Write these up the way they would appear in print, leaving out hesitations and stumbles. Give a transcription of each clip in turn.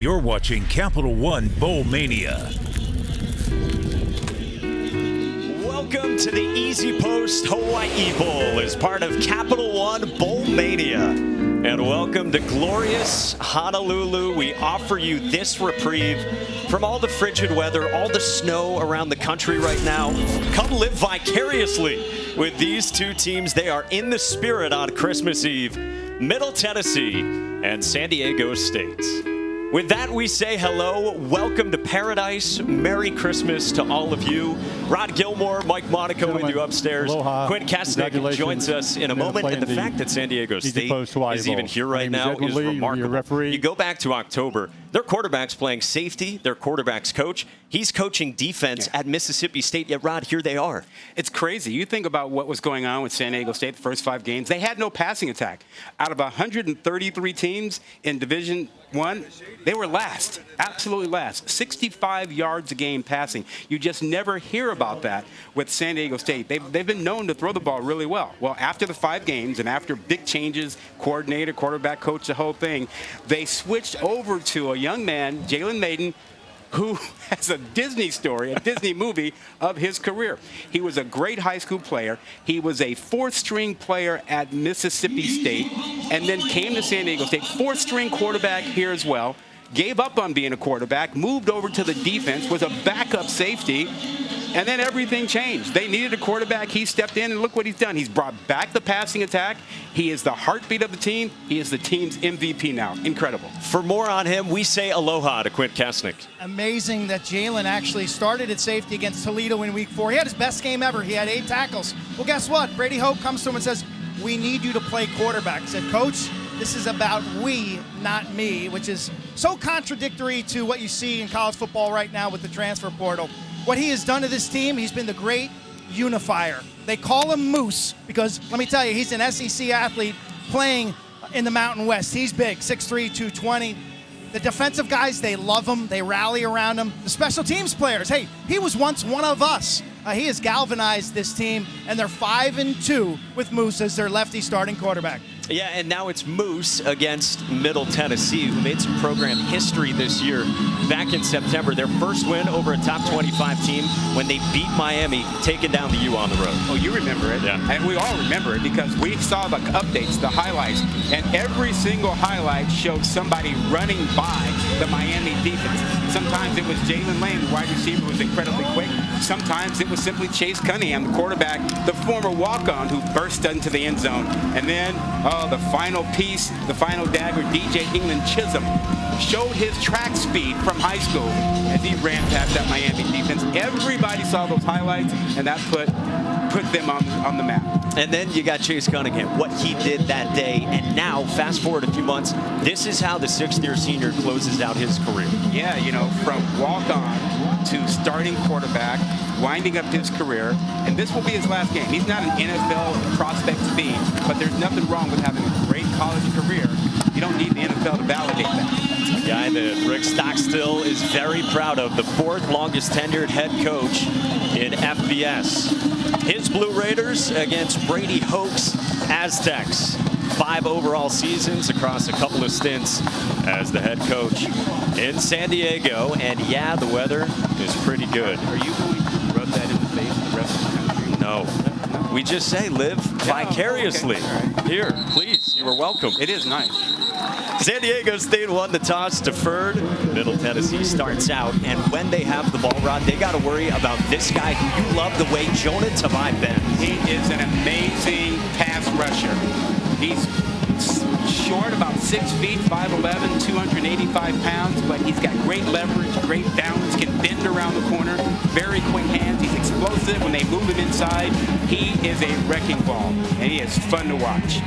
You're watching Capital One Bowl Mania. Welcome to the Easy Post Hawaii Bowl as part of Capital One Bowl Mania. And welcome to glorious Honolulu. We offer you this reprieve from all the frigid weather, all the snow around the country right now. Come live vicariously with these two teams. They are in the spirit on Christmas Eve. Middle Tennessee and San Diego State. With that, we say hello. Welcome to paradise. Merry Christmas to all of you. Rod Gilmore, Mike Monaco with you upstairs. Aloha. Quinn Kasnick joins us in a moment. And the fact that San Diego State is even here right now is remarkable. You go back to October. Their quarterback's playing safety. Their quarterback's coach. He's coaching defense at Mississippi State. Yet, Rod, here they are. It's crazy. You think about what was going on with San Diego State the first 5 games. They had no passing attack. Out of 133 teams in Division I, they were last, absolutely last. 65 yards a game passing. You just never hear about that with San Diego State. They've been known to throw the ball really well. Well, after the 5 games and after big changes, coordinator, quarterback, coach, the whole thing, they switched over to a young man, Jalen Mayden, who has a Disney story, a Disney movie of his career. He was a great high school player. He was a 4th-string player at Mississippi State and then came to San Diego State. 4th-string quarterback here as well. Gave up on being a quarterback, moved over to the defense, was a backup safety, and then everything changed. They needed a quarterback. He stepped in, and look what he's done. He's brought back the passing attack. He is the heartbeat of the team. He is the team's MVP now. Incredible. For more on him, we say aloha to Quinn Kasnick. Amazing that Jalen actually started at safety against Toledo in week 4. He had his best game ever. He had 8 tackles. Well, guess what? Brady Hoke comes to him and says, we need you to play quarterback. He said, Coach, this is about we, not me, which is so contradictory to what you see in college football right now with the transfer portal. What he has done to this team, he's been the great unifier. They call him Moose because, let me tell you, he's an SEC athlete playing in the Mountain West. He's big, 6'3", 220. The defensive guys, they love him. They rally around him. The special teams players, hey, he was once one of us. He has galvanized this team, and they're 5-2 with Moose as their lefty starting quarterback. Yeah, and now it's Moose against Middle Tennessee, who made some program history this year back in September. Their first win over a top 25 team when they beat Miami, taking down the U on the road. Oh, you remember it. Yeah. And we all remember it because we saw the updates, the highlights, and every single highlight showed somebody running by the Miami defense. Sometimes it was Jalen Lane, the wide receiver, was incredibly quick. Sometimes it was simply Chase Cunningham, the quarterback, the former walk-on who burst into the end zone. And then, the final piece, the final dagger, DJ England Chisholm showed his track speed from high school as he ran past that Miami defense. Everybody saw those highlights, and that put them on the map. And then you got Chase Cunningham, what he did that day. And now, fast forward a few months, this is how the 6th-year senior closes out his career. Yeah, from walk-on to starting quarterback, winding up his career, and this will be his last game. He's not an NFL prospect to be, but there's nothing wrong with having a great college career. You don't need the NFL to validate that. A guy that Rick Stockstill is very proud of, the 4th longest tenured head coach in FBS. His Blue Raiders against Brady Hoke's Aztecs. 5 overall seasons across a couple of stints as the head coach in San Diego. And yeah, the weather is pretty good. Are you going to rub that in the face of the rest of the country? No. We just say live vicariously. Okay. All right. Here, please, you are welcome. It is nice. San Diego State won the toss, deferred. Middle Tennessee starts out, and when they have the ball, Rod, they got to worry about this guy who you love the way Jonah Tavai bends. He is an amazing pass rusher. He's short, about 6 feet, 5'11", 285 pounds, but he's got great leverage, great balance, can bend around the corner, very quick hands. He's explosive when they move him inside. He is a wrecking ball, and he is fun to watch.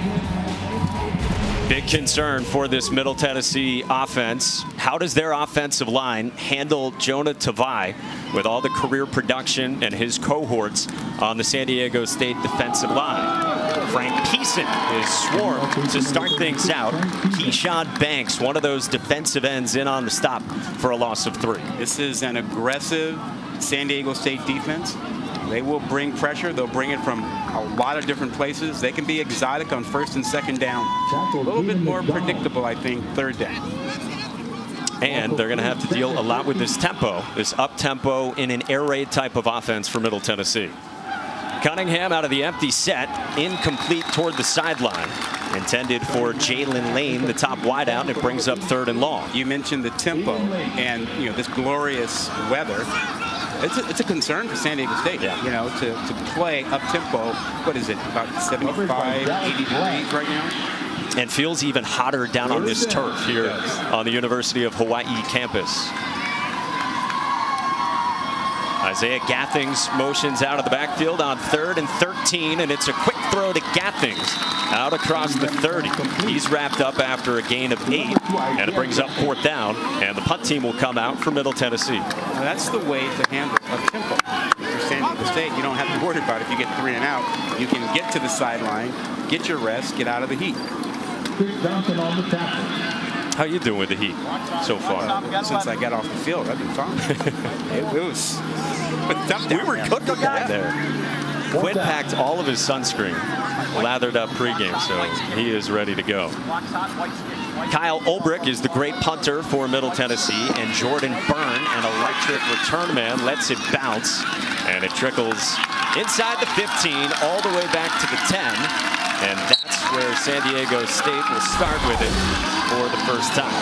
Big concern for this Middle Tennessee offense. How does their offensive line handle Jonah Tavai with all the career production and his cohorts on the San Diego State defensive line? Frank Peason is swarmed to start things out. Keyshawn Banks, one of those defensive ends, in on the stop for a loss of 3. This is an aggressive San Diego State defense. They will bring pressure. They'll bring it from a lot of different places. They can be exotic on 1st and 2nd down. A little bit more predictable, I think, 3rd down. And they're going to have to deal a lot with this tempo, this up-tempo in an air raid type of offense for Middle Tennessee. Cunningham out of the empty set, incomplete toward the sideline. Intended for Jalen Lane, the top wideout, and it brings up 3rd and long. You mentioned the tempo and this glorious weather. It's a concern for San Diego State, to play up tempo. What is it, about 75, 80 degrees right now? And feels even hotter down on this turf here on the University of Hawaii campus. Isaiah Gathings motions out of the backfield on 3rd and 13, and it's a quick throw to Gathings out across the 30. He's wrapped up after a gain of 8, and it brings up 4th down, and the punt team will come out for Middle Tennessee. Well, that's the way to handle a tempo. For San Diego State, you don't have to worry about it if you get 3 and out. You can get to the sideline, get your rest, get out of the heat. How you doing with the heat so far? Since I got off the field, I've been fine. it was tough down We were cooking down there. Quinn packed all of his sunscreen, lathered up pregame, so he is ready to go. Kyle Ulbrich is the great punter for Middle Tennessee, and Jordan Byrne, an electric return man, lets it bounce, and it trickles inside the 15, all the way back to the 10, and that's where San Diego State will start with it for the first time.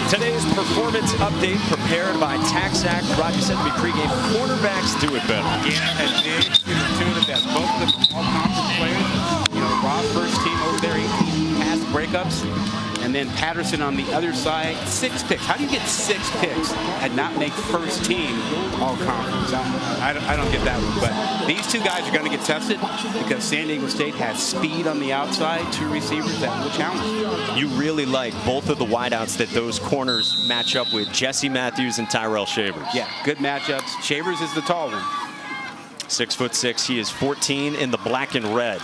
Today's performance update prepared by TaxAct. Roger said to me pregame, quarterbacks do it better. Yeah, and Diggs, two of the best. Both of them all-conference players. Rob, first team over there, 18 pass breakups. And then Patterson on the other side, 6 picks. How do you get 6 picks and not make first team all-conference? I don't get that one. But these 2 guys are going to get tested because San Diego State has speed on the outside, 2 receivers that will challenge. You really like both of the wideouts that those corners match up with, Jesse Matthews and Tyrell Shavers. Yeah, good matchups. Shavers is the tall one. 6'6". He is 14 in the black and red.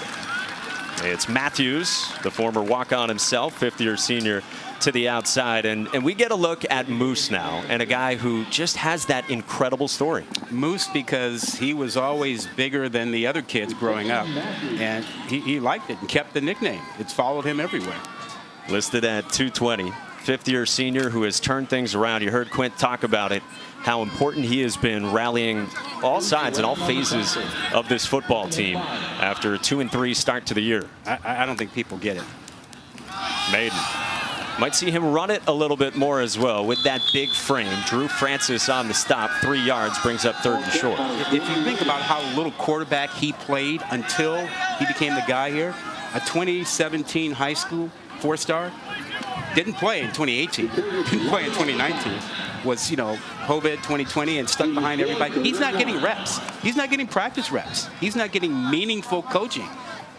It's Matthews, the former walk-on himself, 5th-year senior, to the outside. And we get a look at Moose now, and a guy who just has that incredible story. Moose, because he was always bigger than the other kids growing up, and he liked it and kept the nickname. It's followed him everywhere. Listed at 220. 5th-year senior who has turned things around. You heard Quint talk about it, how important he has been rallying all sides and all phases of this football team after a 2-3 start to the year. I don't think people get it. Maiden. Might see him run it a little bit more as well with that big frame. Drew Francis on the stop, 3 yards, brings up 3rd and short. If you think about how little quarterback he played until he became the guy here, a 2017 high school 4-star, didn't play in 2018, didn't play in 2019, was, COVID 2020 and stuck behind everybody. He's not getting reps. He's not getting practice reps. He's not getting meaningful coaching.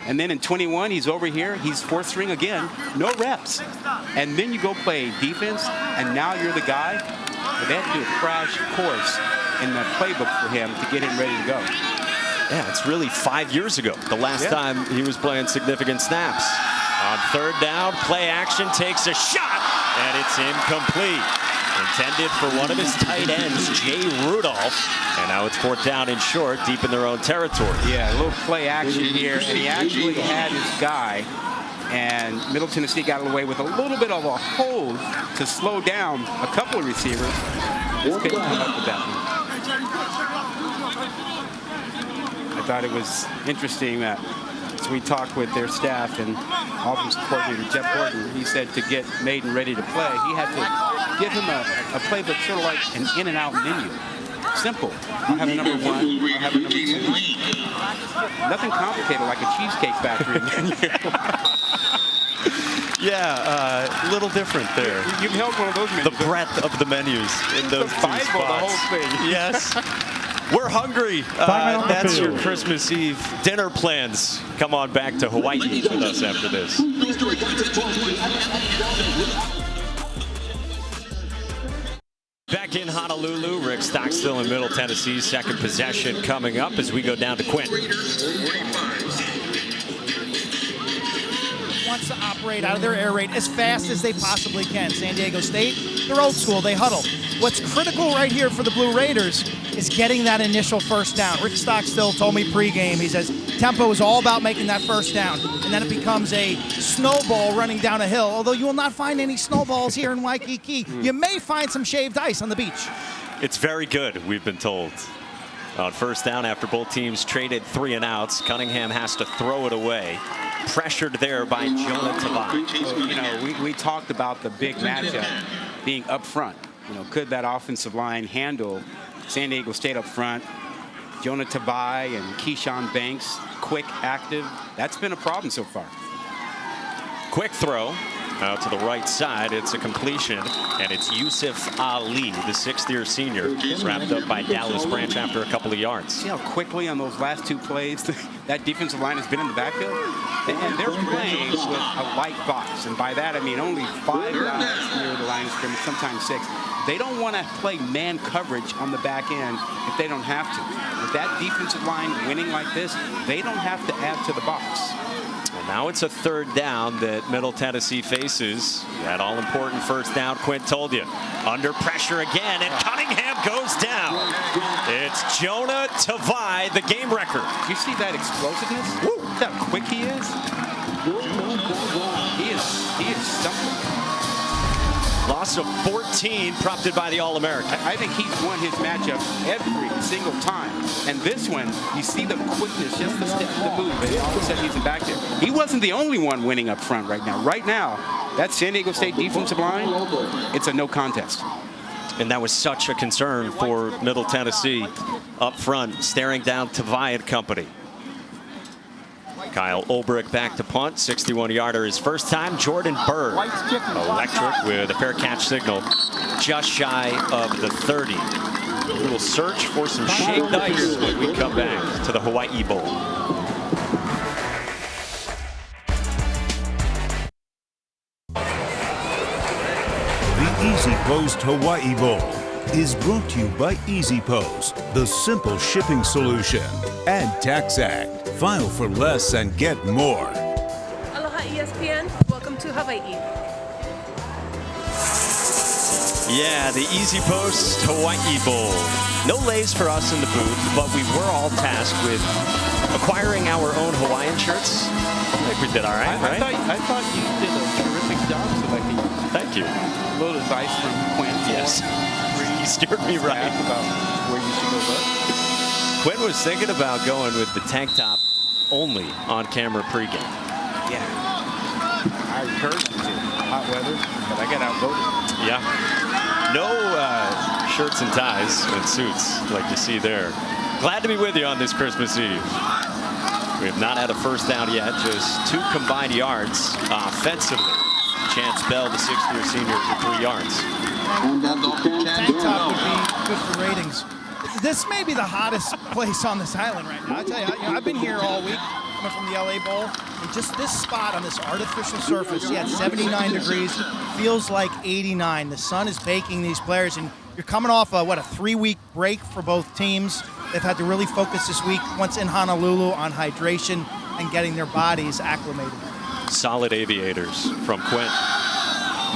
And then in 21, he's over here. He's 4th string again. No reps. And then you go play defense, and now you're the guy. They have to do a crash course in the playbook for him to get him ready to go. Yeah, it's really 5 years ago, the last time he was playing significant snaps. On 3rd down, play action, takes a shot, and it's incomplete. Intended for one of his tight ends, Jay Rudolph. And now it's 4th down and short, deep in their own territory. Yeah, a little play action here, and he actually had his guy. And Middle Tennessee got away with a little bit of a hold to slow down a couple of receivers. Just couldn't come up with that one. I thought it was interesting that as we talked with their staff and offense coordinator Jeff Horton, he said to get Maiden ready to play, he had to give him a playbook sort of like an in-and-out menu. Simple. I'll have a number 1, I'll have a number 2. Nothing complicated like a Cheesecake Factory menu. Yeah, a little different there. You've held one of those menus. The breadth of the menus in those 2 spots. The whole thing. Yes. We're hungry. That's your Christmas Eve dinner plans. Come on back to Hawaii with us after this. Back in Honolulu, Rick Stockstill in Middle Tennessee. Second possession coming up as we go down to Quinn. Wants to operate out of their air raid as fast as they possibly can. San Diego State, they're old school, they huddle. What's critical right here for the Blue Raiders is getting that initial first down. Rick Stockstill told me pregame, he says, tempo is all about making that first down, and then it becomes a snowball running down a hill, although you will not find any snowballs here in Waikiki. You may find some shaved ice on the beach. It's very good, we've been told. On first down after both teams traded 3 and outs, Cunningham has to throw it away. Pressured there by Jonah Tavai. You know, we talked about the big matchup being up front. You know, could that offensive line handle San Diego State up front? Jonah Tavai and Keyshawn Banks, quick, active. That's been a problem so far. Quick throw out to the right side. It's a completion, and it's Yusuf Ali, the 6th-year senior, wrapped up by Dallas Branch after a couple of yards. See how quickly on those last 2 plays that defensive line has been in the backfield? And they're playing with a light box, and by that I mean only 5 guys near the line of scrimmage, sometimes 6. They don't want to play man coverage on the back end if they don't have to. With that defensive line winning like this, they don't have to add to the box. Well, now it's a 3rd down that Middle Tennessee faces. That all-important first down, Quint told you. Under pressure again, and Cunningham goes down. It's Jonah Tavai, the game record. Do you see that explosiveness? Woo! How quick he is. He is something. Loss of 14 prompted by the All-American. I think he's won his matchup every single time. And this one, you see the quickness, just the step, the move, and all of a sudden he's back there. He wasn't the only one winning up front right now. Right now, that San Diego State defensive line, it's a no contest. And that was such a concern for Middle Tennessee up front, staring down Tavai and company. Kyle Ulbrich back to punt, 61-yarder his first time. Jordan Bird, electric with a fair catch signal, just shy of the 30. We will search for some shaved ice when we come back to the Hawaii Bowl. The Easy Post Hawaii Bowl is brought to you by Easy Post, the simple shipping solution, and TaxAct. File for less and get more. Aloha ESPN, welcome to Hawaii. Yeah, the Easy Post Hawaii Bowl. No lays for us in the booth, but we were all tasked with acquiring our own Hawaiian shirts. I think we did all right, right? I thought you did a terrific job selecting. Thank you. A little advice from Quint. Yes. You steered me right. About where you should go look. Quinn was thinking about going with the tank top only on camera pregame. Yeah. I encouraged him to. Hot weather, but I got outvoted. Yeah. No shirts and ties and suits like you see there. Glad to be with you on this Christmas Eve. We have not had a first down yet, just 2 combined yards offensively. Chance Bell, the 6th-year senior, for 3 yards. Tank top would be good for ratings. This may be the hottest place on this island right now. I tell you, I've been here all week, coming from the LA Bowl, and just this spot on this artificial surface, yeah, 79 degrees, feels like 89. The sun is baking these players, and you're coming off a 3-week break for both teams. They've had to really focus this week, once in Honolulu, on hydration and getting their bodies acclimated. Solid aviators from Quint.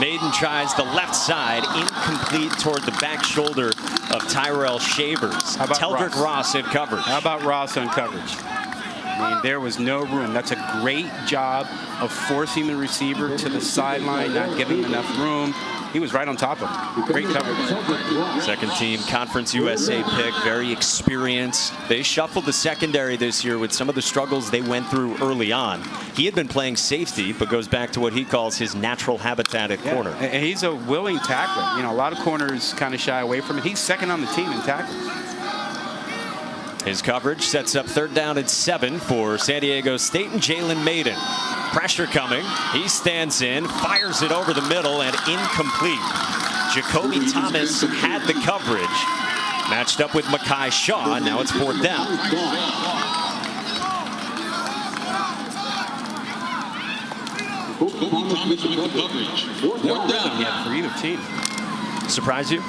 Maiden tries the left side, incomplete toward the back shoulder of Tyrell Shavers. How about Teldrick Ross in coverage. How about Ross on coverage? I mean, there was no room. That's a great job of forcing the receiver to the sideline, not giving him enough room. He was right on top of him. Great coverage. Second team Conference USA pick, very experienced. They shuffled the secondary this year with some of the struggles they went through early on. He had been playing safety, but goes back to what he calls his natural habitat at corner. And he's a willing tackler. You know, a lot of corners kind of shy away from it. He's second on the team in tackles. His coverage sets up 3rd down and 7 for San Diego State and Jalen Maiden. Pressure coming. He stands in, fires it over the middle, and incomplete. Jacoby Thomas had the coverage. Matched up with Makai Shaw. Now it's 4th down. No rhythm yet for either team. Surprise you?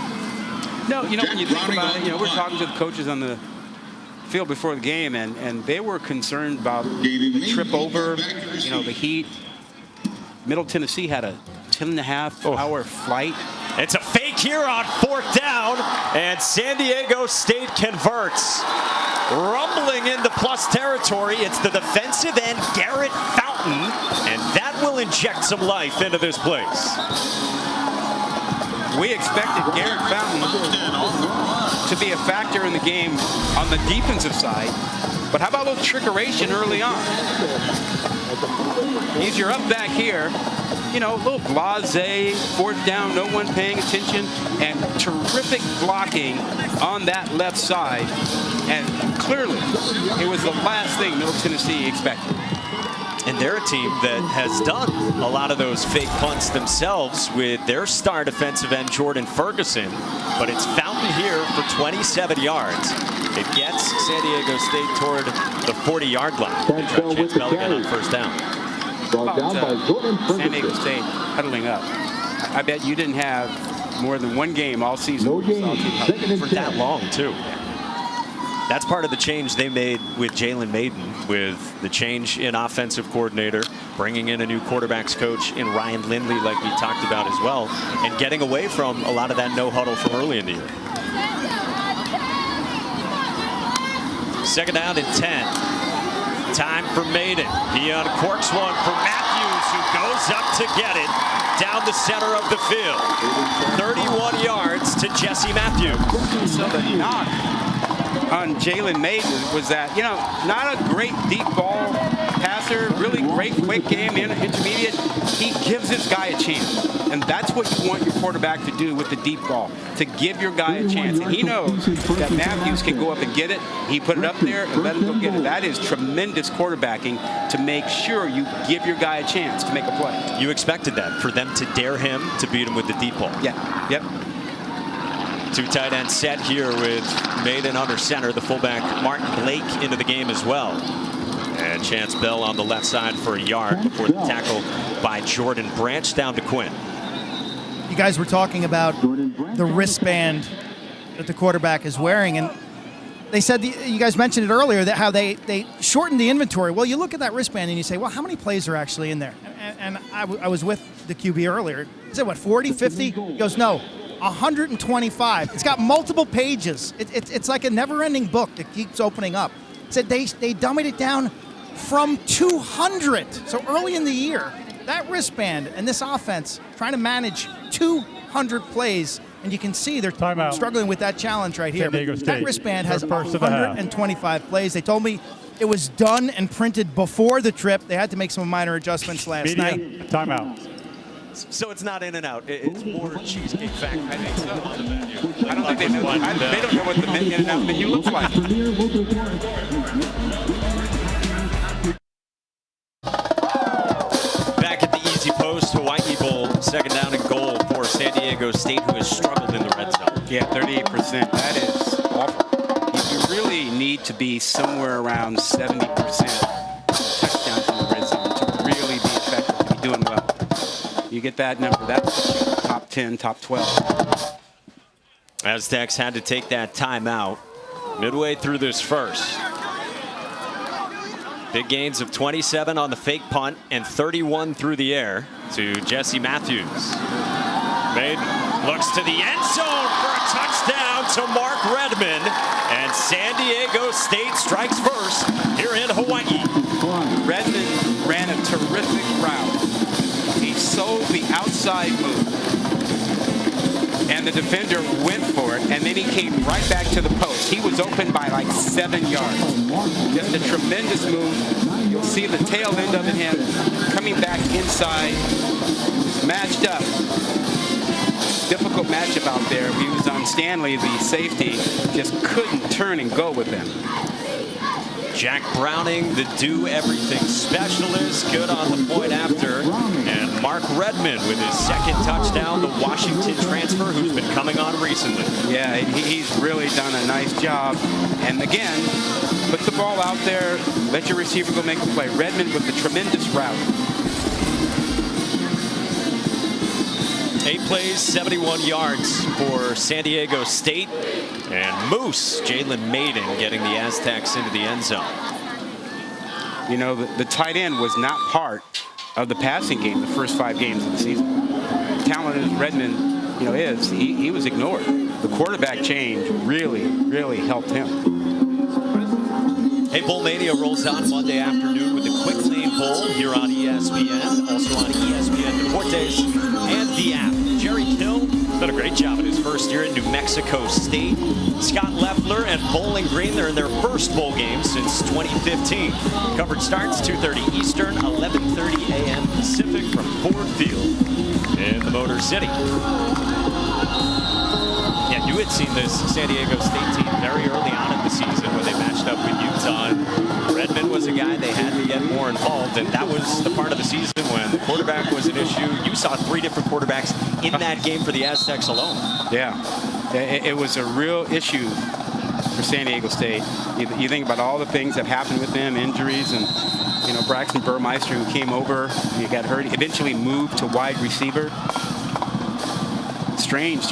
No, you know, when you think about it, you know, we're talking to the coaches on the field before the game, and they were concerned about the trip over, you know, the heat. Middle Tennessee had a 10.5-hour flight. It's a fake here on 4th down, And San Diego State converts. Rumbling into plus territory, it's the defensive end, Garrett Fountain, and that will inject some life into this place. We expected Garrett Fountain to be a factor in the game on the defensive side, but how about a little trickeration early on? He's your up back here, you know, a little blasé, fourth down, no one paying attention, and terrific blocking on that left side. And clearly, it was the last thing Middle Tennessee expected. And they're a team that has done a lot of those fake punts themselves with their star defensive end, Jordan Ferguson. But it's Fountain here for 27 yards. It gets San Diego State toward the 40-yard line. They try to chance Mulligan on first down. San Diego State huddling up. I bet you didn't have more than one game all season. For that long, too. That's part of the change they made with Jalen Mayden, with the change in offensive coordinator, bringing in a new quarterbacks coach in Ryan Lindley, like we talked about as well, and getting away from a lot of that no huddle from early in the year. Second down and 10. Time for Mayden. He uncorks one for Matthews, who goes up to get it down the center of the field. 31 yards to Jesse Matthews. So the knock on Jalen Mayden was that, you know, not a great deep ball passer, really great quick game, intermediate. He gives this guy a chance. And that's what you want your quarterback to do with the deep ball, to give your guy a chance. And he knows that Matthews can go up and get it. He put it up there and let him go get it. That is tremendous quarterbacking to make sure you give your guy a chance to make a play. You expected that, for them to dare him to beat him with the deep ball. Yeah, yep. Two tight ends set here with Mayden under center. The fullback Martin Blake into the game as well. And Chance Bell on the left side for a yard before the tackle by Jordan Branch down to Quinn. You guys were talking about the wristband that the quarterback is wearing, and they said, you guys mentioned it earlier, that how they shortened the inventory. Well, you look at that wristband and you say, well, how many plays are actually in there? And I was with the QB earlier. Is it, what, 40, 50? He goes, no, 125. It's got multiple pages. It's like a never-ending book that keeps opening up. Said they dummied it down from 200. So early in the year, that wristband and this offense trying to manage 200 plays, and you can see they're struggling with that challenge right here. But that wristband has 125 plays. They told me it was done and printed before the trip. They had to make some minor adjustments last night. Timeout. So it's not in and out. It's more Cheesecake Factory. I think so. I don't think they know. They don't know what the in and out menu looks like. Back at the easy post, Hawaii Bowl, second down and goal for San Diego State, who has struggled in the red zone. Yeah, 38%. That is awful. You really need to be somewhere around 70% touchdowns in the red zone to really be effective, to be doing well. You get that number, that's top 10, top 12. Aztecs had to take that timeout midway through this first. Big gains of 27 on the fake punt and 31 through the air to Jesse Matthews. Mayden looks to the end zone for a touchdown to Mark Redmond. And San Diego State strikes first here in Hawaii. Redmond ran a terrific route. He sold the outside move, and the defender went for it, and then he came right back to the post. He was open by like 7 yards. Just a tremendous move. You'll see the tail end of it, him coming back inside, matched up. Difficult matchup out there. He was on Stanley, the safety, just couldn't turn and go with him. Jack Browning, the do-everything specialist, good on the point after. And Mark Redmond with his second touchdown, the Washington transfer who's been coming on recently. Yeah, he's really done a nice job. And again, put the ball out there, let your receiver go make a play. Redmond with the tremendous route. 8 plays, 71 yards for San Diego State. And Moose, Jalen Mayden, getting the Aztecs into the end zone. You know, the tight end was not part of the passing game the first 5 games of the season. Talented as Redmond, you know, he was ignored. the quarterback change really helped him. Hey, Bowl Mania rolls on Monday afternoon with the Quick Lane Bowl here on ESPN, also on ESPN Deportes and the app. Jerry Kill done a great job in his first year at New Mexico State. Scott Leffler and Bowling Green, they're in their first bowl game since 2015. Coverage starts 2:30 Eastern, 11:30 a.m. Pacific from Ford Field in the Motor City. Yeah, you had seen this San Diego State team very early on in the season when they matched up with Utah. Redmond was a guy they had to get more involved, and that was the part of the season when the quarterback was an issue. You saw 3 different quarterbacks in that game for the Aztecs alone. Yeah, it was a real issue for San Diego State. You think about all the things that happened with them, injuries, and Braxton Burmeister, who came over, he got hurt, eventually moved to wide receiver. Strange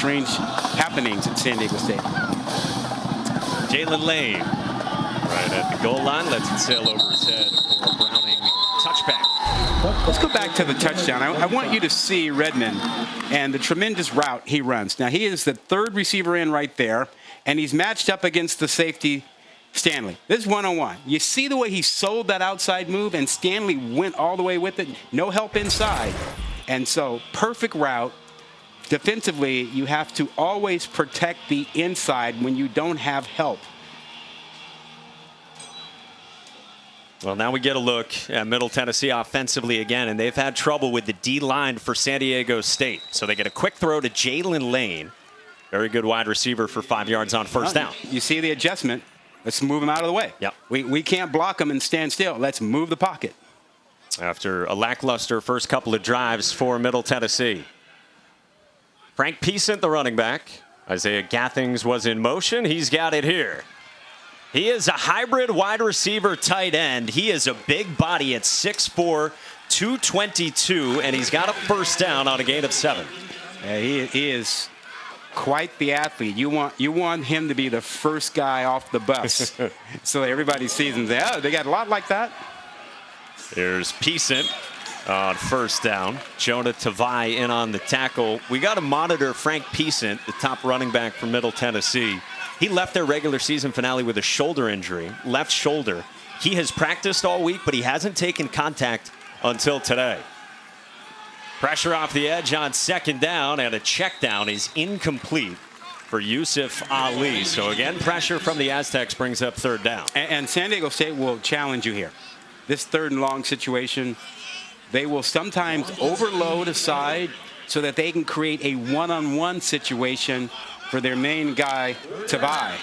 happenings at San Diego State. Jalen Lane, right at the goal line, lets it sail over his head for a Browning touchback. Let's go back to the touchdown. I want you to see Redmond and the tremendous route he runs. Now, he is the 3rd receiver in right there, and he's matched up against the safety, Stanley. This is one-on-one. You see the way he sold that outside move, and Stanley went all the way with it. No help inside. And so, perfect route. Defensively, you have to always protect the inside when you don't have help. Well, now we get a look at Middle Tennessee offensively again, and they've had trouble with the D-line for San Diego State. So they get a quick throw to Jalen Lane. Very good wide receiver for 5 yards on first down. You see the adjustment. Let's move him out of the way. Yep. We can't block him and stand still. Let's move the pocket. After a lackluster first couple of drives for Middle Tennessee. Frank Peasant, the running back. Isaiah Gathings was in motion. He's got it here. He is a hybrid wide receiver tight end. He is a big body at 6'4", 222, and he's got a first down on a gain of 7. Yeah, he is quite the athlete. You want him to be the first guy off the bus so everybody sees him and says, oh, they got a lot like that. There's Peasant on first down. Jonah Tavai in on the tackle. We got to monitor Frank Peasant, the top running back from Middle Tennessee. He left their regular season finale with a shoulder injury, left shoulder. He has practiced all week, but he hasn't taken contact until today. Pressure off the edge on second down, and a check down is incomplete for Yusuf Ali. So again, pressure from the Aztecs brings up third down. And San Diego State will challenge you here. This 3rd and long situation, they will sometimes overload a side so that they can create a one-on-one situation for their main guy, Tavai.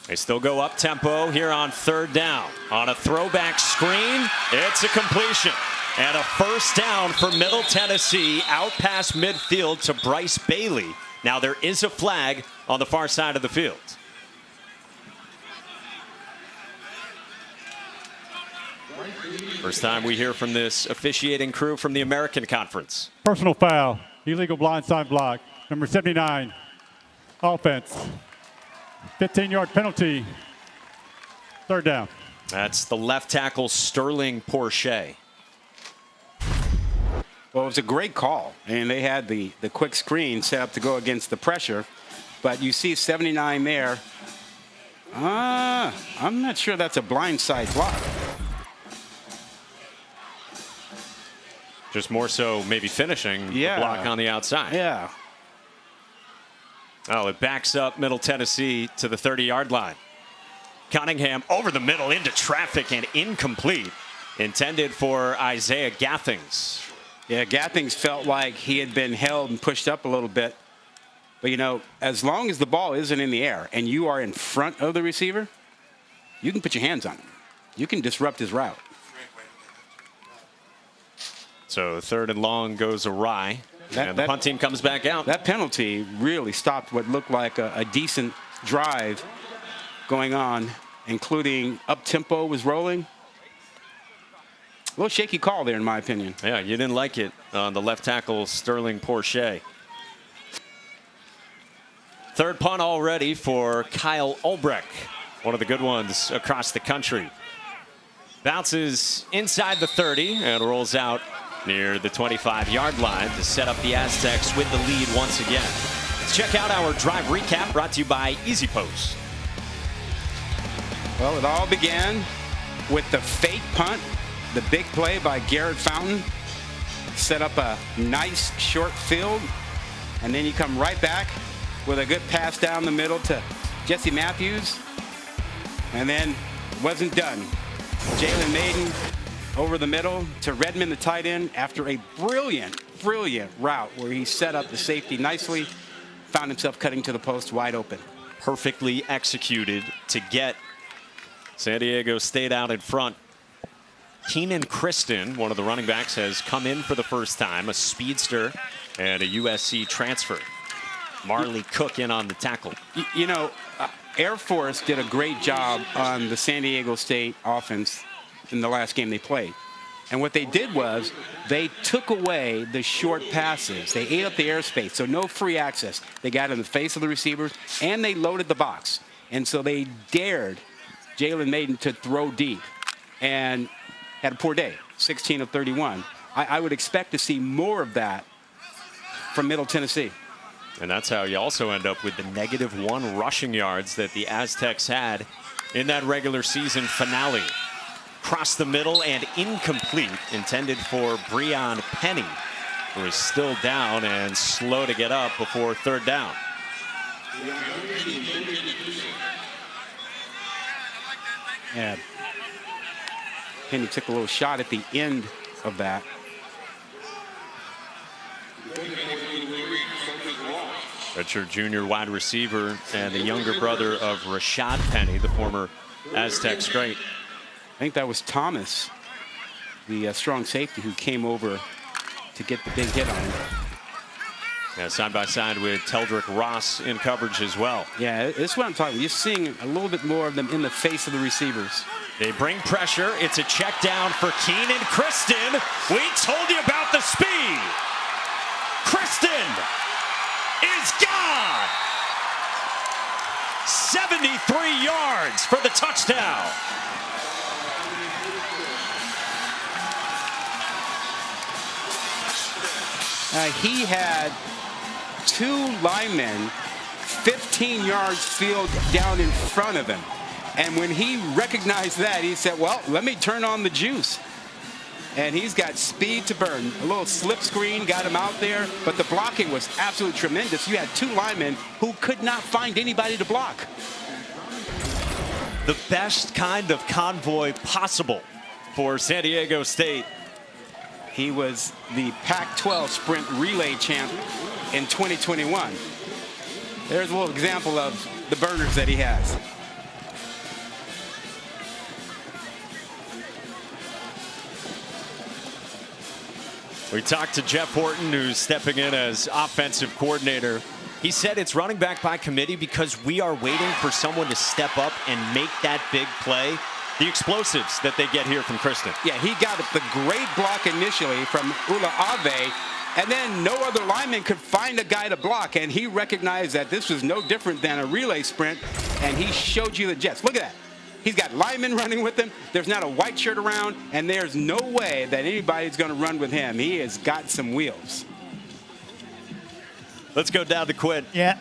They still go up tempo here on third down. On a throwback screen, it's a completion. And a first down for Middle Tennessee out past midfield to Bryce Bailey. Now there is a flag on the far side of the field. First time we hear from this officiating crew from the American Conference. Personal foul, illegal blindside block, number 79, offense, 15-yard penalty, third down. That's the left tackle, Sterling Porsche. Well, it was a great call, and they had the quick screen set up to go against the pressure, but you see 79 there. I'm not sure that's a blindside block. Just more so maybe finishing the block on the outside. Yeah. Oh, it backs up Middle Tennessee to the 30-yard line. Cunningham over the middle into traffic and incomplete. Intended for Isaiah Gathings. Yeah, Gathings felt like he had been held and pushed up a little bit. But, as long as the ball isn't in the air and you are in front of the receiver, you can put your hands on him. You can disrupt his route. So third and long goes awry, and the punt team comes back out. That penalty really stopped what looked like a decent drive going on, including up-tempo was rolling. A little shaky call there, in my opinion. Yeah, you didn't like it on the left tackle, Sterling Porsche. Third punt already for Kyle Ulbrich, one of the good ones across the country. Bounces inside the 30 and rolls out near the 25-yard line to set up the Aztecs with the lead once again. Let's check out our drive recap brought to you by Easy Post. Well, it all began with the fake punt, the big play by Garrett Fountain. Set up a nice short field, and then you come right back with a good pass down the middle to Jesse Matthews, and then wasn't done. Jalen Maiden over the middle to Redmond, the tight end, after a brilliant route where he set up the safety nicely, found himself cutting to the post wide open. Perfectly executed to get San Diego State out in front. Keenan Kristen, one of the running backs, has come in for the first time, a speedster and a USC transfer. Marley Cook in on the tackle. You know, Air Force did a great job on the San Diego State offense in the last game they played. And what they did was they took away the short passes. They ate up the airspace, so no free access. They got in the face of the receivers, and they loaded the box. And so they dared Jalen Maiden to throw deep. And had a poor day, 16 of 31. I would expect to see more of that from Middle Tennessee. And that's how you also end up with the -1 rushing yards that the Aztecs had in that regular season finale. Cross the middle and incomplete, intended for Breon Penny, who is still down and slow to get up before third down. Yeah. Penny took a little shot at the end of that. Redshirt junior wide receiver and the younger brother of Rashad Penny, the former Aztecs great. I think that was Thomas, the strong safety, who came over to get the big hit on him. Yeah, side by side with Teldrick Ross in coverage as well. Yeah, this is what I'm talking about. You're seeing a little bit more of them in the face of the receivers. They bring pressure. It's a check down for Keenan Kristen. We told you about the speed. Kristen is gone. 73 yards for the touchdown. He had 2 linemen 15 yards field down in front of him. And when he recognized that, he said, well, let me turn on the juice. And he's got speed to burn. A little slip screen got him out there, but the blocking was absolutely tremendous. You had 2 linemen who could not find anybody to block. The best kind of convoy possible for San Diego State. He was the Pac-12 sprint relay champ in 2021. There's a little example of the burners that he has. We talked to Jeff Horton, who's stepping in as offensive coordinator. He said it's running back by committee because we are waiting for someone to step up and make that big play. The explosives that they get here from Kristen. Yeah, he got the great block initially from Ula Ave, and then no other lineman could find a guy to block, and he recognized that this was no different than a relay sprint, and he showed you the jets. Look at that. He's got linemen running with him. There's not a white shirt around, and there's no way that anybody's going to run with him. He has got some wheels. Let's go down to Quinn. Yeah.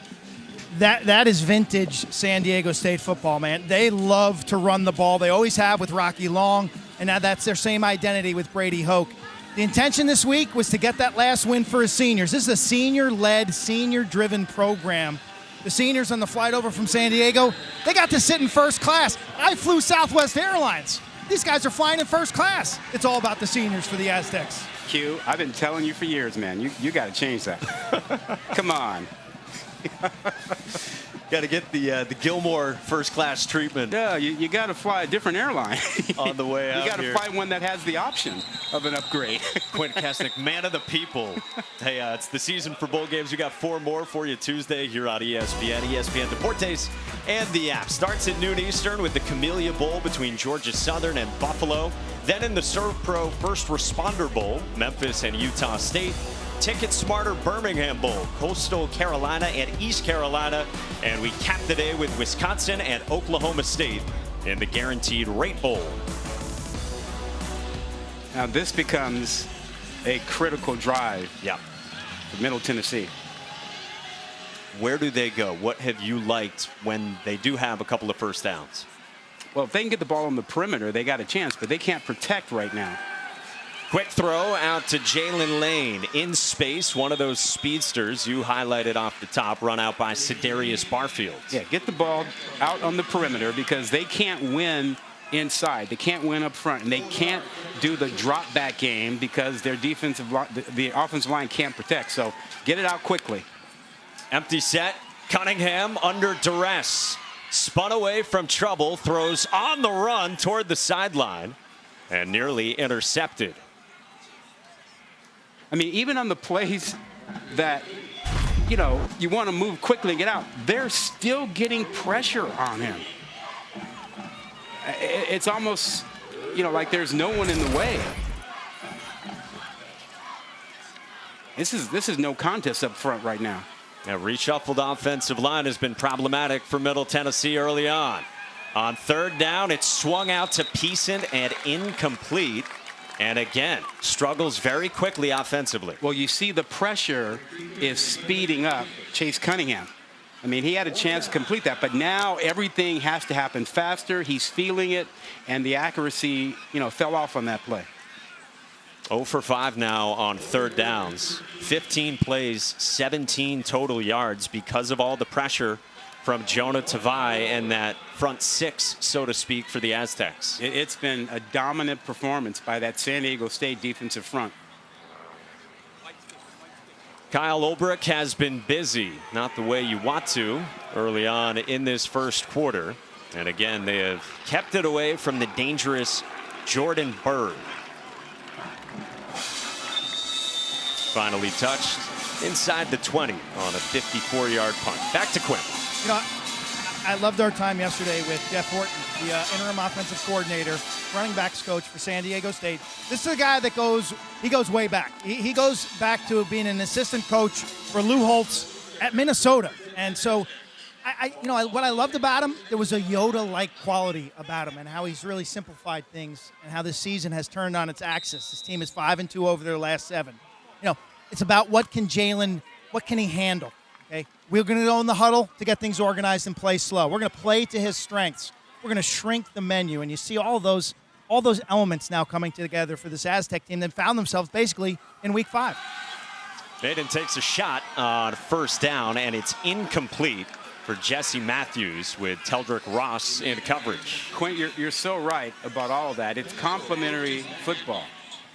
That is vintage San Diego State football, man. They love to run the ball. They always have with Rocky Long, and now that's their same identity with Brady Hoke. The intention this week was to get that last win for his seniors. This is a senior-led, senior-driven program. The seniors on the flight over from San Diego, they got to sit in first class. I flew Southwest Airlines. These guys are flying in first class. It's all about the seniors for the Aztecs. Q, I've been telling you for years, man. You got to change that. Come on. Got to get the Gilmore first class treatment. Yeah, you got to fly a different airline on the way out. You got to find one that has the option of an upgrade. Quinn Kesnick, man of the people. Hey, it's the season for bowl games. We got 4 more for you Tuesday here on ESPN, ESPN Deportes, and the app. Starts at noon Eastern with the Camellia Bowl between Georgia Southern and Buffalo. Then in the ServPro First Responder Bowl, Memphis and Utah State. Ticket Smarter Birmingham Bowl, Coastal Carolina and East Carolina. And we cap the day with Wisconsin and Oklahoma State in the Guaranteed Rate Bowl. Now this becomes a critical drive for Middle Tennessee. where do they go? What have you liked when they do have a couple of first downs? Well, if they can get the ball on the perimeter, they got a chance, but they can't protect right now. Quick throw out to Jalen Lane in space. One of those speedsters you highlighted off the top, run out by Cedarius Barfield. Yeah, get the ball out on the perimeter because they can't win inside. They can't win up front, and they can't do the drop back game because their the offensive line can't protect. So get it out quickly. Empty set. Cunningham under duress. Spun away from trouble. Throws on the run toward the sideline and nearly intercepted. I mean, even on the plays that, you want to move quickly and get out, they're still getting pressure on him. It's almost, like there's no one in the way. This is no contest up front right now. A reshuffled offensive line has been problematic for Middle Tennessee early on. On third down, it's swung out to Peason and incomplete. And again, struggles very quickly offensively. Well, you see the pressure is speeding up Chase Cunningham. I mean, he had a chance to complete that, but now everything has to happen faster. He's feeling it, and the accuracy, fell off on that play. 0 for 5 now on third downs. 15 plays, 17 total yards because of all the pressure from Jonah Tavai and that front six, so to speak, for the Aztecs. It's been a dominant performance by that San Diego State defensive front. Kyle Ulbrich has been busy, not the way you want to, early on in this first quarter. And again, they have kept it away from the dangerous Jordan Byrd. Finally touched inside the 20 on a 54-yard punt. Back to Quinn. I loved our time yesterday with Jeff Horton, the interim offensive coordinator, running backs coach for San Diego State. This is a guy that goes way back. He goes back to being an assistant coach for Lou Holtz at Minnesota. And so, what I loved about him, there was a Yoda-like quality about him and how he's really simplified things and how this season has turned on its axis. His team is 5-2 over their last 7. It's about what can he handle? Okay, we're going to go in the huddle to get things organized and play slow. We're going to play to his strengths. We're going to shrink the menu, and you see all those elements now coming together for this Aztec team that found themselves basically in Week 5. Baden takes a shot on first down, and it's incomplete for Jesse Matthews with Teldrick Ross in coverage. Quint, you're so right about all of that. It's complementary football.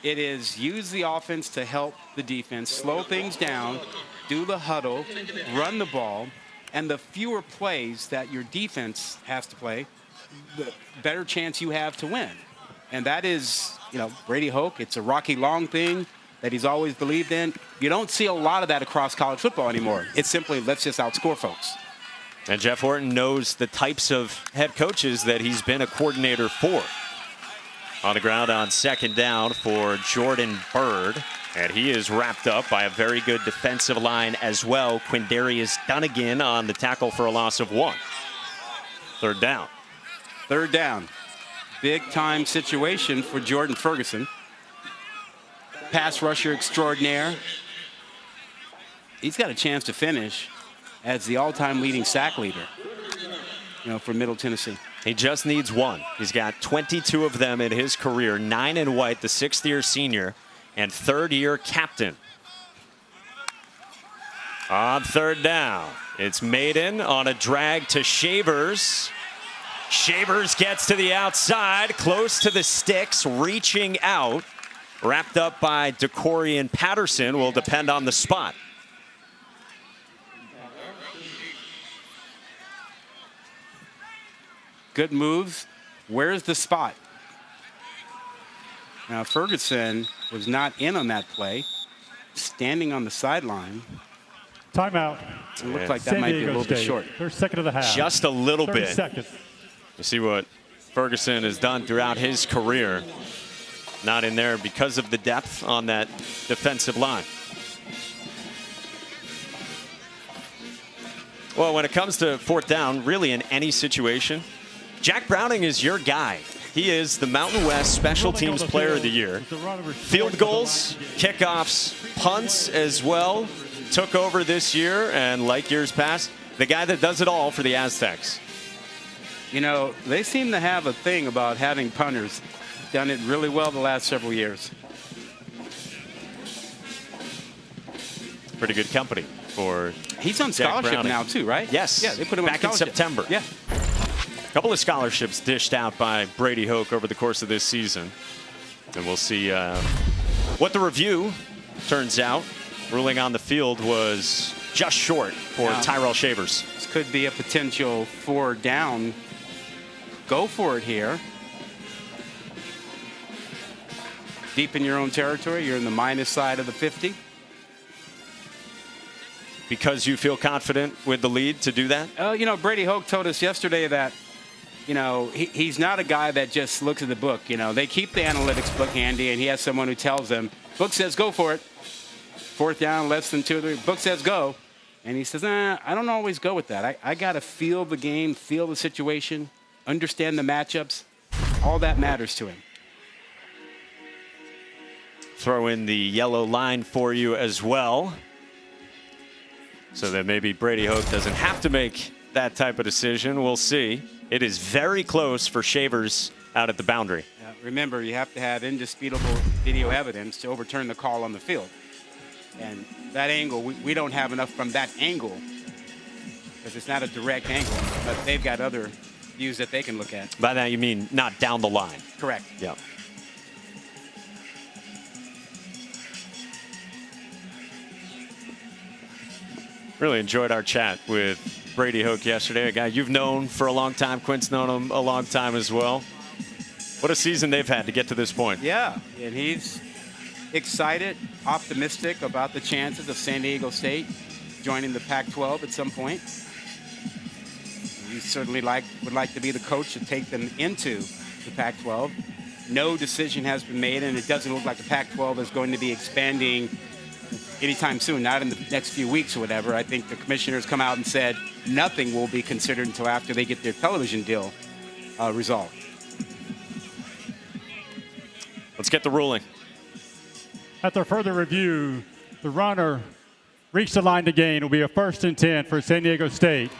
It is use the offense to help the defense, slow things down, do the huddle, run the ball, and the fewer plays that your defense has to play, the better chance you have to win. And that is, Brady Hoke. It's a Rocky Long thing that he's always believed in. You don't see a lot of that across college football anymore. It's simply, let's just outscore folks. And Jeff Horton knows the types of head coaches that he's been a coordinator for. On the ground on second down for Jordan Byrd. And he is wrapped up by a very good defensive line as well. Quindarius Dunnigan on the tackle for a loss of 1. Third down. Third down. Big time situation for Jordan Ferguson. Pass rusher extraordinaire. He's got a chance to finish as the all-time leading sack leader, for Middle Tennessee. He just needs 1. He's got 22 of them in his career. 9 in white, the 6th-year senior and 3rd-year captain. On third down, it's Maiden on a drag to Shavers. Shavers gets to the outside, close to the sticks, reaching out. Wrapped up by DeCorian Patterson, will depend on the spot. Good moves. Where's the spot? Now, Ferguson was not in on that play. Standing on the sideline. Timeout. It looked like that might be a little bit short. Their second of the half. Just a little 30 bit. seconds. You see what Ferguson has done throughout his career. Not in there because of the depth on that defensive line. Well, when it comes to fourth down, really in any situation, Jack Browning is your guy. He is the Mountain West Special Teams Player of the Year. Field goals, kickoffs, punts as well. took over this year, and like years past, the guy that does it all for the Aztecs. You know, they seem to have a thing about having punters. Done it really well the last several years. Pretty good company for He's on Jack scholarship Browning. now, too, right? Yes. Yeah, they put him back on in scholarship. September. Yeah. A couple of scholarships dished out by Brady Hoke over the course of this season. And we'll see what the review turns out. Ruling on the field was just short for Tyrell Shavers. This could be a potential 4 down. Go for it here. Deep in your own territory. You're in the minus side of the 50. Because you feel confident with the lead to do that? You know, Brady Hoke told us yesterday that, you know, he's not a guy that just looks at the book. You know, they keep the analytics book handy, and he has someone who tells them, book says go for it. 4th down, less than 2 or 3. Book says go. And he says, I don't always go with that. I got to feel the game, feel the situation, understand the matchups. All that matters to him. Throw in the yellow line for you as well, so that maybe Brady Hoke doesn't have to make that type of decision. We'll see. It is very close for Shavers out at the boundary. Yeah, remember, you have to have indisputable video evidence to overturn the call on the field. And that angle, we don't have enough from that angle because it's not a direct angle, but they've got other views that they can look at. By that you mean not down the line. Correct. Yeah. Really enjoyed our chat with Brady Hoke yesterday, a guy you've known for a long time. Quint's known him a long time as well. What a season they've had to get to this point. Yeah, and he's excited, optimistic about the chances of San Diego State joining the Pac-12 at some point. He certainly would like to be the coach to take them into the Pac-12. No decision has been made, and it doesn't look like the Pac-12 is going to be expanding anytime soon, not in the next few weeks or whatever. I think the commissioners come out and said nothing will be considered until after they get their television deal resolved. Let's get the ruling. After further review, the runner reached the line to gain. It will be a 1st and 10 for San Diego State.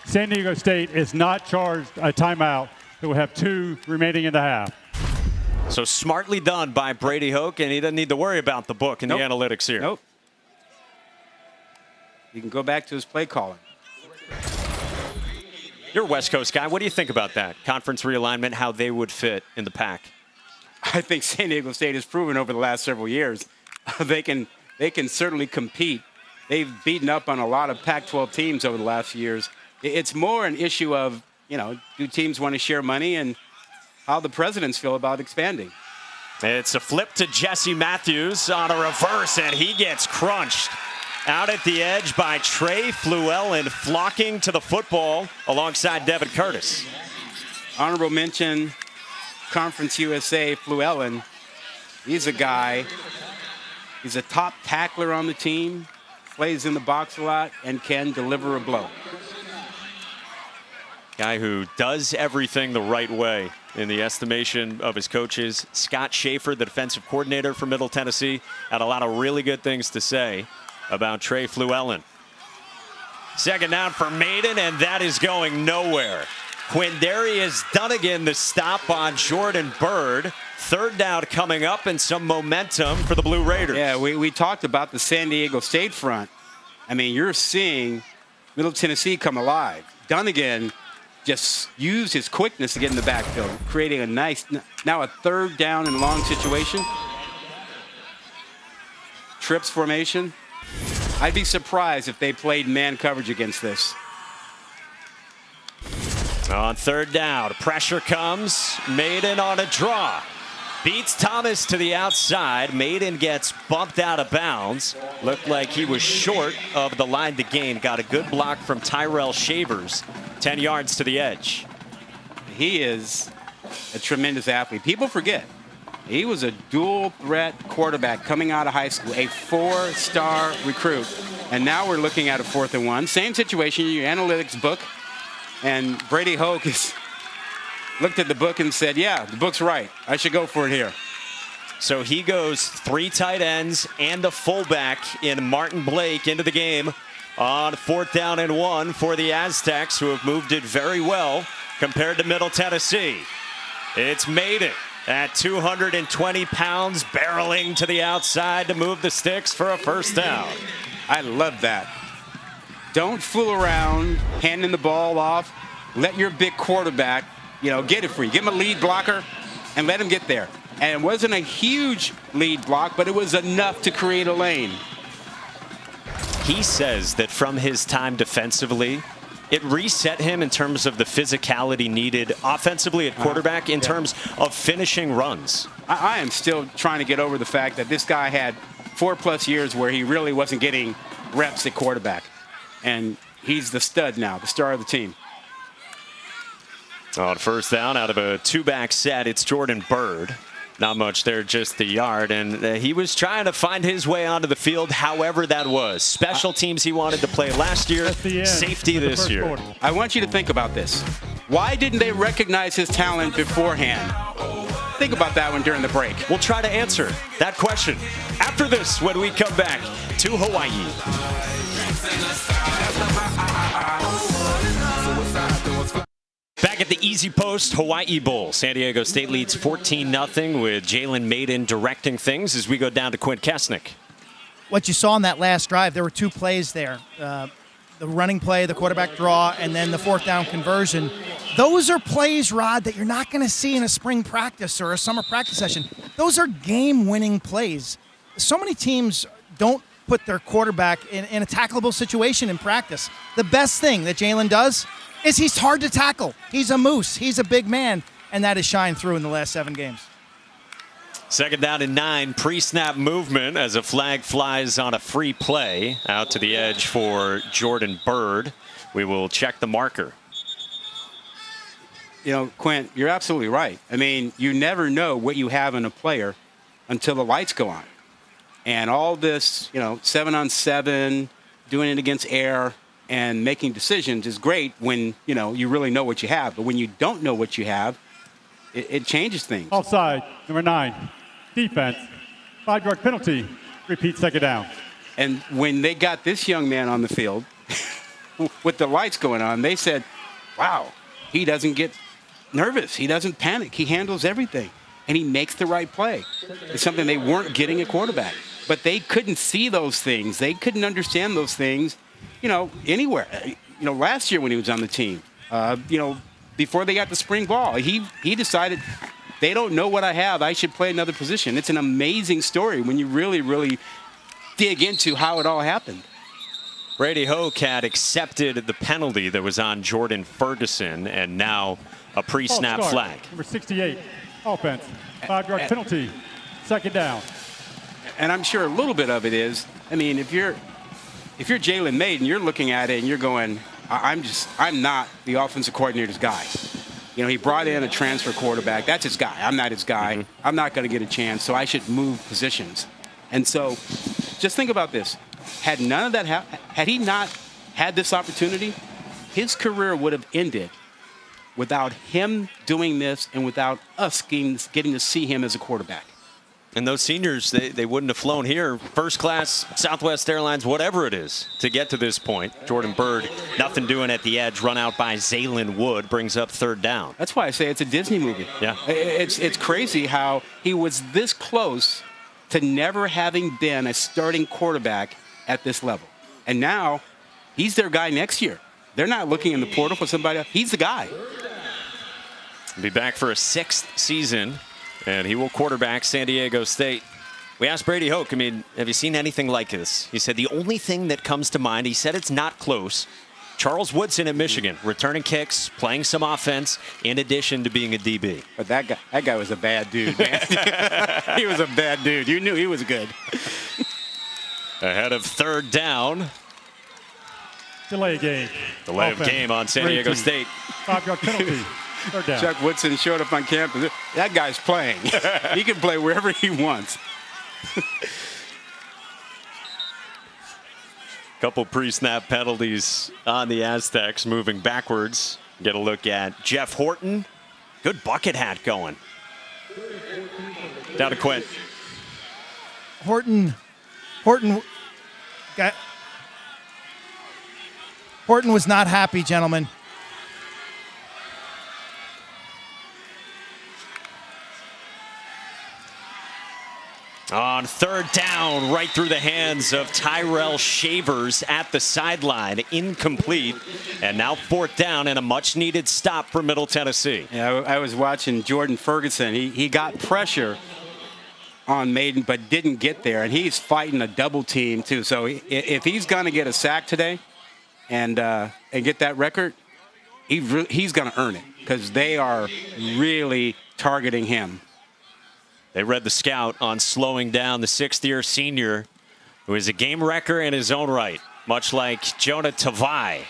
San Diego State is not charged a timeout. It will have 2 remaining in the half. So smartly done by Brady Hoke, and he doesn't need to worry about the book and the analytics here. Nope. He can go back to his play calling. You're a West Coast guy. What do you think about that? Conference realignment, how they would fit in the Pac? I think San Diego State has proven over the last several years they can certainly compete. They've beaten up on a lot of Pac-12 teams over the last few years. It's more an issue of, you know, do teams want to share money and how the presidents feel about expanding. It's a flip to Jesse Matthews on a reverse, and he gets crunched. Out at the edge by Trey Fluellen, flocking to the football alongside Devin Curtis. Honorable mention, Conference USA, Fluellen. He's a guy, he's a top tackler on the team, plays in the box a lot, and can deliver a blow. Guy who does everything the right way in the estimation of his coaches. Scott Schaefer, the defensive coordinator for Middle Tennessee, had a lot of really good things to say about Trey Fluellen. 2nd down for Maiden, and that is going nowhere. Quindarius Dunnigan, the stop on Jordan Byrd. 3rd down coming up, and some momentum for the Blue Raiders. Yeah, we talked about the San Diego State front. I mean, you're seeing Middle Tennessee come alive. Dunnigan just used his quickness to get in the backfield, creating a nice, now a 3rd down and long situation. Trips formation. I'd be surprised if they played man coverage against this. On 3rd down, pressure comes. Maiden on a draw. Beats Thomas to the outside. Maiden gets bumped out of bounds. Looked like he was short of the line to gain. Got a good block from Tyrell Shavers. 10 yards to the edge. He is a tremendous athlete. People forget. He was a dual threat quarterback coming out of high school, a 4-star recruit. And now we're looking at a 4th and 1. Same situation, your analytics book. And Brady Hoke looked at the book and said, yeah, the book's right. I should go for it here. So he goes 3 tight ends and a fullback in Martin Blake into the game on 4th down and 1 for the Aztecs, who have moved it very well compared to Middle Tennessee. It's Maiden at 220 pounds, barreling to the outside to move the sticks for a first down. I love that. Don't fool around handing the ball off. Let your big quarterback, get it for you. Give him a lead blocker and let him get there. And it wasn't a huge lead block, but it was enough to create a lane. He says that from his time defensively, it reset him in terms of the physicality needed offensively at quarterback in terms of finishing runs. I am still trying to get over the fact that this guy had 4+ years where he really wasn't getting reps at quarterback. And he's the stud now, the star of the team. On 1st down out of a 2-back set, it's Jordan Byrd. Not much there, just the yard, and he was trying to find his way onto the field, however that was. Special teams he wanted to play last year, safety this year. Quarter. I want you to think about this. Why didn't they recognize his talent beforehand? Think about that one during the break. We'll try to answer that question after this when we come back to Hawaii. Back at the Easy Post Hawaii Bowl, San Diego State leads 14-0 with Jalen Maiden directing things as we go down to Quint Kesnick. What you saw in that last drive, there were 2 plays there. The running play, the quarterback draw, and then the 4th down conversion. Those are plays, Rod, that you're not going to see in a spring practice or a summer practice session. Those are game-winning plays. So many teams don't put their quarterback in a tackleable situation in practice. The best thing that Jalen does is he's hard to tackle. He's a moose. He's a big man, and that has shined through in the last 7 games. 2nd down and 9, pre-snap movement as a flag flies on a free play out to the edge for Jordan Byrd. We will check the marker. Quint, you're absolutely right. I mean, you never know what you have in a player until the lights go on. And all this, 7-on-7, doing it against air, and making decisions is great when, you really know what you have. But when you don't know what you have, it changes things. Offside, number 9. Defense. 5-yard penalty. Repeat 2nd down. And when they got this young man on the field, with the lights going on, they said, wow, he doesn't get nervous. He doesn't panic. He handles everything. And he makes the right play. It's something they weren't getting at quarterback. But they couldn't see those things. They couldn't understand those things, anywhere. Last year when he was on the team, before they got the spring ball, he decided, they don't know what I have. I should play another position. It's an amazing story when you really, really dig into how it all happened. Brady Hoke had accepted the penalty that was on Jordan Ferguson, and now a pre-snap flag. Number 68, offense. 5-yard penalty. 2nd down. And I'm sure a little bit of it is, I mean, if you're Jalen Maiden, you're looking at it and you're going, I'm not the offensive coordinator's guy. He brought in a transfer quarterback. That's his guy. I'm not his guy. I'm not going to get a chance, so I should move positions. And so just think about this. Had none of that had he not had this opportunity, his career would have ended without him doing this and without us getting to see him as a quarterback. And those seniors, they wouldn't have flown here, first class, Southwest Airlines, whatever it is, to get to this point. Jordan Byrd, nothing doing at the edge, run out by Zaylen Wood, brings up 3rd down. That's why I say it's a Disney movie. Yeah. It's crazy how he was this close to never having been a starting quarterback at this level. And now he's their guy next year. They're not looking in the portal for somebody else. He's the guy. Be back for a 6th season. And he will quarterback San Diego State. We asked Brady Hoke, have you seen anything like this? He said the only thing that comes to mind, he said it's not close. Charles Woodson at Michigan, returning kicks, playing some offense, in addition to being a DB. But that guy was a bad dude, man. He was a bad dude. You knew he was good. Ahead of 3rd down. Delay game. Delay of game on San Diego State. 5-yard penalty. 3rd down. Chuck Woodson showed up on campus. That guy's playing. He can play wherever he wants. Couple pre-snap penalties on the Aztecs, moving backwards. Get a look at Jeff Horton. Good bucket hat going. Down to Quinn. Horton was not happy, gentlemen. On third down, right through the hands of Tyrell Shavers at the sideline, incomplete. And now fourth down and a much-needed stop for Middle Tennessee. Yeah, I was watching Jordan Ferguson. He got pressure on Maiden, but didn't get there, and he's fighting a double team too. So if he's going to get a sack today and get that record, he's going to earn it because they are really targeting him. They read the scout on slowing down the sixth-year senior, who is a game wrecker in his own right, much like Jonah Tavai.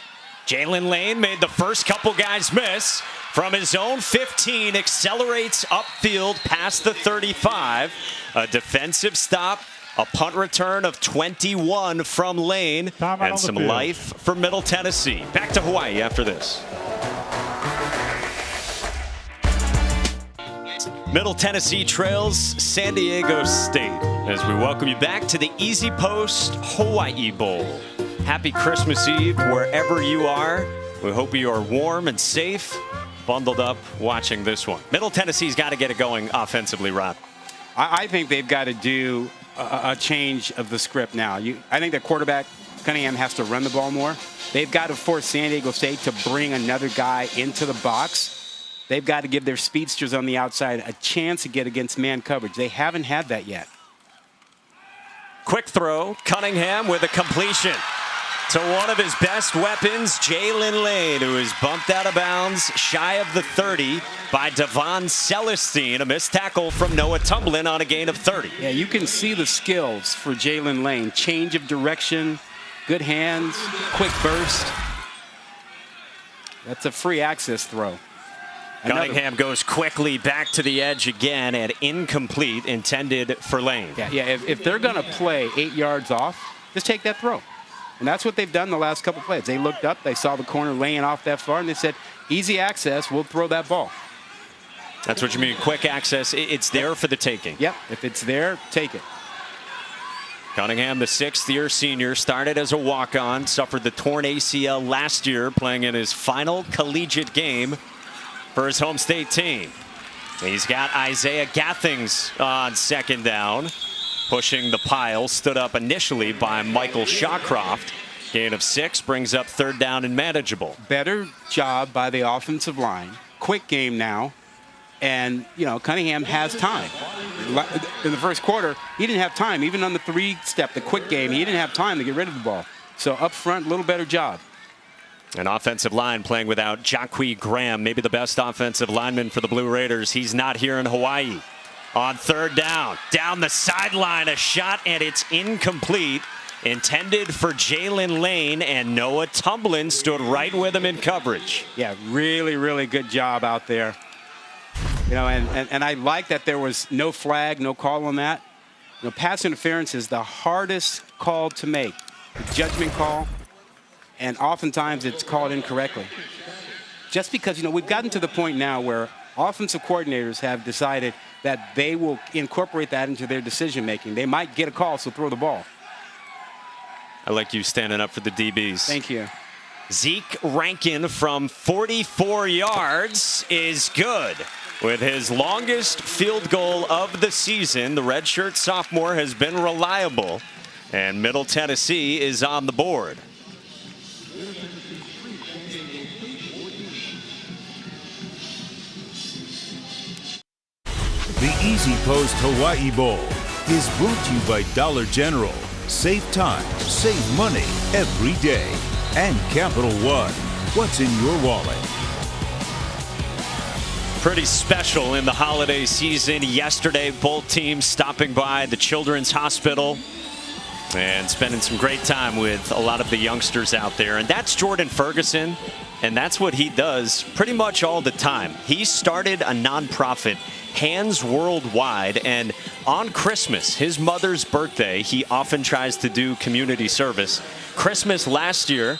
Jalen Lane made the first couple guys miss. From his own 15, accelerates upfield past the 35. A defensive stop, a punt return of 21 from Lane, and some life for Middle Tennessee. Back to Hawaii after this. Middle Tennessee trails San Diego State as we welcome you back to the Easy Post Hawaii Bowl. Happy Christmas Eve wherever you are. We hope you are warm and safe, bundled up watching this one. Middle Tennessee's got to get it going offensively, Rod. I think they've got to do a change of the script now. I think the quarterback, Cunningham, has to run the ball more. They've got to force San Diego State to bring another guy into the box. They've got to give their speedsters on the outside a chance to get against man coverage. They haven't had that yet. Quick throw, Cunningham with a completion to one of his best weapons, Jalen Lane, who is bumped out of bounds shy of the 30 by Devon Celestine. A missed tackle from Noah Tumblin on a gain of 30. Yeah, you can see the skills for Jalen Lane. Change of direction, good hands, quick burst. That's a free access throw. Cunningham goes quickly back to the edge again and incomplete, intended for Lane. Yeah. If they're going to play 8 yards off, just take that throw. And that's what they've done the last couple plays. They looked up, they saw the corner laying off that far, and they said, easy access, we'll throw that ball. That's what you mean, quick access. It's there for the taking. Yep, if it's there, take it. Cunningham, the sixth-year senior, started as a walk-on, suffered the torn ACL last year, playing in his final collegiate game for his home state team. He's got Isaiah Gathings on second down, pushing the pile, stood up initially by Michael Shawcroft. Gain of 6 brings up third down and manageable. Better job by the offensive line. Quick game now. And, Cunningham has time. In the first quarter, he didn't have time. Even on the 3-step, the quick game, he didn't have time to get rid of the ball. So up front, a little better job. An offensive line playing without Jacque Graham, maybe the best offensive lineman for the Blue Raiders. He's not here in Hawaii. On third down, down the sideline, a shot, and it's incomplete. Intended for Jalen Lane, and Noah Tumblin stood right with him in coverage. Yeah, really, really good job out there. And I like that there was no flag, no call on that. Pass interference is the hardest call to make. The judgment call. And oftentimes it's called incorrectly. Just because, we've gotten to the point now where offensive coordinators have decided that they will incorporate that into their decision-making. They might get a call, so throw the ball. I like you standing up for the DBs. Thank you. Zeke Rankin from 44 yards is good. With his longest field goal of the season, the redshirt sophomore has been reliable, and Middle Tennessee is on the board. The Easy Post Hawaii Bowl is brought to you by Dollar General. Save time, save money every day. And Capital One. What's in your wallet? Pretty special in the holiday season. Yesterday, both teams stopping by the Children's Hospital and spending some great time with a lot of the youngsters out there. And that's Jordan Ferguson, and that's what he does pretty much all the time. He started a nonprofit, Hands Worldwide, and on Christmas, his mother's birthday, he often tries to do community service. Christmas last year,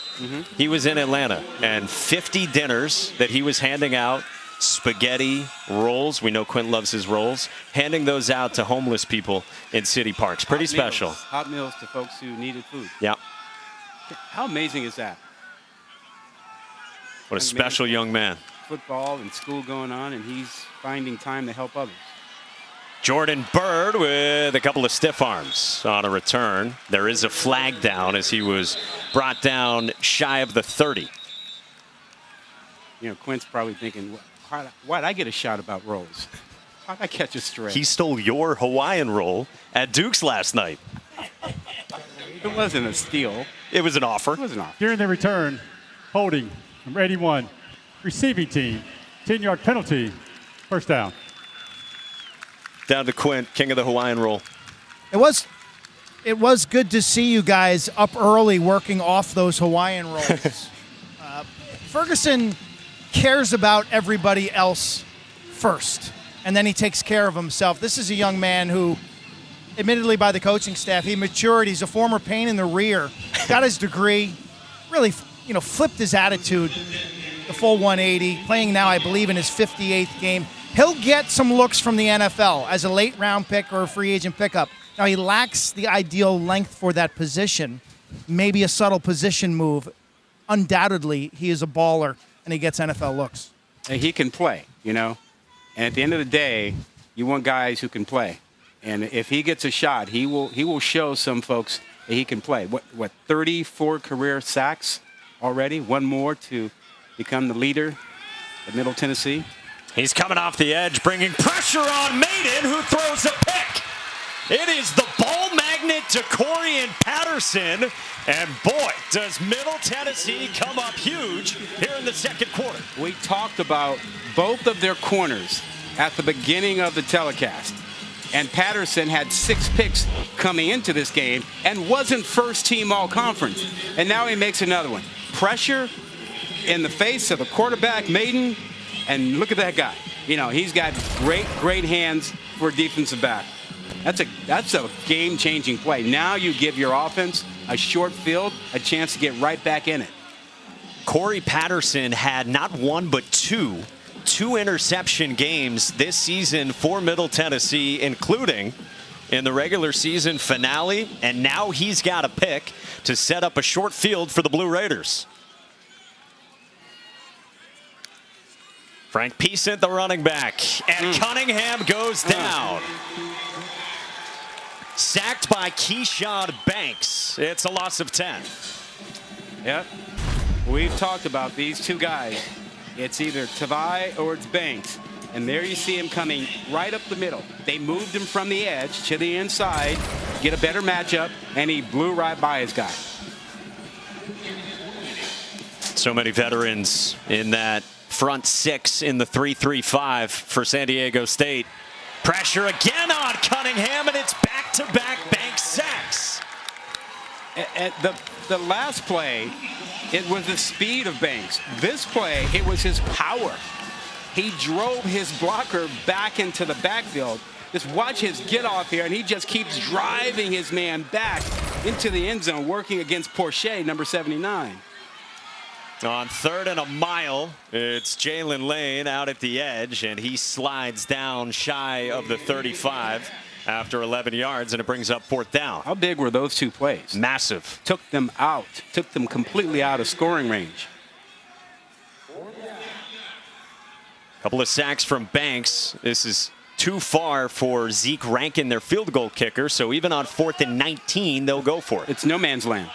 he was in Atlanta, and 50 dinners that he was handing out spaghetti rolls. We know Quint loves his rolls. Handing those out to homeless people in city parks. Pretty special. Hot meals to folks who needed food. Yeah. How amazing is that? What a special young man. Football and school going on, and he's finding time to help others. Jordan Bird with a couple of stiff arms on a return. There is a flag down as he was brought down shy of the 30. You know, Quint's probably thinking, why'd I get a shot about rolls? How'd I catch a stray? He stole your Hawaiian roll at Duke's last night. It wasn't a steal. It was an offer. It was an offer. During the return, holding number 81, receiving team, 10-yard penalty, first down. Down to Quint, king of the Hawaiian roll. It was good to see you guys up early working off those Hawaiian rolls. Ferguson cares about everybody else first, and then he takes care of himself. This is a young man who, admittedly by the coaching staff, he matured. He's a former pain in the rear, got his degree, really, flipped his attitude the full 180, playing now, I believe, in his 58th game. He'll get some looks from the NFL as a late round pick or a free agent pickup. Now, he lacks the ideal length for that position, maybe a subtle position move. Undoubtedly, he is a baller, and he gets NFL looks. And he can play, And at the end of the day, you want guys who can play. And if he gets a shot, he will show some folks that he can play. What 34 career sacks already? One more to become the leader at Middle Tennessee. He's coming off the edge, bringing pressure on Maiden, who throws a pick. It is the ball magnet to Corian Patterson. And boy, does Middle Tennessee come up huge here in the second quarter. We talked about both of their corners at the beginning of the telecast. And Patterson had 6 picks coming into this game and wasn't first team all conference. And now he makes another one. Pressure in the face of the quarterback, Maiden. And look at that guy. He's got great hands for a defensive back. That's a game-changing play. Now you give your offense a short field, a chance to get right back in it. Corey Patterson had not one but two interception games this season for Middle Tennessee, including in the regular season finale. And now he's got a pick to set up a short field for the Blue Raiders. Frank Peasant, the running back, and Cunningham goes down. Sacked by Keyshawn Banks. It's a loss of 10. Yep. We've talked about these two guys. It's either Tavai or it's Banks. And there you see him coming right up the middle. They moved him from the edge to the inside, get a better matchup, and he blew right by his guy. So many veterans in that front 6 in the 3-3-5 for San Diego State. Pressure again on Cunningham, and it's back-to-back Banks sacks. At the last play, it was the speed of Banks. This play, it was his power. He drove his blocker back into the backfield. Just watch his get off here, and he just keeps driving his man back into the end zone, working against Porsche, number 79. On 3rd and a mile, it's Jalen Lane out at the edge, and he slides down shy of the 35 after 11 yards, and it brings up 4th down. How big were those two plays? Massive. Took them completely out of scoring range. Couple of sacks from Banks. This is too far for Zeke Rankin, their field goal kicker, so even on 4th and 19, they'll go for it. It's no man's land.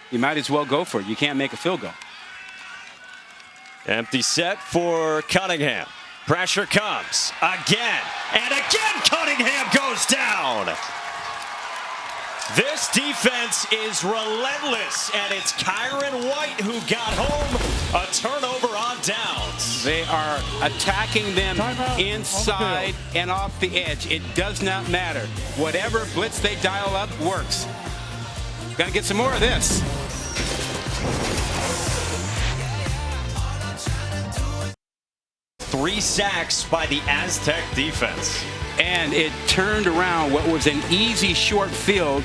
You might as well go for it. You can't make a field goal. Empty set for Cunningham. Pressure comes again, and again Cunningham goes down. This defense is relentless, and it's Kyron White who got home a turnover on downs. They are attacking them inside and off the edge. It does not matter. Whatever blitz they dial up works. Got to get some more of this. Three sacks by the Aztec defense. And it turned around what was an easy short field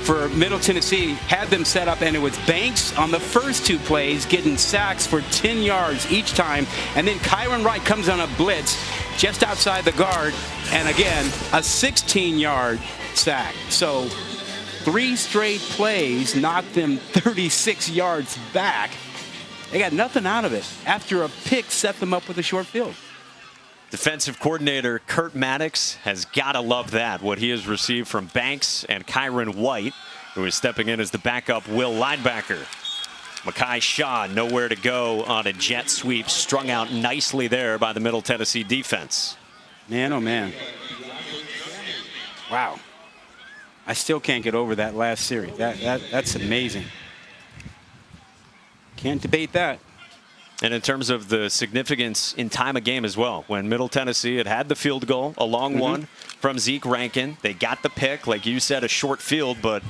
for Middle Tennessee had them set up, and it was Banks on the first 2 plays getting sacks for 10 yards each time, and then Kyron Wright comes on a blitz just outside the guard, and again, a 16-yard sack. So 3 straight plays knocked them 36 yards back. They got nothing out of it. After a pick set them up with a short field. Defensive coordinator Kurt Maddox has got to love that, what he has received from Banks and Kyron White, who is stepping in as the backup will linebacker. Mekhi Shaw nowhere to go on a jet sweep, strung out nicely there by the Middle Tennessee defense. Man, oh man. Wow. I still can't get over that last series. That's amazing. Can't debate that. And in terms of the significance in time of game as well, when Middle Tennessee had the field goal, a long one from Zeke Rankin. They got the pick, like you said, a short field, but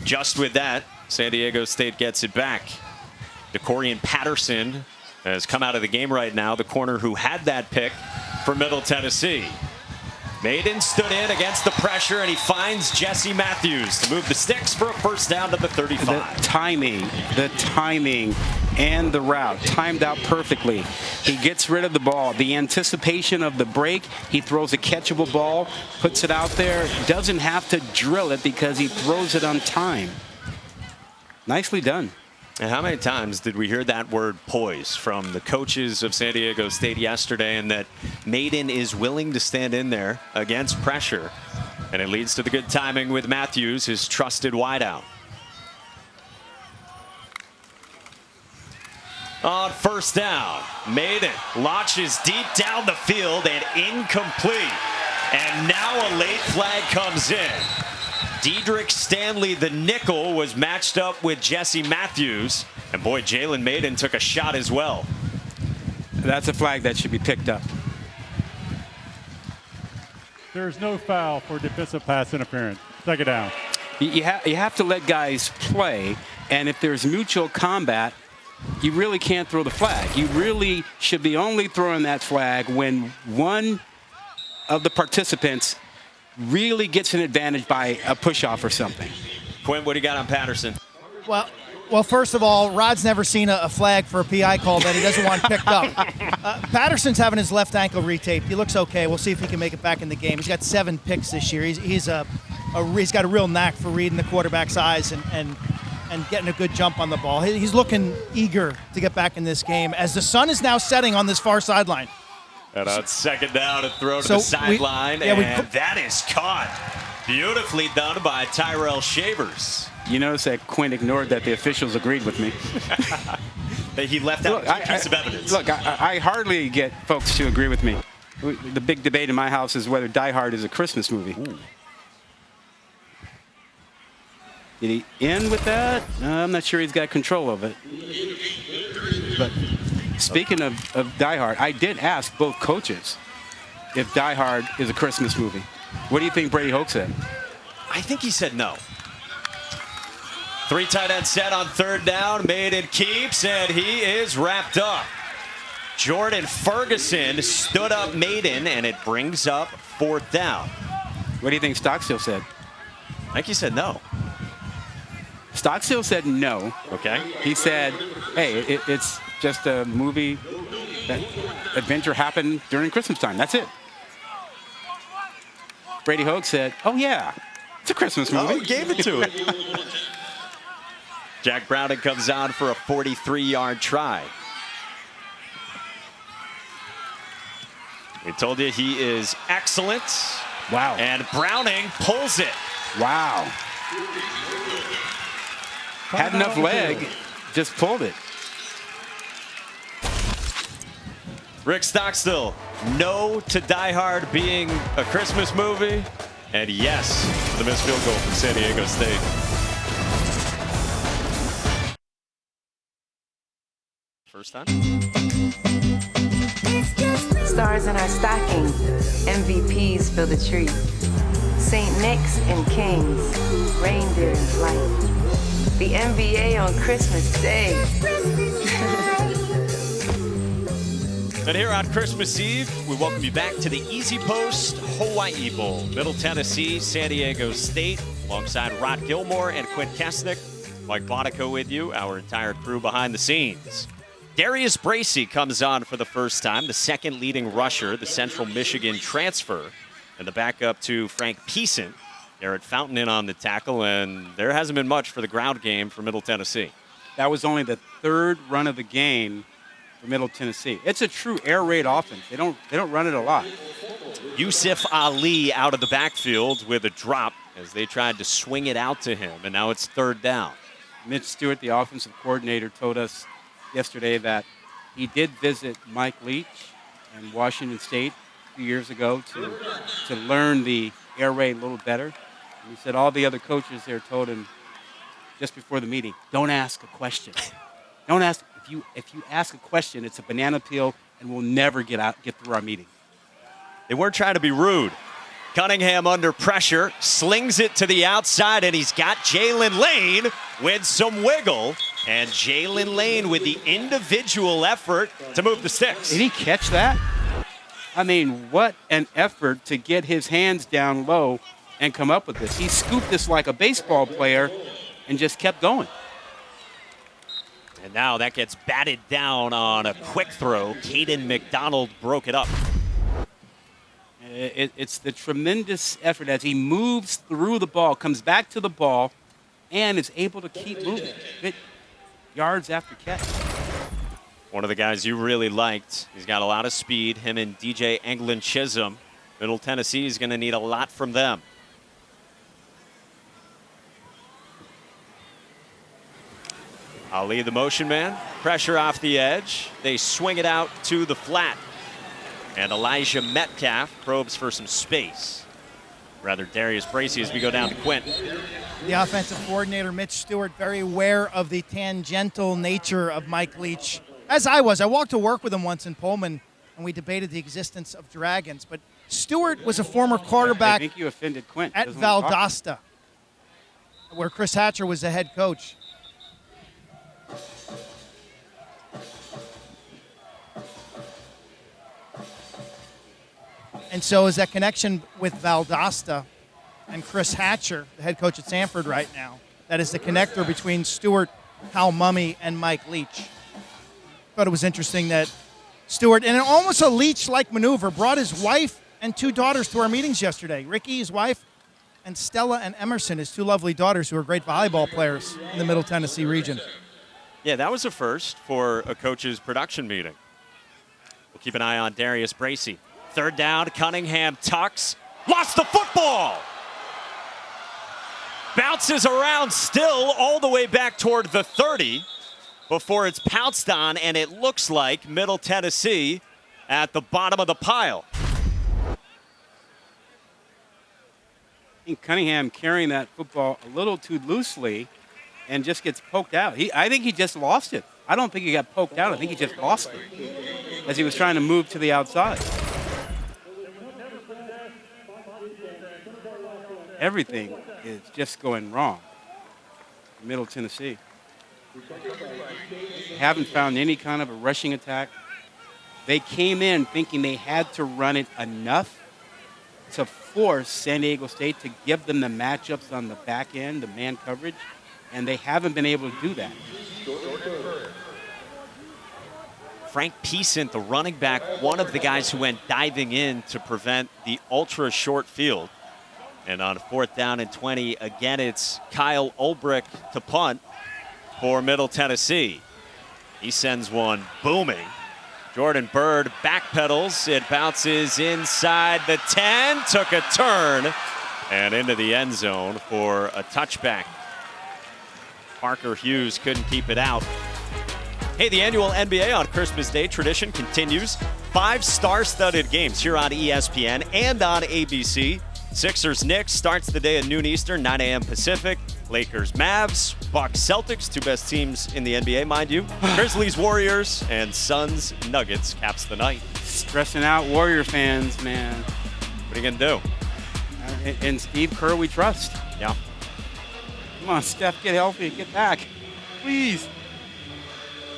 just with that, San Diego State gets it back. DeCorian Patterson has come out of the game right now, the corner who had that pick for Middle Tennessee. Maiden stood in against the pressure, and he finds Jesse Matthews to move the sticks for a first down to the 35. The timing, and the route timed out perfectly. He gets rid of the ball. The anticipation of the break, he throws a catchable ball, puts it out there, doesn't have to drill it because he throws it on time. Nicely done. And how many times did we hear that word poise from the coaches of San Diego State yesterday, and that Maiden is willing to stand in there against pressure. And it leads to the good timing with Matthews, his trusted wideout. On first down, Maiden launches deep down the field and incomplete. And now a late flag comes in. Dedrick Stanley, the nickel, was matched up with Jesse Matthews. And boy, Jalen Maiden took a shot as well. That's a flag that should be picked up. There's no foul for defensive pass interference. Take it down. You have to let guys play, and if there's mutual combat, you really can't throw the flag. You really should be only throwing that flag when one of the participants really gets an advantage by a push-off or something. Quinn, what do you got on Patterson? Well, first of all, Rod's never seen a flag for a PI call that he doesn't want picked up. Patterson's having his left ankle retaped. He looks okay. We'll see if he can make it back in the game. He's got 7 picks this year. He's got a real knack for reading the quarterback's eyes and getting a good jump on the ball. He's looking eager to get back in this game as the sun is now setting on this far sideline. And on second down, a throw to the sideline, and that is caught. Beautifully done by Tyrell Shavers. You notice that Quinn ignored that the officials agreed with me. That he left out a piece of evidence. Look, I hardly get folks to agree with me. The big debate in my house is whether Die Hard is a Christmas movie. Ooh. Did he end with that? I'm not sure he's got control of it. But speaking of Die Hard, I did ask both coaches if Die Hard is a Christmas movie. What do you think Brady Hoke said? I think he said no. 3 tight end set on third down. Maiden keeps, and he is wrapped up. Jordan Ferguson stood up Maiden, and it brings up fourth down. What do you think Stockstill said? I think he said no. Stockstill said no. Okay. He said, hey, it's just a movie that adventure happened during Christmas time. That's it. Brady Hoke said, oh, yeah, it's a Christmas movie. Oh, he gave it to it. Jack Browning comes on for a 43-yard try. We told you he is excellent. Wow. And Browning pulls it. Wow. Had enough leg, just pulled it. Rick Stockstill, no to Die Hard being a Christmas movie, and yes to the missed field goal from San Diego State. First time. Stars in our stocking, MVPs fill the tree. St. Nick's and Kings, reindeer in flight. The NBA on Christmas Day. And here on Christmas Eve, we welcome you back to the Easy Post Hawaii Bowl. Middle Tennessee, San Diego State. Alongside Rod Gilmore and Quint Kesnick, Mike Bonico with you, our entire crew behind the scenes. Darius Bracey comes on for the first time, the second leading rusher, the Central Michigan transfer, and the backup to Frank Peason. Garrett Fountain in on the tackle, and there hasn't been much for the ground game for Middle Tennessee. That was only the third run of the game for Middle Tennessee. It's a true air raid offense. They don't run it a lot. Yusuf Ali out of the backfield with a drop as they tried to swing it out to him, and now it's third down. Mitch Stewart, the offensive coordinator, told us yesterday that he did visit Mike Leach in Washington State a few years ago to learn the air raid a little better. And he said all the other coaches there told him just before the meeting, don't ask a question. Don't ask. If you ask a question, it's a banana peel, and we'll never get through our meeting. They weren't trying to be rude. Cunningham under pressure, slings it to the outside, and he's got Jalen Lane with some wiggle. And Jalen Lane with the individual effort to move the sticks. Did he catch that? I mean, what an effort to get his hands down low and come up with this. He scooped this like a baseball player and just kept going. And now that gets batted down on a quick throw. Caden McDonald broke it up. It's the tremendous effort as he moves through the ball, comes back to the ball, and is able to keep moving. Good yards after catch. One of the guys you really liked. He's got a lot of speed. Him and DJ Anglin Chisholm. Middle Tennessee is going to need a lot from them. Ali, the motion man. Pressure off the edge. They swing it out to the flat. And Elijah Metcalf probes for some space. Rather, Darius Bracey as we go down to Quint. The offensive coordinator, Mitch Stewart, very aware of the tangential nature of Mike Leach. As I was. I walked to work with him once in Pullman, and we debated the existence of dragons. But Stewart was a former quarterback I think you offended Quint. at Valdosta, where Chris Hatcher was the head coach. And so is that connection with Valdosta and Chris Hatcher, the head coach at Sanford right now. That is the connector between Stewart, Hal Mummy, and Mike Leach. Thought it was interesting that Stewart, in almost a Leach-like maneuver, brought his wife and two daughters to our meetings yesterday. Ricky, his wife, and Stella and Emerson, his two lovely daughters, who are great volleyball players in the Middle Tennessee region. Yeah, that was a first for a coach's production meeting. We'll keep an eye on Darius Bracey. Third down, Cunningham tucks. Lost the football! Bounces around still all the way back toward the 30 before it's pounced on, and it looks like Middle Tennessee at the bottom of the pile. I think Cunningham carrying that football a little too loosely and just gets poked out. I think he just lost it. I don't think he got poked out. I think he just lost it as he was trying to move to the outside. Everything is just going wrong in Middle Tennessee. They haven't found any kind of a rushing attack. They came in thinking they had to run it enough to force San Diego State to give them the matchups on the back end, the man coverage, and they haven't been able to do that. Frank Peason, the running back, one of the guys who went diving in to prevent the ultra short field. And on 4th down and 20, again, it's Kyle Ulbrich to punt for Middle Tennessee. He sends one booming. Jordan Bird backpedals. It bounces inside the 10, took a turn, and into the end zone for a touchback. Parker Hughes couldn't keep it out. Hey, the annual NBA on Christmas Day tradition continues. 5 star-studded games here on ESPN and on ABC. Sixers-Knicks starts the day at noon Eastern, 9 a.m. Pacific. Lakers-Mavs, Bucks-Celtics, two best teams in the NBA, mind you. Grizzlies-Warriors, and Suns-Nuggets caps the night. Stressing out Warrior fans, man. What are you going to do? And Steve Kerr, we trust. Yeah. Come on, Steph, get healthy, get back. Please.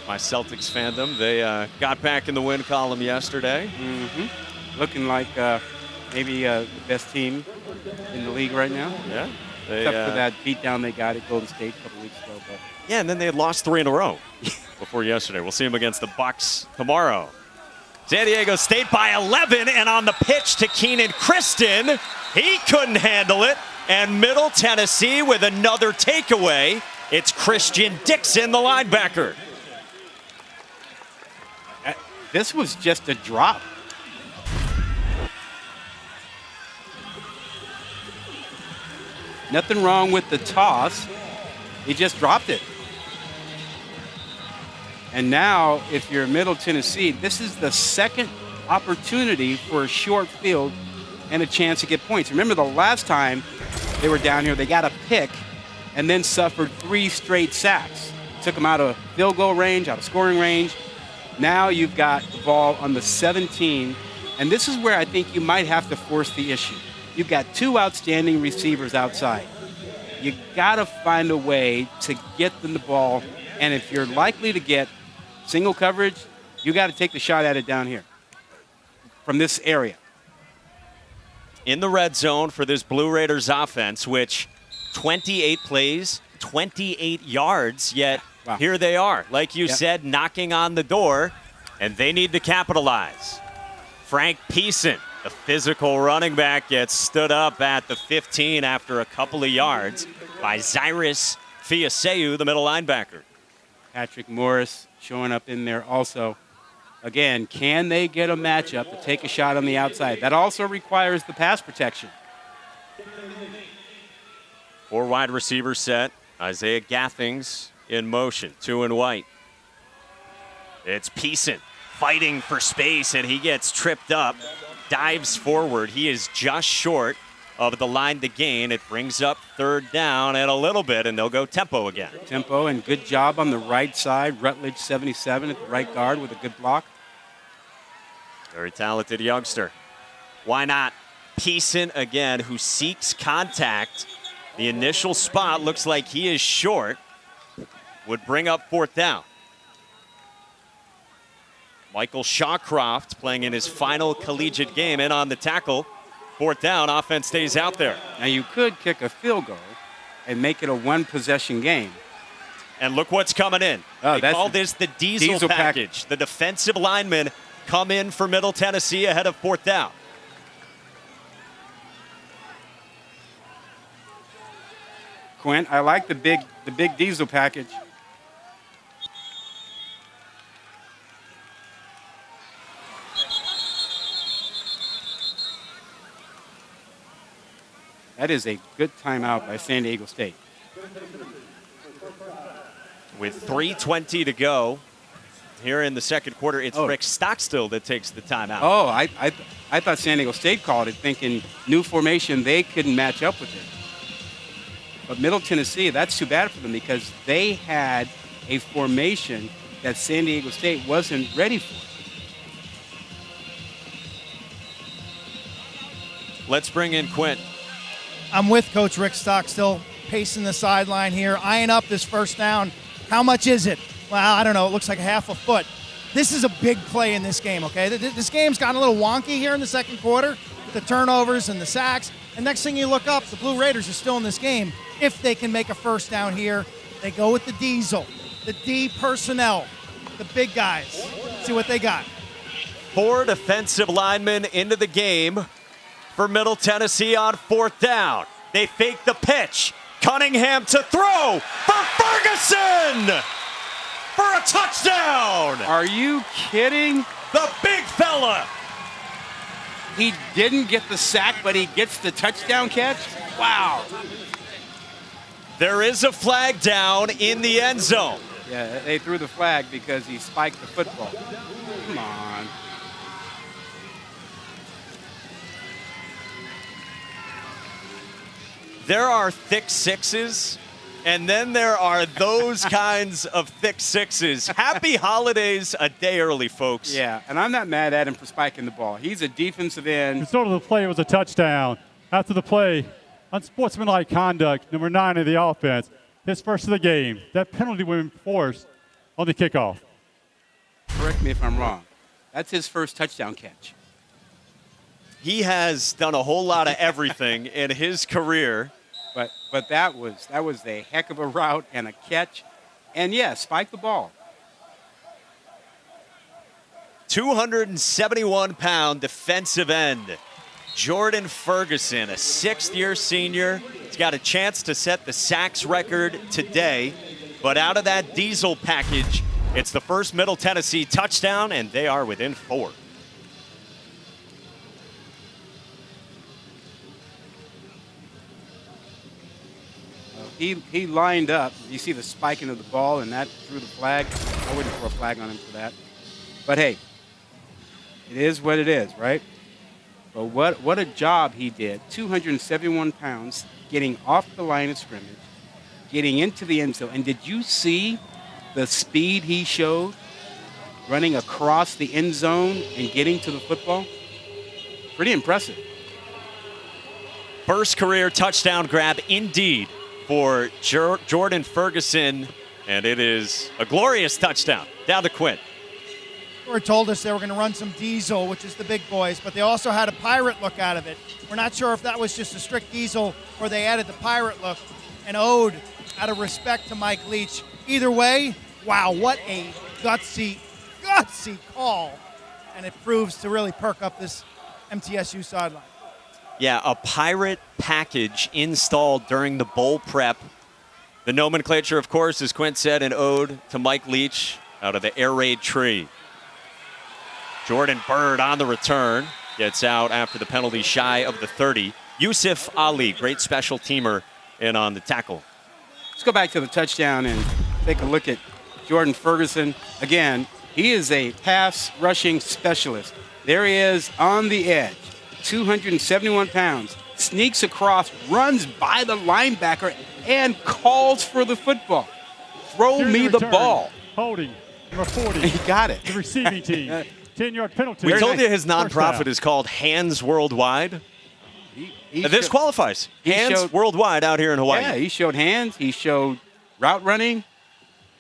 My Celtics fandom, they got back in the win column yesterday. Looking like maybe the best team in the league right now. Yeah. Except for that beatdown they got at Golden State a couple weeks ago. But Yeah, and then they had lost 3 in a row before yesterday. We'll see them against the Bucks tomorrow. San Diego State by 11, and on the pitch to Keenan Kristen. He couldn't handle it, and Middle Tennessee with another takeaway. It's Christian Dixon, the linebacker. this was just a drop. Nothing wrong with the toss. He just dropped it. And now, if you're Middle Tennessee, this is the second opportunity for a short field and a chance to get points. Remember the last time they were down here, they got a pick and then suffered 3 straight sacks. Took them out of field goal range, out of scoring range. Now you've got the ball on the 17, and this is where I think you might have to force the issue. You've got 2 outstanding receivers outside. You got to find a way to get them the ball, and if you're likely to get single coverage, you got to take the shot at it down here from this area. In the red zone for this Blue Raiders offense, which 28 plays, 28 yards, yet wow. Here they are, like you said, knocking on the door, and they need to capitalize. Frank Peason, the physical running back, gets stood up at the 15 after a couple of yards by Cyrus Fiaseu, the middle linebacker. Patrick Morris showing up in there also. Again, can they get a matchup to take a shot on the outside? That also requires the pass protection. 4 wide receiver set. Isaiah Gathings in motion, 2 and white. It's Peason fighting for space, and he gets tripped up, dives forward. He is just short of the line to gain. It brings up 3rd down and a little bit, and they'll go tempo again. Tempo, and good job on the right side. Rutledge 77 at the right guard with a good block. Very talented youngster. Why not? Peason again, who seeks contact. The initial spot looks like he is short. Would bring up 4th down. Michael Shawcroft playing in his final collegiate game in on the tackle. 4th down, offense stays out there. Now you could kick a field goal and make it a 1-possession game. And look what's coming in. Oh, they call this the diesel package. The defensive linemen come in for Middle Tennessee ahead of 4th down. Quint, I like the big diesel package. That is a good timeout by San Diego State. With 3:20 to go here in the second quarter, it's Rick Stockstill that takes the timeout. Oh, I thought San Diego State called it, thinking new formation, they couldn't match up with it. But Middle Tennessee, that's too bad for them because they had a formation that San Diego State wasn't ready for. Let's bring in Quint. I'm with Coach Rick Stockstill, pacing the sideline here, eyeing up this 1st down. How much is it? Well, I don't know. It looks like a half a foot. This is a big play in this game, okay? This game's gotten a little wonky here in the second quarter with the turnovers and the sacks. And next thing you look up, the Blue Raiders are still in this game. If they can make a 1st down here, they go with the diesel, the D personnel, the big guys. See what they got. 4 defensive linemen into the game for Middle Tennessee on 4th down. They fake the pitch. Cunningham to throw for Ferguson for a touchdown. Are you kidding? The big fella. He didn't get the sack, but he gets the touchdown catch? Wow. There is a flag down in the end zone. Yeah, they threw the flag because he spiked the football. Come on. There are thick 6s, and then there are those kinds of thick 6s. Happy holidays a day early, folks. Yeah, and I'm not mad at him for spiking the ball. He's a defensive end. The start of the play was a touchdown. After the play, unsportsmanlike conduct, number 9 of the offense, his first of the game. That penalty was enforced on the kickoff. Correct me if I'm wrong. That's his first touchdown catch. He has done a whole lot of everything in his career. But that was a heck of a route and a catch. And yeah, spike the ball. 271-pound defensive end, Jordan Ferguson, a sixth-year senior. He's got a chance to set the sacks record today. But out of that diesel package, it's the first Middle Tennessee touchdown, and they are within 4. He lined up. You see the spiking of the ball, and that threw the flag. I wouldn't throw a flag on him for that. But hey, it is what it is, right? But what a job he did. 271 pounds, getting off the line of scrimmage, getting into the end zone. And did you see the speed he showed running across the end zone and getting to the football? Pretty impressive. First career touchdown grab indeed for Jordan Ferguson, and it is a glorious touchdown. Down to Quinn. Told us they were going to run some diesel, which is the big boys, but they also had a pirate look out of it. We're not sure if that was just a strict diesel or they added the pirate look, and owed out of respect to Mike Leach. Either way, wow, what a gutsy call, and it proves to really perk up this MTSU sideline. Yeah, a pirate package installed during the bowl prep. The nomenclature, of course, as Quinn said, an ode to Mike Leach out of the air raid tree. Jordan Byrd on the return, gets out after the penalty shy of the 30. Yusuf Ali, great special teamer, in on the tackle. Let's go back to the touchdown and take a look at Jordan Ferguson. Again, he is a pass rushing specialist. There he is on the edge, 271 pounds, sneaks across, runs by the linebacker, and calls for the football. Throw me the ball. Holding, number 40. He got it. The receiving team. 10-yard penalty. We told you his First nonprofit down. is called Hands Worldwide. This showed- qualifies. Hands showed- Worldwide out here in Hawaii. Yeah, he showed hands. He showed route running.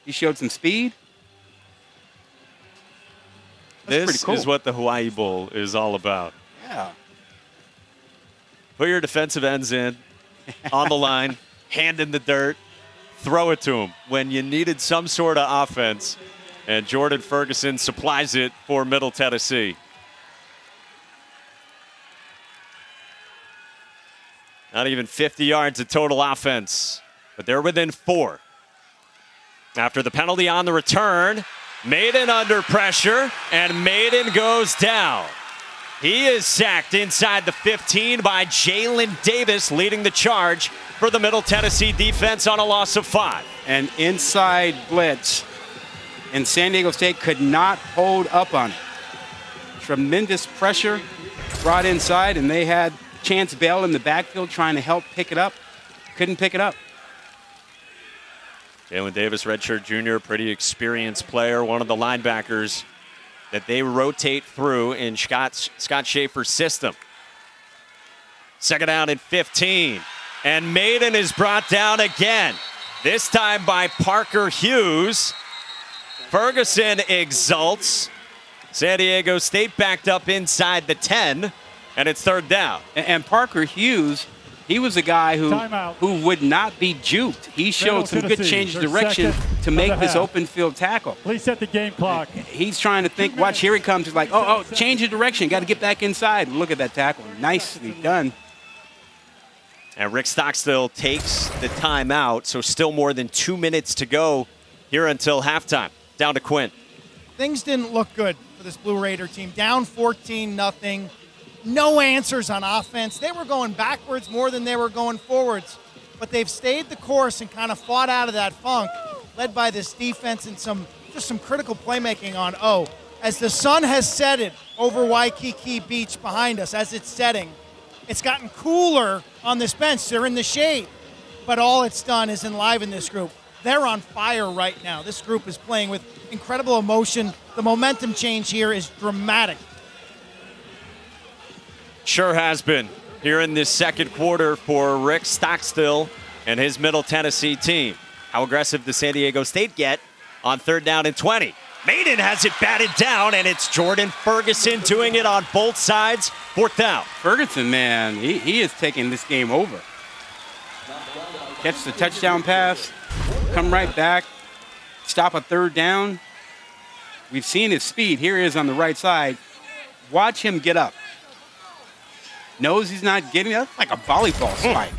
He showed some speed. That's This pretty cool. is what the Hawaii Bowl is all about. Yeah. Put your defensive ends in, on the line, hand in the dirt, throw it to him when you needed some sort of offense. And Jordan Ferguson supplies it for Middle Tennessee. Not even 50 yards of total offense, but they're within 4. After the penalty on the return, Maiden under pressure, and Maiden goes down. He is sacked inside the 15 by Jalen Davis, leading the charge for the Middle Tennessee defense on a loss of 5. An inside blitz, and San Diego State could not hold up on it. Tremendous pressure brought inside, and they had Chance Bell in the backfield trying to help pick it up. Couldn't pick it up. Jalen Davis, redshirt junior, pretty experienced player, one of the linebackers that they rotate through in Scott Schaefer's system. Second down and 15. And Maiden is brought down again, this time by Parker Hughes. Ferguson exults. San Diego State backed up inside the 10, and it's third down. And Parker Hughes, he was a guy Timeout. who would not be juked. He showed some good Tennessee, change of their direction second to of make the this half. open field tackle. Please set the game clock. He's trying to think, watch, here he comes. He's like, oh, change of direction. Got to get back inside. Look at that tackle. Nicely done. And Rick Stockstill takes the timeout, so still more than 2 minutes to go here until halftime. Down to Quinn. Things didn't look good for this Blue Raider team. Down 14-0. No answers on offense. They were going backwards more than they were going forwards. But they've stayed the course and kind of fought out of that funk, led by this defense and some critical playmaking on O. As the sun has set it over Waikiki Beach behind us, as it's setting, it's gotten cooler on this bench. They're in the shade. But all it's done is enliven this group. They're on fire right now. This group is playing with incredible emotion. The momentum change here is dramatic. Sure has been here in this second quarter for Rick Stockstill and his Middle Tennessee team. How aggressive does San Diego State get on third down and 20? Maiden has it batted down, and it's Jordan Ferguson doing it on both sides. Fourth down. Ferguson, man, he is taking this game over. catch the touchdown pass, come right back, stop a third down. We've seen his speed. Here he is on the right side. Watch him get up. Knows he's not getting up like a volleyball spike.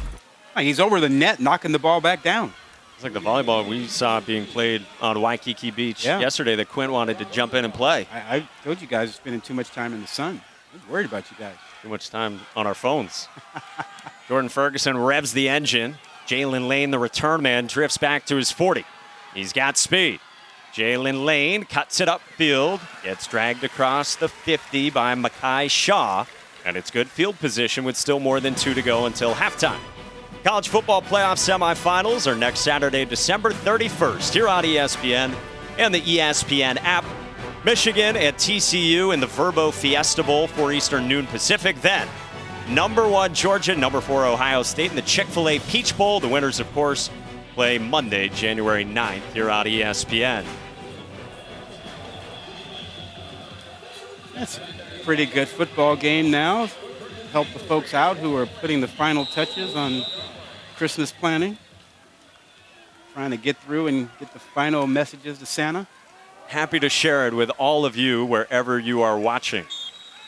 Like he's over the net, knocking the ball back down. It's like the volleyball we saw being played on Waikiki Beach yesterday that Quinn wanted to jump in and play. I told you guys, spending too much time in the sun. I'm worried about you guys. Too much time on our phones. Jordan Ferguson revs the engine. Jalen Lane, the return man, drifts back to his 40. He's got speed. Jalen Lane cuts it upfield, gets dragged across the 50 by Mekhi Shaw, and it's good field position with still more than 2 to go until halftime. College football playoff semifinals are next Saturday, December 31st, here on ESPN and the ESPN app. Michigan and TCU in the Verbo Fiesta Bowl, 4 Eastern, noon Pacific. Then, number 1 Georgia, number 4 Ohio State in the Chick-fil-A Peach Bowl. The winners, of course, play Monday, January 9th, here on ESPN. That's a pretty good football game now. Help the folks out who are putting the final touches on Christmas planning. Trying to get through and get the final messages to Santa. Happy to share it with all of you wherever you are watching.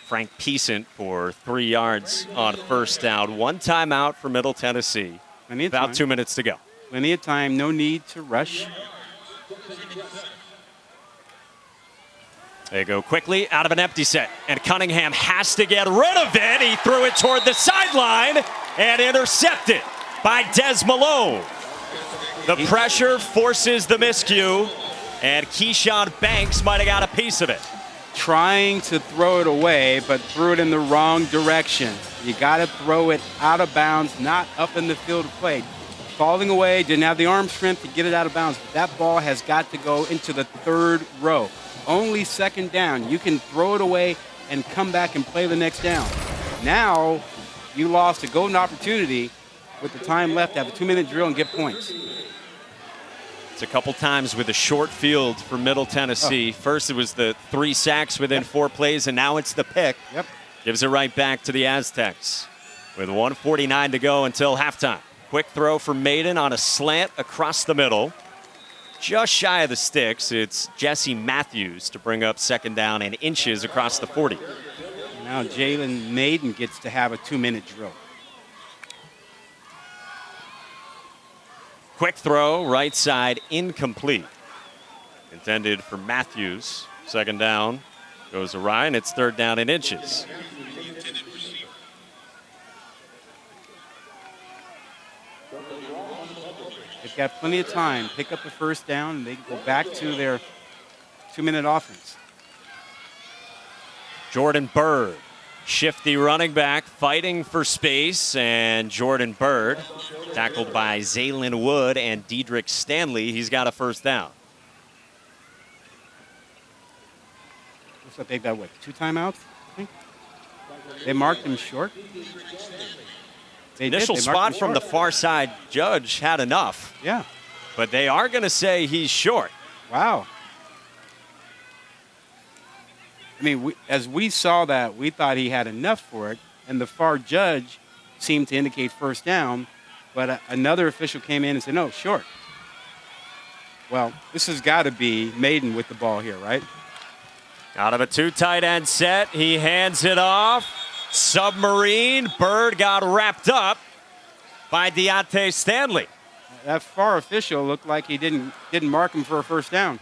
Frank Peasant for 3 yards on first down. 1 timeout for Middle Tennessee. About 2 minutes to go. Plenty of time, no need to rush. They go quickly out of an empty set, and Cunningham has to get rid of it. He threw it toward the sideline and intercepted by Des Malone. The pressure forces the miscue, and Keyshawn Banks might have got a piece of it. Trying to throw it away, but threw it in the wrong direction. You got to throw it out of bounds, not up in the field of play. Falling away, didn't have the arm strength to get it out of bounds, but that ball has got to go into the 3rd row. Only 2nd down. You can throw it away and come back and play the next down. Now, you lost a golden opportunity with the time left to have a 2-minute drill and get points. It's a couple times with a short field for Middle Tennessee. First, it was the 3 sacks within 4 plays, and now it's the pick. Yep. Gives it right back to the Aztecs with 1:49 to go until halftime. Quick throw for Maiden on a slant across the middle. Just shy of the sticks, it's Jesse Matthews to bring up 2nd down and inches across the 40. Now Jalen Maiden gets to have a 2-minute drill. Quick throw, right side, incomplete. Intended for Matthews. 2nd down goes awry, and it's 3rd down and inches. They've got plenty of time. Pick up the 1st down, and they go back to their 2-minute offense. Jordan Byrd, shifty running back, fighting for space, and Jordan Byrd tackled by Zaylen Wood and Dedrick Stanley. He's got a 1st down. Looks like they've got, 2 timeouts, I think? They marked him short. Initial spot from the far side judge had enough. Yeah. But they are going to say he's short. Wow. I mean, as we saw that, we thought he had enough for it, and the far judge seemed to indicate 1st down, but another official came in and said, no, short. Well, this has got to be Maiden with the ball here, right? Out of a 2 tight end set, he hands it off. Submarine. Byrd got wrapped up by Deontay Stanley. That far official looked like he didn't mark him for a 1st down.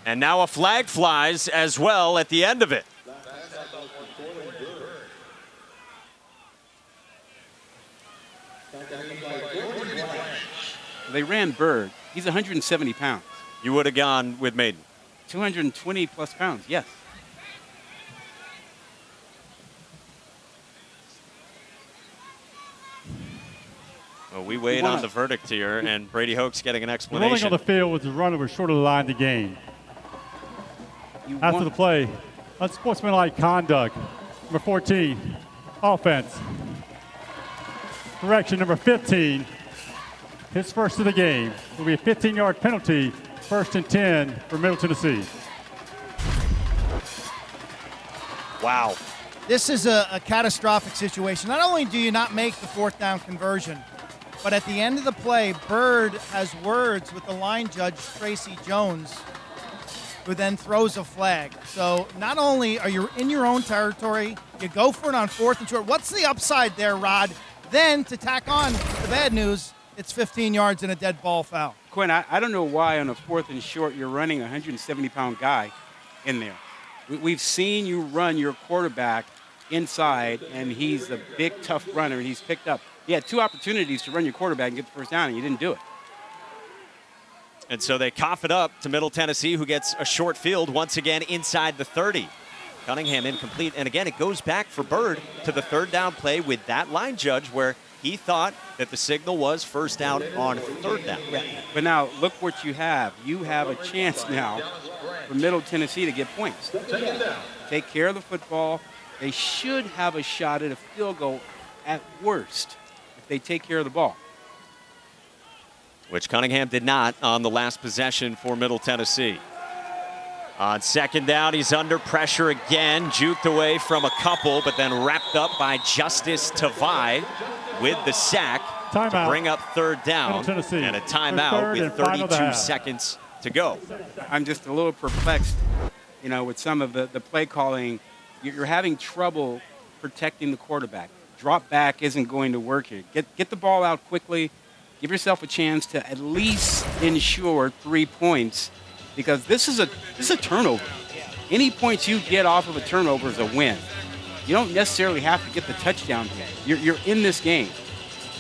And now a flag flies as well at the end of it. They ran Byrd. He's 170 pounds. You would have gone with Maiden. 220 plus pounds, yes. Well, we wait on the verdict here, and Brady Hoke's getting an The ruling explanation. on the field was the runner was short of the line to gain. After the play, unsportsmanlike conduct. Number 14, offense. Correction, number 15, his 1st of the game. Will be a 15-yard penalty, 1st and 10 for Middle Tennessee. Wow. This is a catastrophic situation. Not only do you not make the 4th down conversion, But at the end of the play, Bird has words with the line judge, Tracy Jones, who then throws a flag. So not only are you in your own territory, you go for it on 4th and short. What's the upside there, Rod? Then to tack on the bad news, it's 15 yards and a dead ball foul. Quinn, I don't know why on a 4th and short you're running a 170-pound guy in there. We've seen you run your quarterback inside, and he's a big, tough runner, and he's picked up. He had 2 opportunities to run your quarterback and get the first down, and you didn't do it. And so they cough it up to Middle Tennessee, who gets a short field once again inside the 30. Cunningham incomplete. And again, it goes back for Bird to the 3rd down play with that line judge where he thought that the signal was first down on 3rd down. But now look what you have. You have a chance now for Middle Tennessee to get points. Take care of the football. They should have a shot at a field goal at worst if they take care of the ball. Which Cunningham did not on the last possession for Middle Tennessee. On 2nd down, he's under pressure again, juked away from a couple, but then wrapped up by Justice Tavai with the sack to bring up 3rd down, and a timeout with 32 seconds to go. I'm just a little perplexed, with some of the play calling. You're having trouble protecting the quarterback. Drop back isn't going to work here. Get the ball out quickly. Give yourself a chance to at least ensure 3 points, because this is a turnover. Any points you get off of a turnover is a win. You don't necessarily have to get the touchdown here. You're in this game.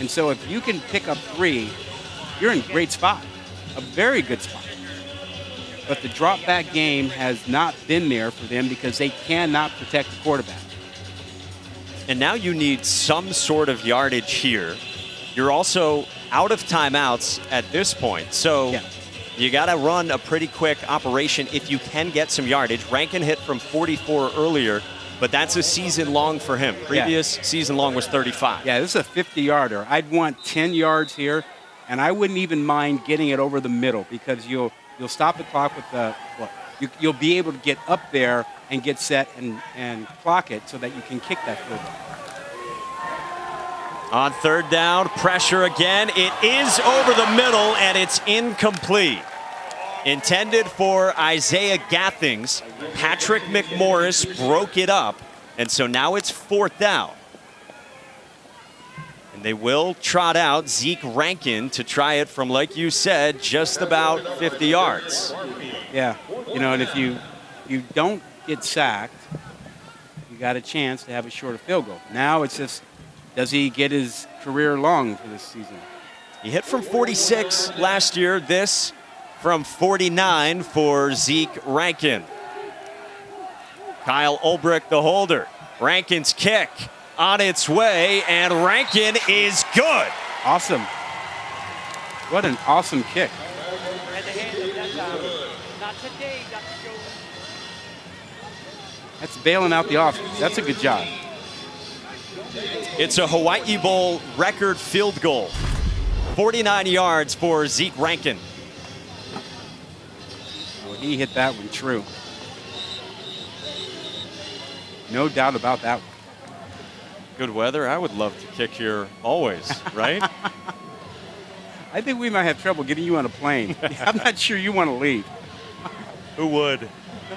And so if you can pick up 3, you're in a great spot, a very good spot. But the drop back game has not been there for them because they cannot protect the quarterback. And now you need some sort of yardage here. You're also out of timeouts at this point. So you got to run a pretty quick operation if you can get some yardage. Rankin hit from 44 earlier, but that's a season long for him. Previous season long was 35. Yeah, this is a 50-yarder. I'd want 10 yards here, and I wouldn't even mind getting it over the middle because you'll stop the clock with the you'll be able to get up there and get set and clock it so that you can kick that field goal. On 3rd down, pressure again. It is over the middle, and it's incomplete. Intended for Isaiah Gathings. Patrick McMorris broke it up, and so now it's 4th down. And they will trot out Zeke Rankin to try it from, like you said, just about 50 yards. Yeah, and if you don't get sacked, you got a chance to have a shorter field goal. Now it's just, does he get his career long for this season? He hit from 46 last year. This from 49 for Zeke Rankin. Kyle Ulbrich, the holder. Rankin's kick on its way, and Rankin is good. Awesome. What an awesome kick. That's bailing out the offense. That's a good job. It's a Hawaii Bowl record field goal. 49 yards for Zeke Rankin. Well, he hit that one true. No doubt about that one. Good weather. I would love to kick here always, right? I think we might have trouble getting you on a plane. I'm not sure you want to leave. Who would?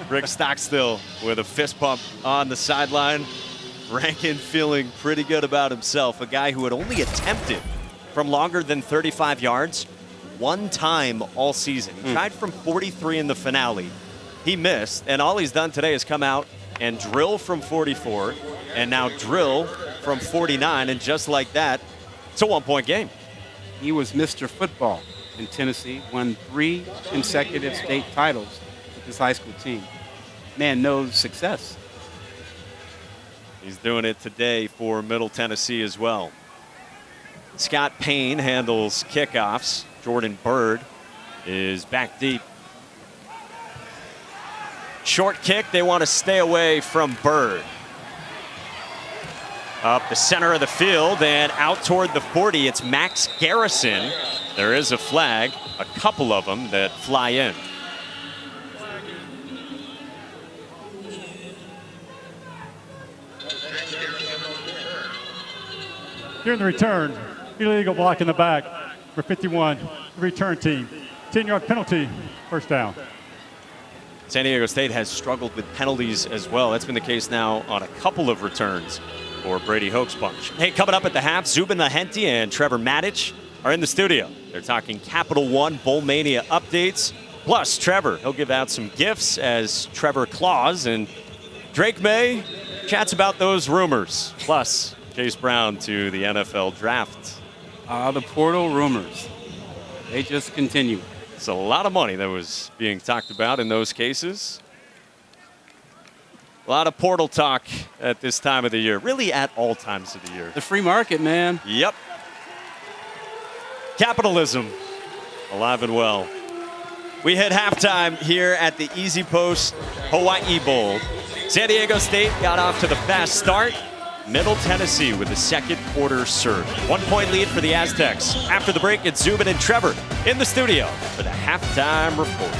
Rick Stockstill with a fist pump on the sideline. Rankin feeling pretty good about himself. A guy who had only attempted from longer than 35 yards one time all season. He tried from 43 in the finale. He missed, and all he's done today is come out and drill from 44 and now drill from 49, and just like that, it's a one-point game. He was Mr. Football in Tennessee, won 3 consecutive state titles with his high school team. Man knows success. He's doing it today for Middle Tennessee as well. Scott Payne handles kickoffs. Jordan Bird is back deep. Short kick, they want to stay away from Bird. Up the center of the field and out toward the 40, it's Max Garrison. There is a flag, a couple of them that fly in. Here in the return, illegal block in the back for 51, the return team. 10-yard penalty, first down. San Diego State has struggled with penalties as well. That's been the case now on a couple of returns for Brady Hoke's bunch. Hey, coming up at the half, Zubin Mehenti and Trevor Matic are in the studio. They're talking Capital One Bowl Mania updates. Plus, Trevor, he'll give out some gifts as Trevor Claus, and Drake May chats about those rumors. Plus, Chase Brown to the NFL draft. The portal rumors, they just continue. It's a lot of money that was being talked about in those cases. A lot of portal talk at this time of the year, really at all times of the year. The free market, man. Yep. Capitalism, alive and well. We hit halftime here at the Easy Post Hawaii Bowl. San Diego State got off to the fast start. Middle Tennessee with the second quarter serve. 1 point lead for the Aztecs. After the break, it's Zubin and Trevor in the studio for the halftime report.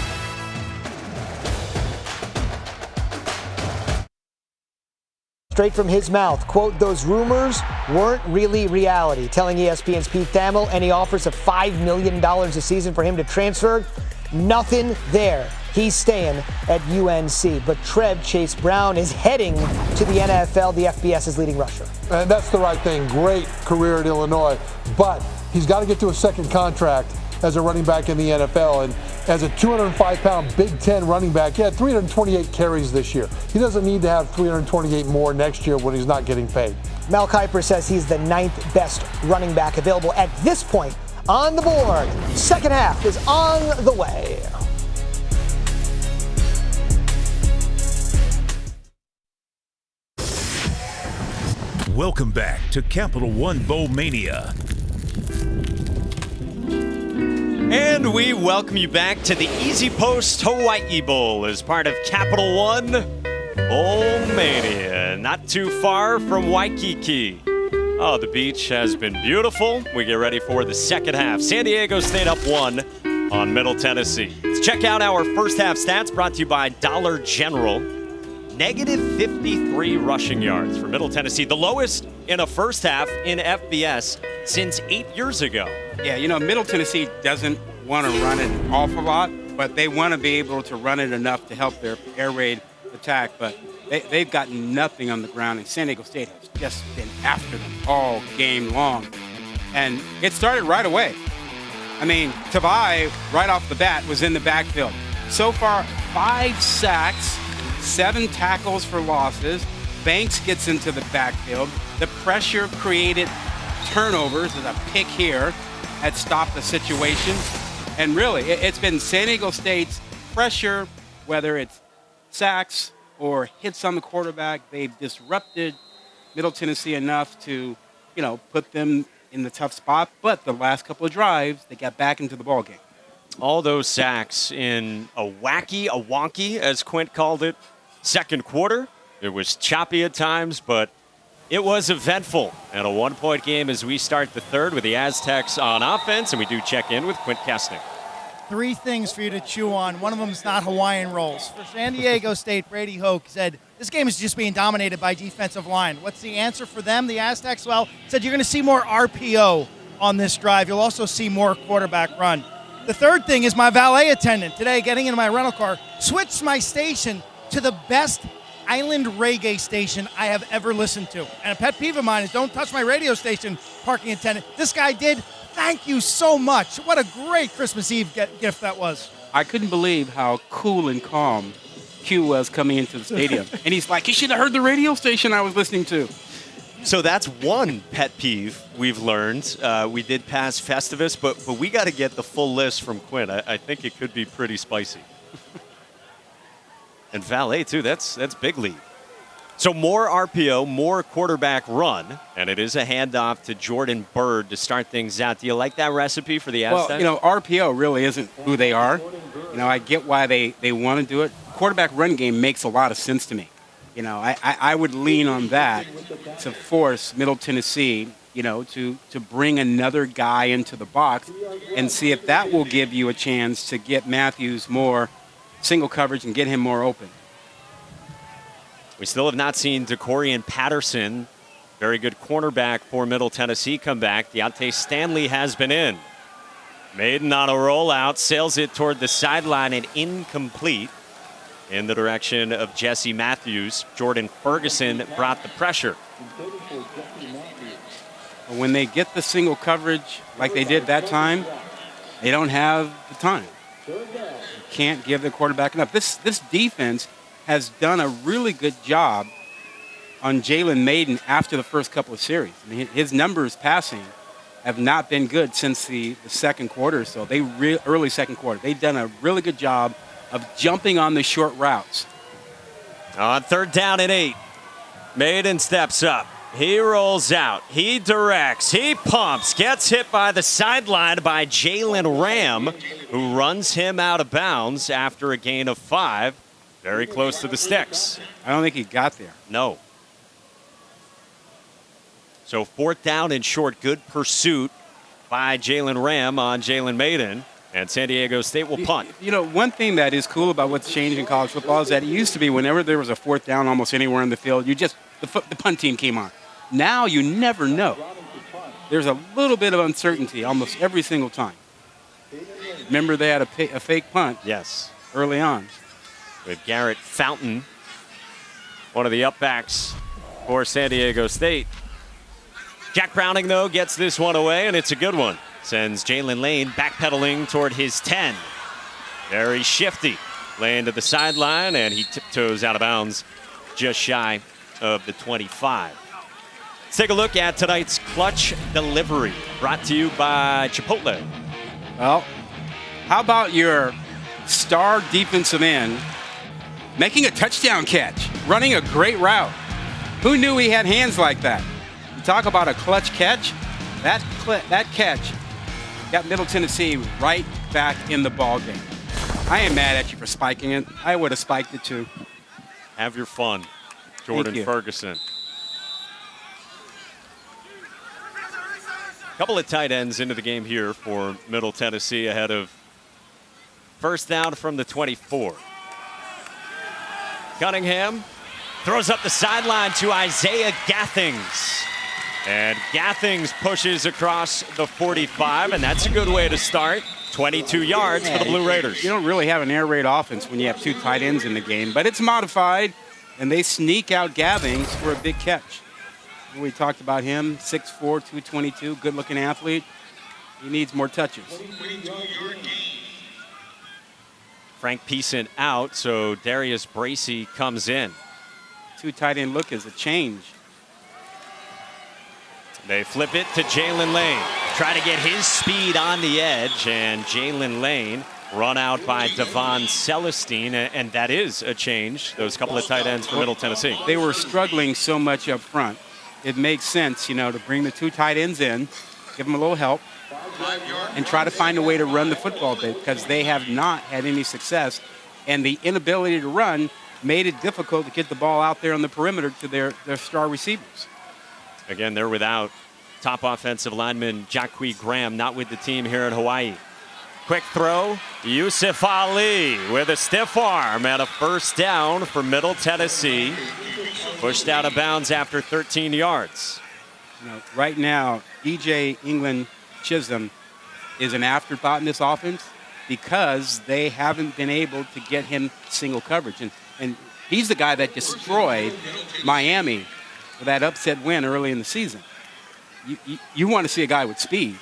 Straight from his mouth, quote, those rumors weren't really reality, telling ESPN's Pete Thamel any offers of $5 million a season for him to transfer. Nothing there. He's staying at UNC. But Trev Chase Brown is heading to the NFL, the FBS's leading rusher. And that's the right thing. Great career at Illinois. But he's got to get to a second contract as a running back in the NFL. And as a 205-pound Big Ten running back, he had 328 carries this year. He doesn't need to have 328 more next year when he's not getting paid. Mel Kiper says he's the 9th best running back available at this point on the board. Second half is on the way. Welcome back to Capital One Bowl Mania. And we welcome you back to the Easy Post Hawaii Bowl as part of Capital One Bowl Mania. Not too far from Waikiki. Oh, the beach has been beautiful. We get ready for the second half. San Diego State up 1 on Middle Tennessee. Let's check out our first half stats brought to you by Dollar General. Negative 53 rushing yards for Middle Tennessee, the lowest in a first half in FBS since 8 years ago. Yeah, you know, Middle Tennessee doesn't want to run it an awful lot, but they want to be able to run it enough to help their air raid attack. But they've got nothing on the ground, and San Diego State has just been after them all game long. And it started right away. I mean, Tavai, right off the bat, was in the backfield. So far, 5 sacks, 7 tackles for losses. Banks gets into the backfield. The pressure created turnovers. There's a pick here that stopped the situation. And really, it's been San Diego State's pressure, whether it's sacks or hits on the quarterback. They've disrupted Middle Tennessee enough to, you know, put them in the tough spot. But the last couple of drives, they got back into the ballgame. All those sacks in a wonky, as Quint called it, second quarter. It was choppy at times, but it was eventful. And a 1-point game as we start the third with the Aztecs on offense, and we do check in with Quint Kestner. 3 things for you to chew on. One of them is not Hawaiian rolls. For San Diego State, Brady Hoke said, this game is just being dominated by defensive line. What's the answer for them, the Aztecs? Well, said you're going to see more RPO on this drive. You'll also see more quarterback run. The third thing is my valet attendant today getting into my rental car switched my station to the best island reggae station I have ever listened to. And a pet peeve of mine is don't touch my radio station, parking attendant. This guy did. Thank you so much. What a great Christmas Eve gift that was. I couldn't believe how cool and calm Q was coming into the stadium. And he's like, you should have heard the radio station I was listening to. So that's one pet peeve we've learned. We did pass Festivus, but we got to get the full list from Quinn. I think it could be pretty spicy. And valet, too. That's big league. So more RPO, more quarterback run, and it is a handoff to Jordan Bird to start things out. Do you like that recipe for the Aztecs? Well, you know, RPO really isn't who they are. You know, I get why they want to do it. Quarterback run game makes a lot of sense to me. You know, I would lean on that to force Middle Tennessee, you know, to bring another guy into the box and see if that will give you a chance to get Matthews more single coverage and get him more open. We still have not seen DeCorian Patterson Very good cornerback for Middle Tennessee comeback. Deontay Stanley has been in. Maiden on a rollout, sails it toward the sideline and incomplete in the direction of Jesse Matthews. Jordan Ferguson brought the pressure. When they get the single coverage like they did that time, they don't have the time. You can't give the quarterback enough. This defense has done a really good job on Jalen Maiden after the first couple of series. I mean, his numbers passing have not been good since the second quarter or so. Early second quarter. They've done a really good job of jumping on the short routes. On 3rd down and 8, Maiden steps up. He rolls out. He directs. He pumps. Gets hit by the sideline by Jalen Ram, who runs him out of bounds after a gain of 5. Very close to the sticks. I don't think he got there. No. So 4th down and short. Good pursuit by Jalen Ram on Jalen Maiden. And San Diego State will punt. You know, one thing that is cool about what's changed in college football is that it used to be whenever there was a 4th down almost anywhere in the field, the punt team came on. Now you never know. There's a little bit of uncertainty almost every single time. Remember they had a fake punt. Yes. Early on. With Garrett Fountain, one of the upbacks for San Diego State. Jack Browning, though, gets this one away, and it's a good one. Sends Jalen Lane backpedaling toward his 10. Very shifty. Lane to the sideline, and he tiptoes out of bounds just shy of the 25. Let's take a look at tonight's clutch delivery, brought to you by Chipotle. Well, how about your star defensive end making a touchdown catch, running a great route? Who knew he had hands like that? You talk about a clutch catch. That catch got Middle Tennessee right back in the ball game. I am mad at you for spiking it. I would have spiked it too. Have your fun, Jordan Ferguson. Couple of tight ends into the game here for Middle Tennessee ahead of 1st down from the 24. Cunningham throws up the sideline to Isaiah Gathings. And Gathings pushes across the 45, and that's a good way to start. 22 yards for the Blue Raiders. You don't really have an air raid offense when you have 2 tight ends in the game, but it's modified, and they sneak out Gathings for a big catch. We talked about him, 6'4", 222, good-looking athlete. He needs more touches. Frank Peason out, so Darius Bracey comes in. 2 tight end look is a change. They flip it to Jalen Lane. Try to get his speed on the edge, and Jalen Lane run out by Devon Celestine, and that is a change. Those couple of tight ends for Middle Tennessee. They were struggling so much up front. It makes sense, to bring the 2 tight ends in, give them a little help, and try to find a way to run the football bit because they have not had any success, and the inability to run made it difficult to get the ball out there on the perimeter to their star receivers. Again, they're without top offensive lineman Jacque Graham, not with the team here in Hawaii. Quick throw, Yusuf Ali with a stiff arm and a 1st down for Middle Tennessee. Pushed out of bounds after 13 yards. Right now, E.J. England Chisholm is an afterthought in this offense because they haven't been able to get him single coverage. And he's the guy that destroyed Miami with that upset win early in the season. You want to see a guy with speed.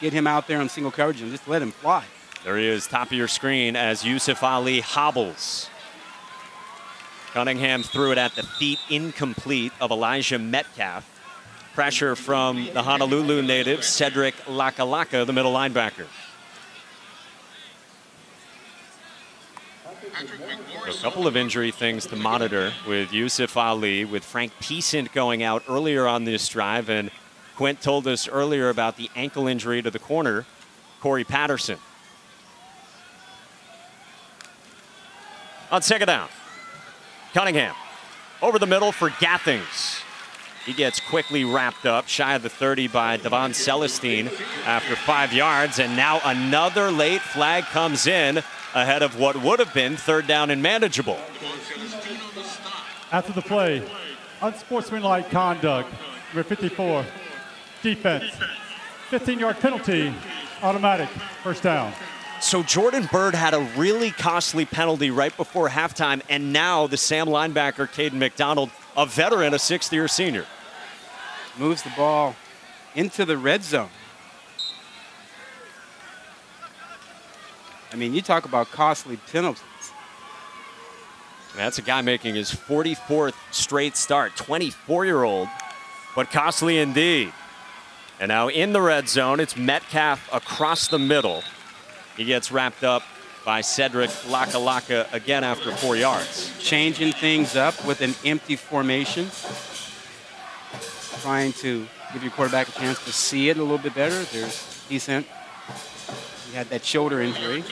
Get him out there on single coverage and just let him fly. There he is, top of your screen, as Yusuf Ali hobbles. Cunningham threw it at the feet, incomplete, of Elijah Metcalf. Pressure from the Honolulu native, Cedric Lakalaka, the middle linebacker. A couple of injury things to monitor with Yusuf Ali, with Frank Peason going out earlier on this drive, and Quint told us earlier about the ankle injury to the corner, Corey Patterson. On 2nd down, Cunningham over the middle for Gathings. He gets quickly wrapped up, shy of the 30 by Devon Celestine after 5 yards, and now another late flag comes in ahead of what would have been 3rd down and manageable. After the play, unsportsmanlike conduct. Number 54, defense. 15-yard penalty, automatic, first down. So Jordan Byrd had a really costly penalty right before halftime, and now the Sam linebacker, Caden McDonald, a veteran, a sixth-year senior. Moves the ball into the red zone. I mean, you talk about costly penalties. That's a guy making his 44th straight start, 24-year-old, but costly indeed. And now in the red zone, it's Metcalf across the middle. He gets wrapped up by Cedric Lakalaka again after 4 yards. Changing things up with an empty formation. Trying to give your quarterback a chance to see it a little bit better. There's decent. He had that shoulder injury.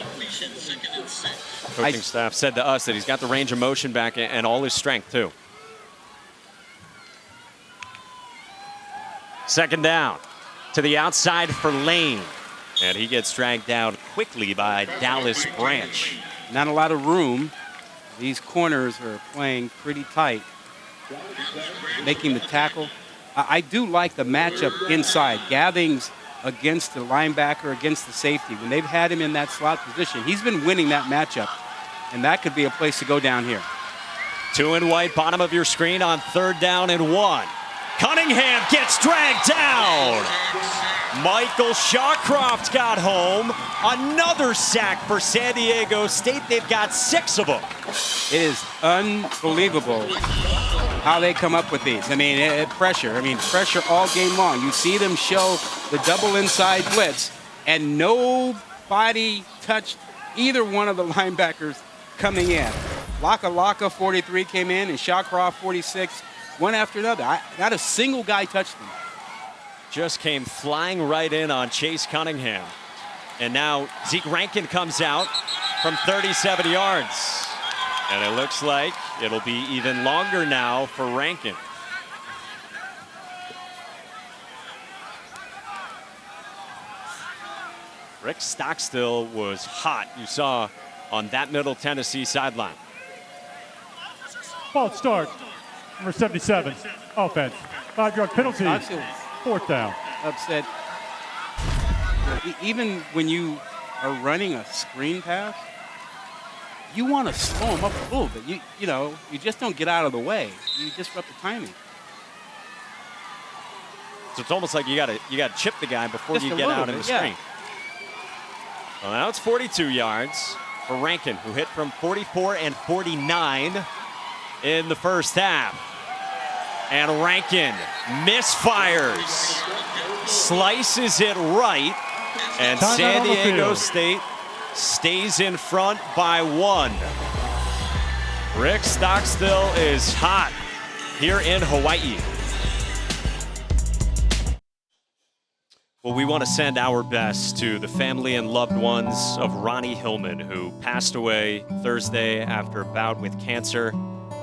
Coaching staff said to us that he's got the range of motion back and all his strength, too. Second down to the outside for Lane. And he gets dragged down quickly by Dallas Branch. Not a lot of room. These corners are playing pretty tight. Making the tackle. I do like the matchup inside. Gathings against the linebacker, against the safety. When they've had him in that slot position, he's been winning that matchup. And that could be a place to go down here. 2 and white, bottom of your screen on 3rd down and 1. Cunningham gets dragged down. Michael Shawcroft got home. Another sack for San Diego State. They've got 6 of them. It is unbelievable how they come up with these. I mean, pressure. I mean, pressure all game long. You see them show the double inside blitz, and nobody touched either one of the linebackers coming in. Lakalaka, 43, came in, and Shawcroft, 46, one after another. Not a single guy touched them. Just came flying right in on Chase Cunningham. And now Zeke Rankin comes out from 37 yards. And it looks like it'll be even longer now for Rankin. Rick Stockstill was hot, you saw, on that Middle Tennessee sideline. False start, number 77, offense. 5-yard penalty, 4th down. Upset. Even when you are running a screen pass, you want to slow them up a little bit. You know, you just don't get out of the way. You disrupt the timing. So it's almost like you got to chip the guy before you get out in the screen. Well, now it's 42 yards for Rankin, who hit from 44 and 49 in the first half. And Rankin misfires, slices it right, and San Diego State stays in front by 1. Rick Stockstill is hot here in Hawaii. Well, we want to send our best to the family and loved ones of Ronnie Hillman, who passed away Thursday after a bout with cancer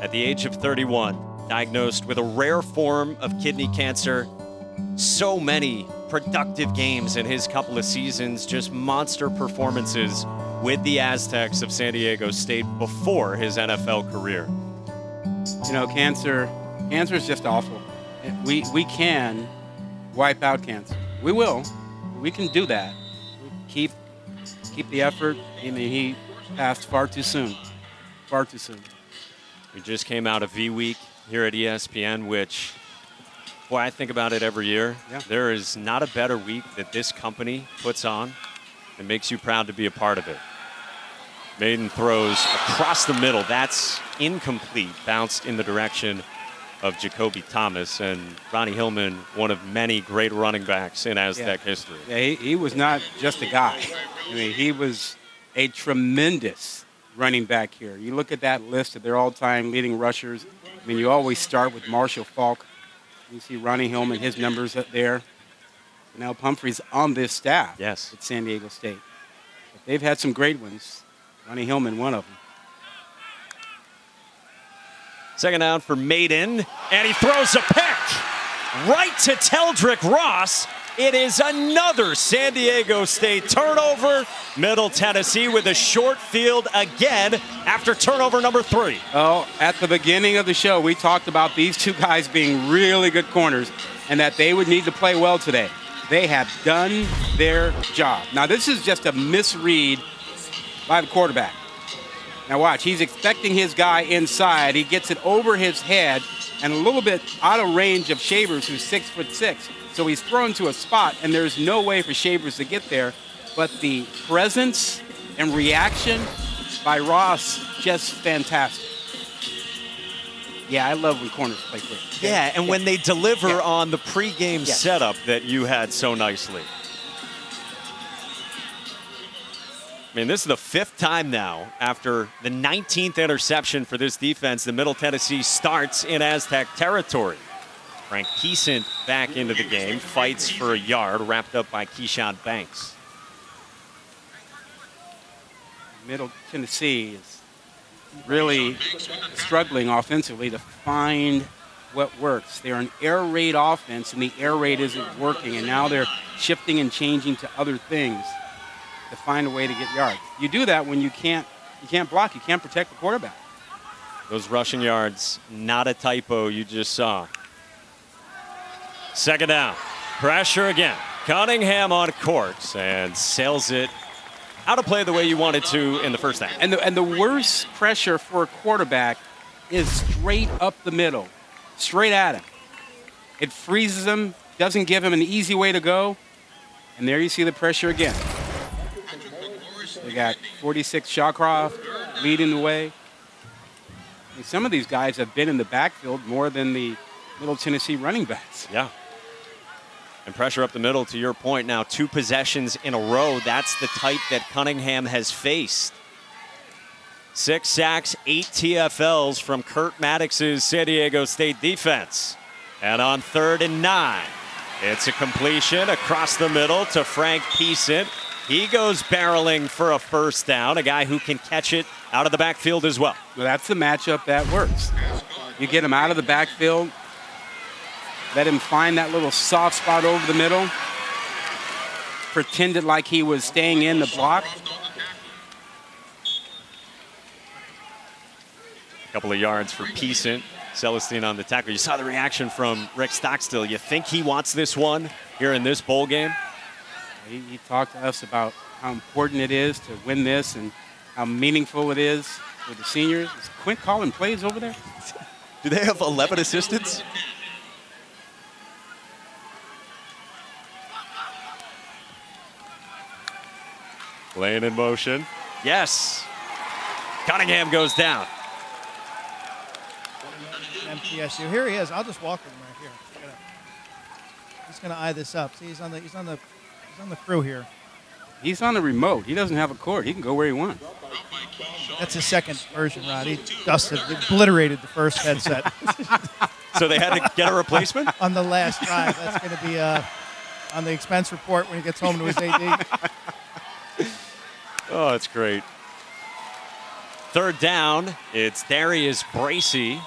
at the age of 31, diagnosed with a rare form of kidney cancer. So many productive games in his couple of seasons, just monster performances with the Aztecs of San Diego State before his NFL career. You know, cancer is just awful. We can wipe out cancer. We will. We can do that. Keep the effort. I mean, he passed far too soon. Far too soon. We just came out of V-Week here at ESPN, which, boy, I think about it every year. Yeah. There is not a better week that this company puts on that makes you proud to be a part of it. Maiden throws across the middle. That's incomplete. Bounced in the direction of Jacoby Thomas, and Ronnie Hillman, one of many great running backs in Aztec history. Yeah, he was not just a guy. I mean, he was a tremendous running back here. You look at that list of their all-time leading rushers. I mean, you always start with Marshall Faulk. You see Ronnie Hillman, his numbers up there. Now Pumphrey's on this staff at San Diego State. But they've had some great ones. Ronnie Hillman, one of them. Second down for Maiden, and he throws a pick right to Teldrick Ross. It is another San Diego State turnover. Middle Tennessee with a short field again after turnover number 3. Oh, at the beginning of the show, we talked about these two guys being really good corners and that they would need to play well today. They have done their job. Now, this is just a misread by the quarterback. Now, watch. He's expecting his guy inside. He gets it over his head and a little bit out of range of Shavers, who's 6'6". So he's thrown to a spot, and there's no way for Shavers to get there. But the presence and reaction by Ross, just fantastic. Yeah, I love when corners play quick. Yeah, and when they deliver on the pregame setup that you had so nicely. I mean, this is the 5th time now after the 19th interception for this defense. The Middle Tennessee starts in Aztec territory. Frank Peasant back into the game, fights for a yard, wrapped up by Keyshawn Banks. Middle Tennessee is really struggling offensively to find what works. They're an air raid offense, and the air raid isn't working, and now they're shifting and changing to other things to find a way to get yards. You do that when you can't block, you can't protect the quarterback. Those rushing yards, not a typo you just saw. Second down, pressure again. Cunningham on court and sails it out of play the way you wanted to in the first half. And the worst pressure for a quarterback is straight up the middle, straight at him. It freezes him, doesn't give him an easy way to go, and there you see the pressure again. They got 46 Shawcroft leading the way. And some of these guys have been in the backfield more than the Middle Tennessee running backs. Yeah. And pressure up the middle, to your point now, 2 possessions in a row. That's the type that Cunningham has faced. 6 sacks, 8 TFLs from Kurt Maddox's San Diego State defense. And on 3rd and 9, it's a completion across the middle to Frank Peasant. He goes barreling for a first down, a guy who can catch it out of the backfield as well. Well, that's the matchup that works. You get him out of the backfield, let him find that little soft spot over the middle, pretended like he was staying in the block. A couple of yards for Peasant. Celestine on the tackle. You saw the reaction from Rick Stockstill. You think he wants this one here in this bowl game? He talked to us about how important it is to win this and how meaningful it is for the seniors. Is Quint calling plays over there? Do they have 11 assistants? Laying in motion. Yes. Cunningham goes down. MTSU. Here he is. I'll just walk him right here. He's gonna eye this up. See, he's on the crew here. He's on the remote. He doesn't have a cord. He can go where he wants. That's his second version, Rod. He dusted, obliterated the first headset. So they had to get a replacement? On the last drive. That's going to be on the expense report when he gets home to his AD. Oh, that's great. 3rd down, it's Darius Bracey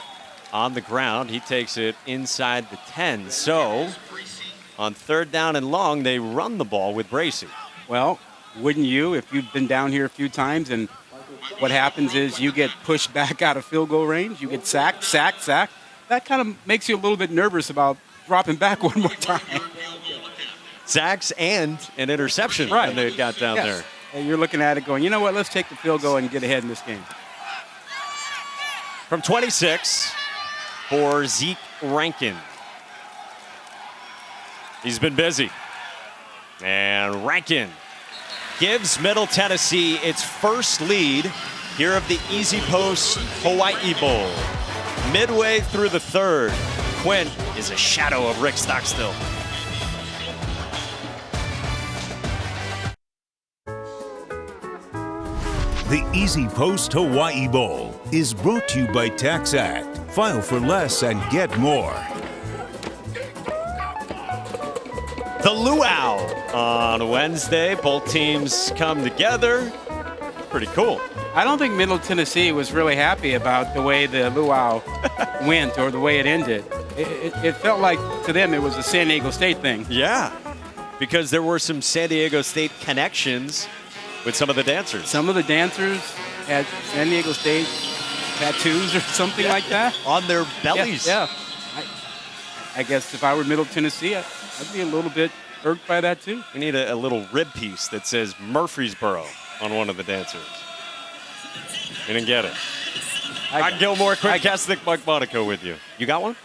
on the ground. He takes it inside the 10. So on 3rd down and long, they run the ball with Bracey. Well, wouldn't you if you've been down here a few times and what happens is you get pushed back out of field goal range, you get sacked. That kind of makes you a little bit nervous about dropping back one more time. Sacks and an interception when they got down there. And you're looking at it going, you know what, let's take the field goal and get ahead in this game. From 26 for Zeke Rankin. He's been busy. And Rankin gives Middle Tennessee its first lead here of the Easy Post Hawaii Bowl. Midway through the 3rd, Quint is a shadow of Rick Stockstill. The Easy Post Hawaii Bowl is brought to you by TaxAct. File for less and get more. The Luau on Wednesday. Both teams come together. Pretty cool. I don't think Middle Tennessee was really happy about the way the Luau went or the way it ended. It felt like to them it was a San Diego State thing. Yeah. because there were some San Diego State connections with some of the dancers. Some of the dancers had San Diego State tattoos or something like that. On their bellies. Yeah. I guess if I were Middle Tennessee, I'd be a little bit irked by that too. We need a little rib piece that says Murfreesboro on one of the dancers. We didn't get it. Rod Gilmore, Quick Keswick, Mike Monaco with you. You got one?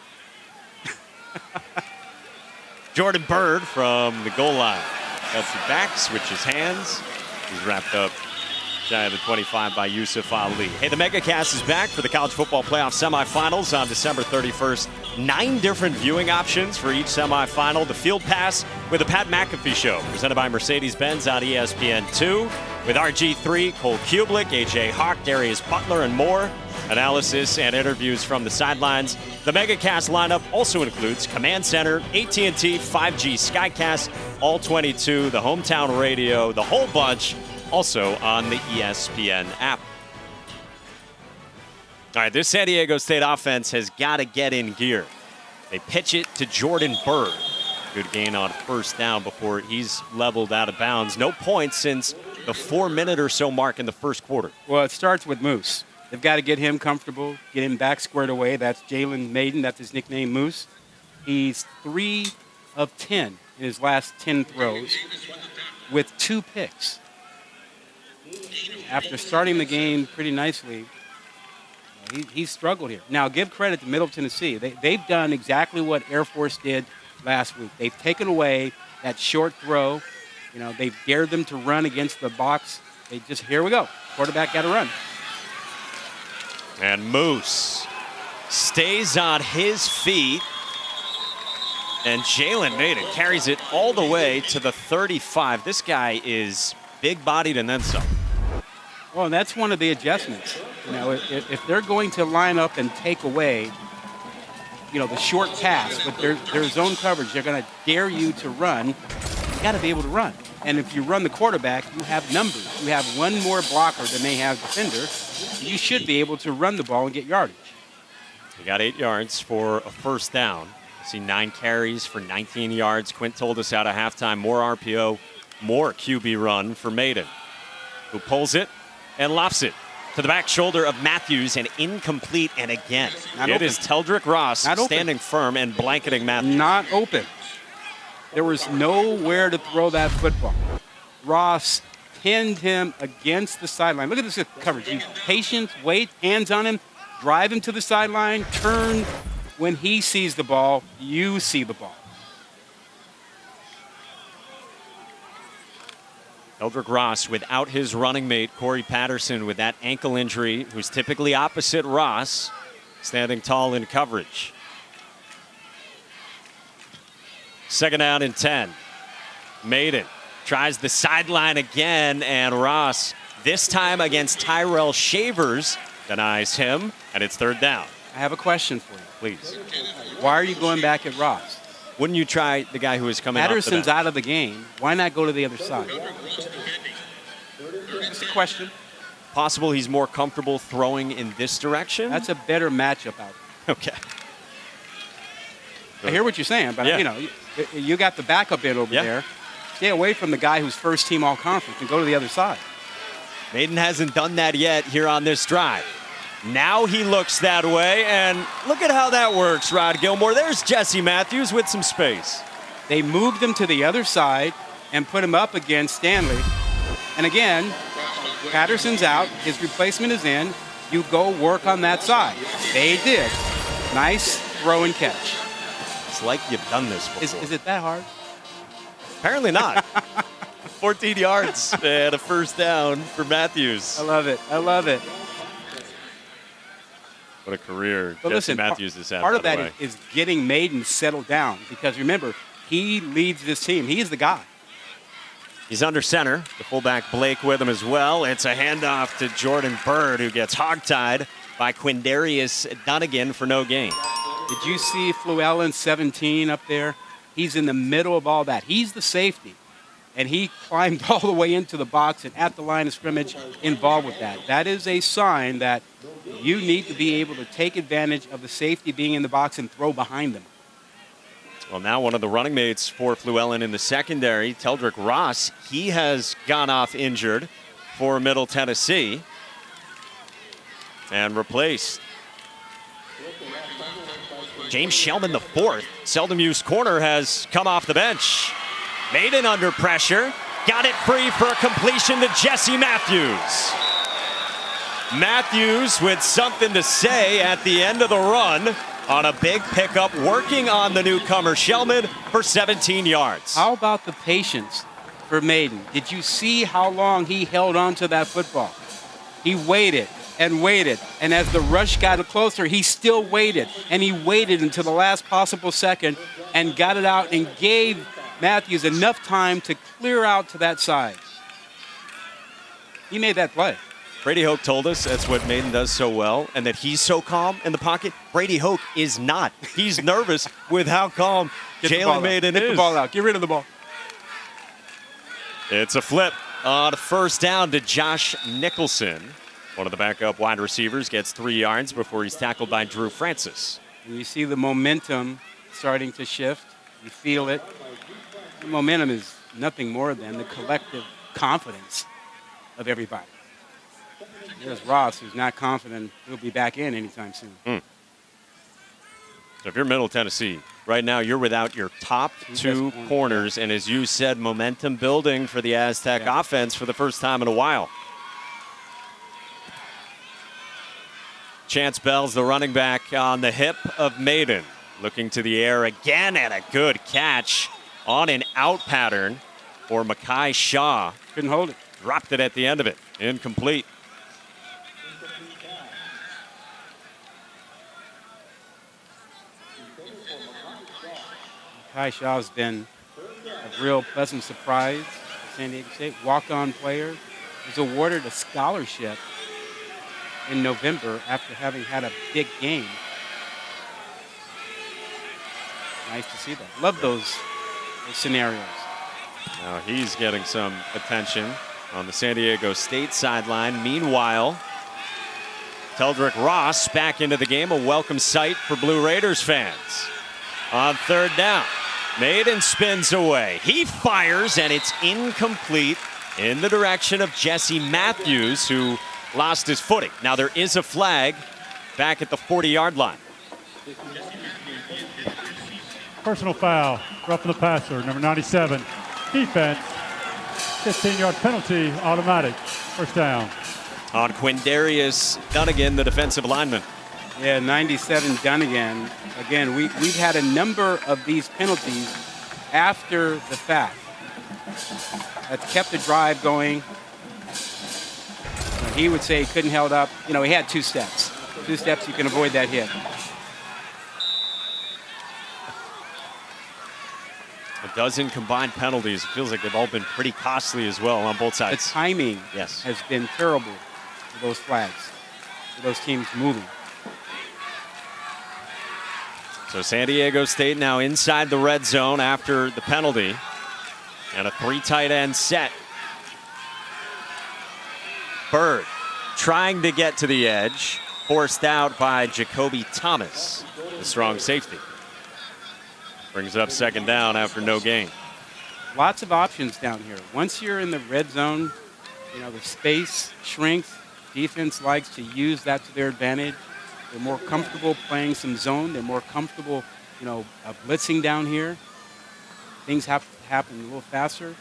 Jordan Bird from the goal line. Cuts it back, switches hands. He's wrapped up shy of the 25 by Yusuf Ali. Hey, the MegaCast is back for the College Football Playoff semifinals on December 31st. 9 different viewing options for each semifinal. The Field Pass with the Pat McAfee Show, presented by Mercedes-Benz on ESPN2. With RG3, Cole Kublik, AJ Hawk, Darius Butler, and more. Analysis and interviews from the sidelines. The MegaCast lineup also includes Command Center, AT&T, 5G Skycast, All 22, the Hometown Radio, the whole bunch, also on the ESPN app. All right, this San Diego State offense has got to get in gear. They pitch it to Jordan Bird. Good gain on first down before he's leveled out of bounds. No points since the 4-minute or so mark in the first quarter. Well, it starts with Moose. They've got to get him comfortable, get him back squared away. That's Jalen Maiden. That's his nickname, Moose. He's 3 of 10 in his last 10 throws with 2 picks. After starting the game pretty nicely, he's struggled here. Now, give credit to Middle Tennessee. They've done exactly what Air Force did last week. They've taken away that short throw. You know, they've dared them to run against the box. They just, here we go. Quarterback got to run. And Moose stays on his feet. And Jalen Maiden carries it all the way to the 35. This guy is big-bodied and then some. Well, and that's one of the adjustments. You know, if they're going to line up and take away, you know, the short pass with their zone coverage, they're going to dare you to run. You got to be able to run. And if you run the quarterback, you have numbers. You have one more blocker than they have defender. You should be able to run the ball and get yardage. He got 8 yards for a first down. See 9 carries for 19 yards. Quint told us out of halftime, more RPO, more QB run for Maiden, who pulls it and lofts it to the back shoulder of Matthews, and incomplete. And again, it is Teldrick Ross standing firm and blanketing Matthews. Not open. There was nowhere to throw that football. Ross pinned him against the sideline. Look at this coverage. He's patient, wait, hands on him, drive him to the sideline, turn. When he sees the ball, you see the ball. Eldrick Ross without his running mate, Corey Patterson, with that ankle injury, who's typically opposite Ross, standing tall in coverage. 2nd down and 10. Maiden tries the sideline again, and Ross, this time against Tyrell Shavers, denies him, and it's 3rd down. I have a question for you. Please. Why are you going back at Ross? Wouldn't you try the guy who is coming off the bench? Patterson's out of the game. Why not go to the other side? Just a question. Possible he's more comfortable throwing in this direction? That's a better matchup out there. Okay. I hear what you're saying, but you know, you got the backup in over there. Stay away from the guy who's first team all conference and go to the other side. Maiden hasn't done that yet here on this drive. Now he looks that way, and look at how that works, Rod Gilmore. There's Jesse Matthews with some space. They moved him to the other side and put him up against Stanley. And again, Patterson's out. His replacement is in. You go work on that side. They did. Nice throw and catch. It's like you've done this before. Is it that hard? Apparently not. 14 yards and a first down for Matthews. I love it. I love it. What a career But Jesse listen, Matthews has had. part of that is getting Maiden settled down, because remember, he leads this team. He is the guy. He's under center. The fullback Blake with him as well. It's a handoff to Jordan Bird, who gets hogtied by Quindarius Dunnigan for no gain. Did you see Fluellen 17 up there? He's in the middle of all that. He's the safety. And he climbed all the way into the box and at the line of scrimmage involved with that. That is a sign that you need to be able to take advantage of the safety being in the box and throw behind them. Well, now one of the running mates for Fluellen in the secondary, Teldrick Ross, he has gone off injured for Middle Tennessee and replaced James Shellman the fourth. Seldom used corner has come off the bench. Maiden under pressure. Got it free for a completion to Jesse Matthews. Matthews with something to say at the end of the run on a big pickup, working on the newcomer Shellman for 17 yards. How about the patience for Maiden? Did you see how long he held on to that football? He waited and waited, and as the rush got closer, he still waited, and he waited until the last possible second and got it out and gave Matthews enough time to clear out to that side. He made that play. Brady Hoke told us that's what Maiden does so well, and that he's so calm in the pocket. Brady Hoke is not. He's nervous with how calm Jalen Maiden is. Get the ball out. Get rid of the ball. It's a flip on a first down to Josh Nicholson. One of the backup wide receivers gets 3 yards before he's tackled by Drew Francis. And you see the momentum starting to shift. You feel it. The momentum is nothing more than the collective confidence of everybody. There's Ross, who's not confident he'll be back in anytime soon. So if you're Middle Tennessee, right now you're without your top two corners, and as you said, momentum building for the Aztec offense for the first time in a while. Chance Bell's the running back on the hip of Maiden. Looking to the air again, and a good catch on an out pattern for Mekhi Shaw. Couldn't hold it. Dropped it at the end of it. Incomplete. Mekhi Shaw's been a real pleasant surprise for San Diego State. Walk-on player. Was awarded a scholarship in November after having had a big game. Nice to see that. Love those scenarios. Now he's getting some attention on the San Diego State sideline. Meanwhile, Teldrick Ross back into the game, a welcome sight for Blue Raiders fans. On third down, Maiden spins away. He fires, and it's incomplete in the direction of Jesse Matthews, who lost his footing. Now there is a flag back at the 40-yard line. Personal foul, roughing the passer, number 97. Defense, 15-yard penalty, automatic, first down. On Quindarius Dunnigan, the defensive lineman. Yeah, 97 Dunnigan. Again, we've had a number of these penalties after the fact. That's kept the drive going. He would say he couldn't held up. You know, he had 2 steps. 2 steps, you can avoid that hit. A dozen combined penalties. It feels like they've all been pretty costly as well on both sides. The timing has been terrible for those flags, for those teams moving. So San Diego State now inside the red zone after the penalty. And a 3 tight end set. Bird trying to get to the edge, forced out by Jacoby Thomas, the strong safety. Brings up second down after no gain. Lots of options down here. Once you're in the red zone, you know, the space shrinks. Defense likes to use that to their advantage. They're more comfortable playing some zone. They're more comfortable, you know, blitzing down here. Things have to happen a little faster.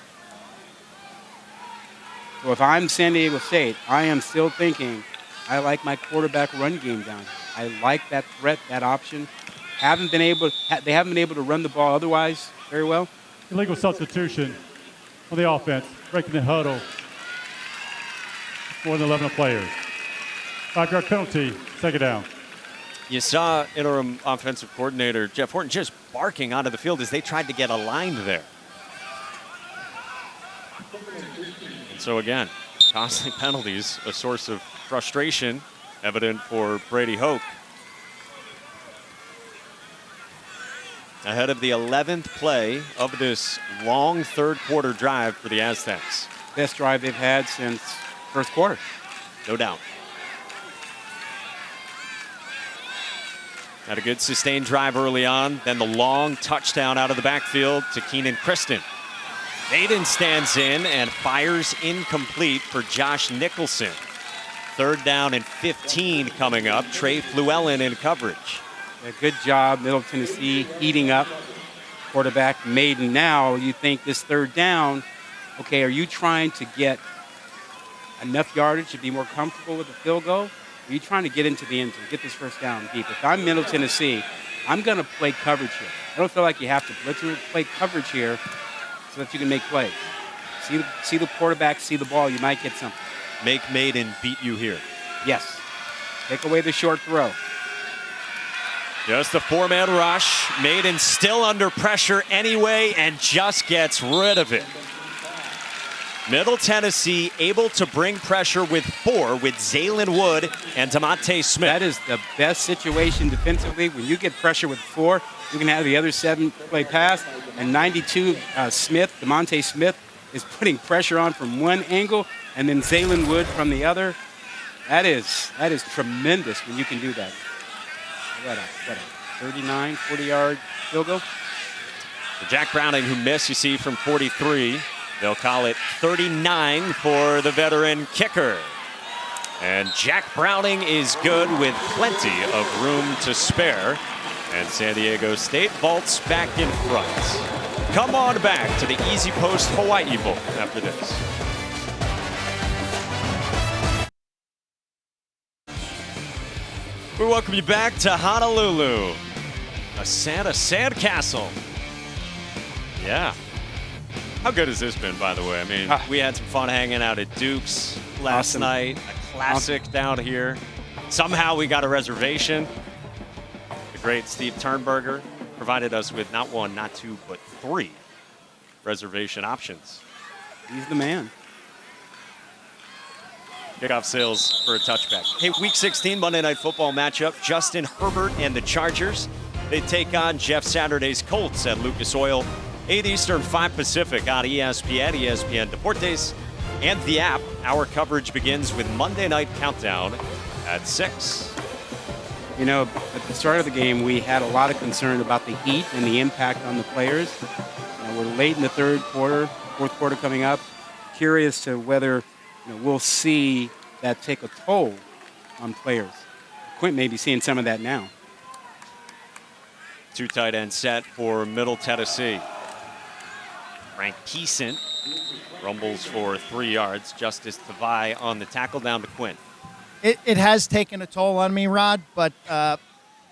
So if I'm San Diego State, I am still thinking, I like my quarterback run game down here. I like that threat, that option. They haven't been able to run the ball otherwise very well. Illegal substitution on the offense, breaking the huddle. More than 11 players. 5-yard penalty, second down. You saw interim offensive coordinator Jeff Horton just barking onto the field as they tried to get aligned there. And so again, costly penalties, a source of frustration evident for Brady Hoke. Ahead of the 11th play of this long third quarter drive for the Aztecs. Best drive they've had since first quarter. No doubt. Had a good sustained drive early on, then the long touchdown out of the backfield to Keenan Kristen. Maiden stands in and fires incomplete for Josh Nicholson. 3rd down and 15 coming up. Trey Fluellen in coverage. Yeah, good job, Middle Tennessee heating up. Quarterback Maiden. Now you think this 3rd down, okay, are you trying to get enough yardage to be more comfortable with the field goal? Are you trying to get into the end zone, get this 1st down deep? If I'm Middle Tennessee, I'm going to play coverage here. I don't feel like you have to blitz or play coverage here so that you can make plays. See the quarterback, see the ball, you might get something. Make Maiden beat you here. Yes. Take away the short throw. Just a 4-man rush. Maiden still under pressure anyway and just gets rid of it. Middle Tennessee able to bring pressure with 4 with Zaylen Wood and DeMonte Smith. That is the best situation defensively. When you get pressure with 4, you can have the other 7 play pass. And 92 DeMonte Smith is putting pressure on from one angle, and then Zaylen Wood from the other. That is tremendous when you can do that. What a 39, 40-yard field goal. For Jack Browning, who missed, you see, from 43. They'll call it 39 for the veteran kicker. And Jack Browning is good with plenty of room to spare. And San Diego State vaults back in front. Come on back to the Easy Post Hawaii Bowl after this. We welcome you back to Honolulu. A Santa Sandcastle. Yeah. How good has this been, by the way? I mean, we had some fun hanging out at Duke's last night. A classic down here. Somehow we got a reservation. The great Steve Turnberger provided us with not 1, not 2, but 3 reservation options. He's the man. Kickoff sales for a touchback. Hey, Week 16 Monday Night Football matchup. Justin Herbert and the Chargers. They take on Jeff Saturday's Colts at Lucas Oil. 8 Eastern, 5 Pacific on ESPN, ESPN Deportes, and the app. Our coverage begins with Monday Night Countdown at 6. You know, at the start of the game, we had a lot of concern about the heat and the impact on the players. We're late in the 3rd quarter, 4th quarter coming up. Curious to whether we'll see that take a toll on players. Quint may be seeing some of that now. 2 tight end set for Middle Tennessee. Frank Peason rumbles for 3 yards. Justice Tavai on the tackle down to Quinn. It has taken a toll on me, Rod, but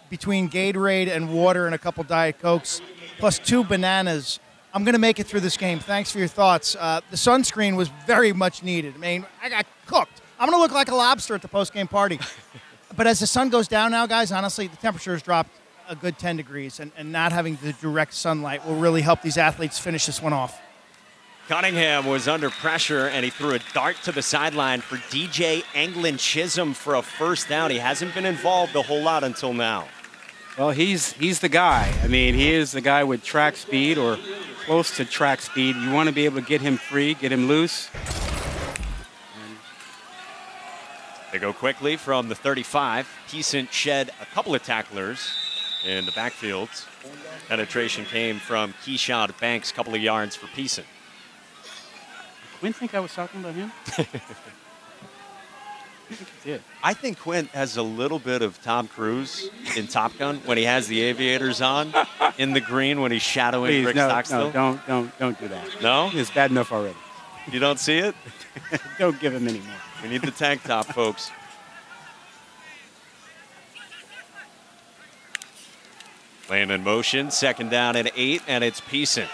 between Gatorade and water and a couple Diet Cokes, plus 2 bananas, I'm going to make it through this game. Thanks for your thoughts. The sunscreen was very much needed. I mean, I got cooked. I'm going to look like a lobster at the post-game party. But as the sun goes down now, guys, honestly, the temperature has dropped a good 10 degrees, and not having the direct sunlight will really help these athletes finish this one off. Cunningham was under pressure, and he threw a dart to the sideline for DJ Anglin Chisholm for a 1st down. He hasn't been involved a whole lot until now. Well, he's the guy. I mean, he is the guy with track speed or close to track speed. You want to be able to get him free, get him loose. They go quickly from the 35. Peason shed a couple of tacklers in the backfield. Penetration came from Keyshawn Banks, a couple of yards for Peason. Quinn think I was talking about him? I think Quint has a little bit of Tom Cruise in Top Gun when he has the aviators on in the green when he's shadowing Rick Stockstill. No, don't do that. No? It's bad enough already. You don't see it? Don't give him any more. We need the tank top, folks. Laying in motion, 2nd down and 8, and it's Peason.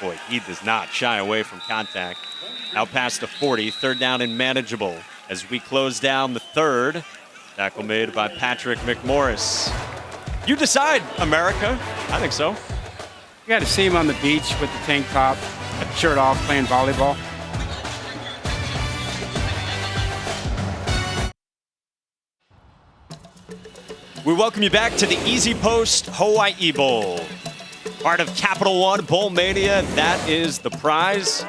Boy, he does not shy away from contact. Now past the 40, 3rd down and manageable. As we close down the 3rd, tackle made by Patrick McMorris. You decide, America. I think so. You got to see him on the beach with the tank top, shirt off, playing volleyball. We welcome you back to the Easy Post Hawaii Bowl. Part of Capital One Bowl Mania, that is the prize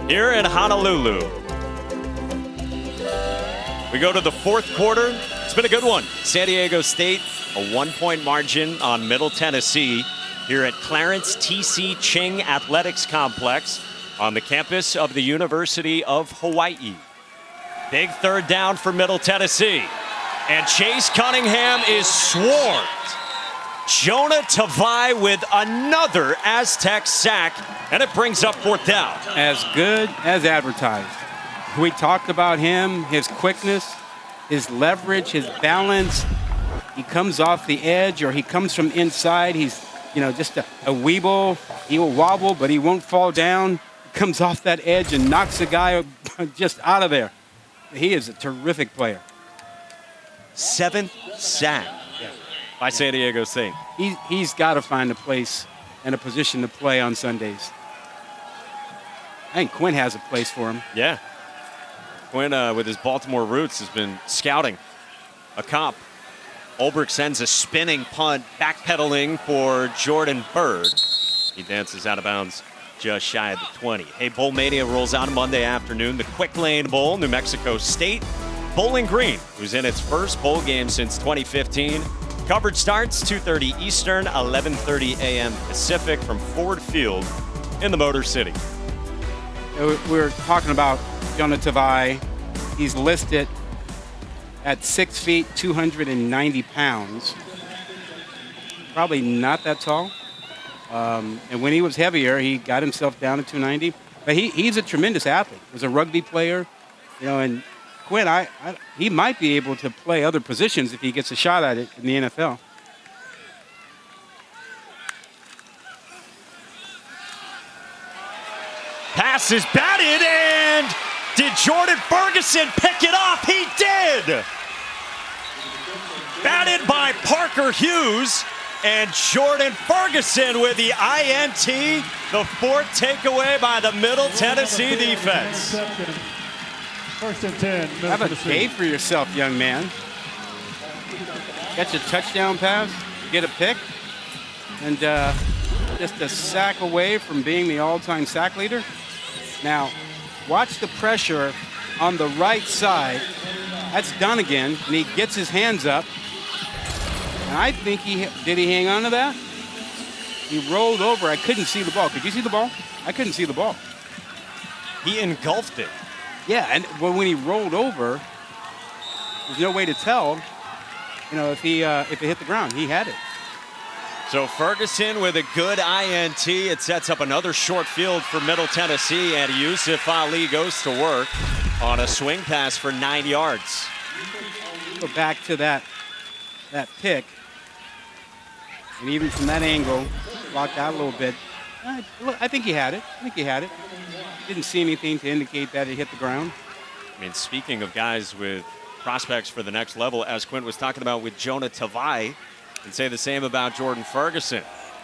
here in Honolulu. We go to the 4th quarter. It's been a good one. San Diego State, a 1-point margin on Middle Tennessee here at Clarence T.C. Ching Athletics Complex on the campus of the University of Hawaii. Big third down for Middle Tennessee. And Chase Cunningham is swarmed. Jonah Tavai with another Aztec sack, and it brings up 4th down. As good as advertised. We talked about him, his quickness, his leverage, his balance. He comes off the edge or he comes from inside. He's, just a weeble. He will wobble, but he won't fall down. Comes off that edge and knocks the guy just out of there. He is a terrific player. 7th sack by San Diego State. He's got to find a place and a position to play on Sundays. I think Quinn has a place for him. Yeah. Quinn, with his Baltimore roots, has been scouting a comp. Ulbrich sends a spinning punt, backpedaling for Jordan Bird. He dances out of bounds just shy of the 20. Hey, Bowl Mania rolls out Monday afternoon. The Quick Lane Bowl, New Mexico State. Bowling Green, who's in its first bowl game since 2015. Coverage starts 2:30 Eastern, 11:30 a.m. Pacific from Ford Field in the Motor City. We're talking about Jonah Tavai. He's listed at 6 feet, 290 pounds. Probably not that tall. And when he was heavier, he got himself down to 290. But he's a tremendous athlete. He was a rugby player, and Quinn, he might be able to play other positions if he gets a shot at it in the NFL. Pass is batted, and did Jordan Ferguson pick it off? He did! Batted by Parker Hughes, and Jordan Ferguson with the INT, the 4th takeaway by the Middle Tennessee defense. 1st and 10. Have a day for yourself, young man. Catch a touchdown pass, get a pick, and just a sack away from being the all-time sack leader. Now, watch the pressure on the right side. That's Dunnigan, and he gets his hands up. And I think did he hang on to that? He rolled over. I couldn't see the ball. Could you see the ball? I couldn't see the ball. He engulfed it. Yeah, and when he rolled over, there's no way to tell, if it hit the ground. He had it. So Ferguson with a good INT. It sets up another short field for Middle Tennessee, and Yusuf Ali goes to work on a swing pass for 9 yards. Go back to that pick, and even from that angle, blocked out a little bit. I think he had it. Didn't see anything to indicate that it hit the ground. I mean, speaking of guys with prospects for the next level, as Quint was talking about with Jonah Tavai, and say the same about Jordan Ferguson.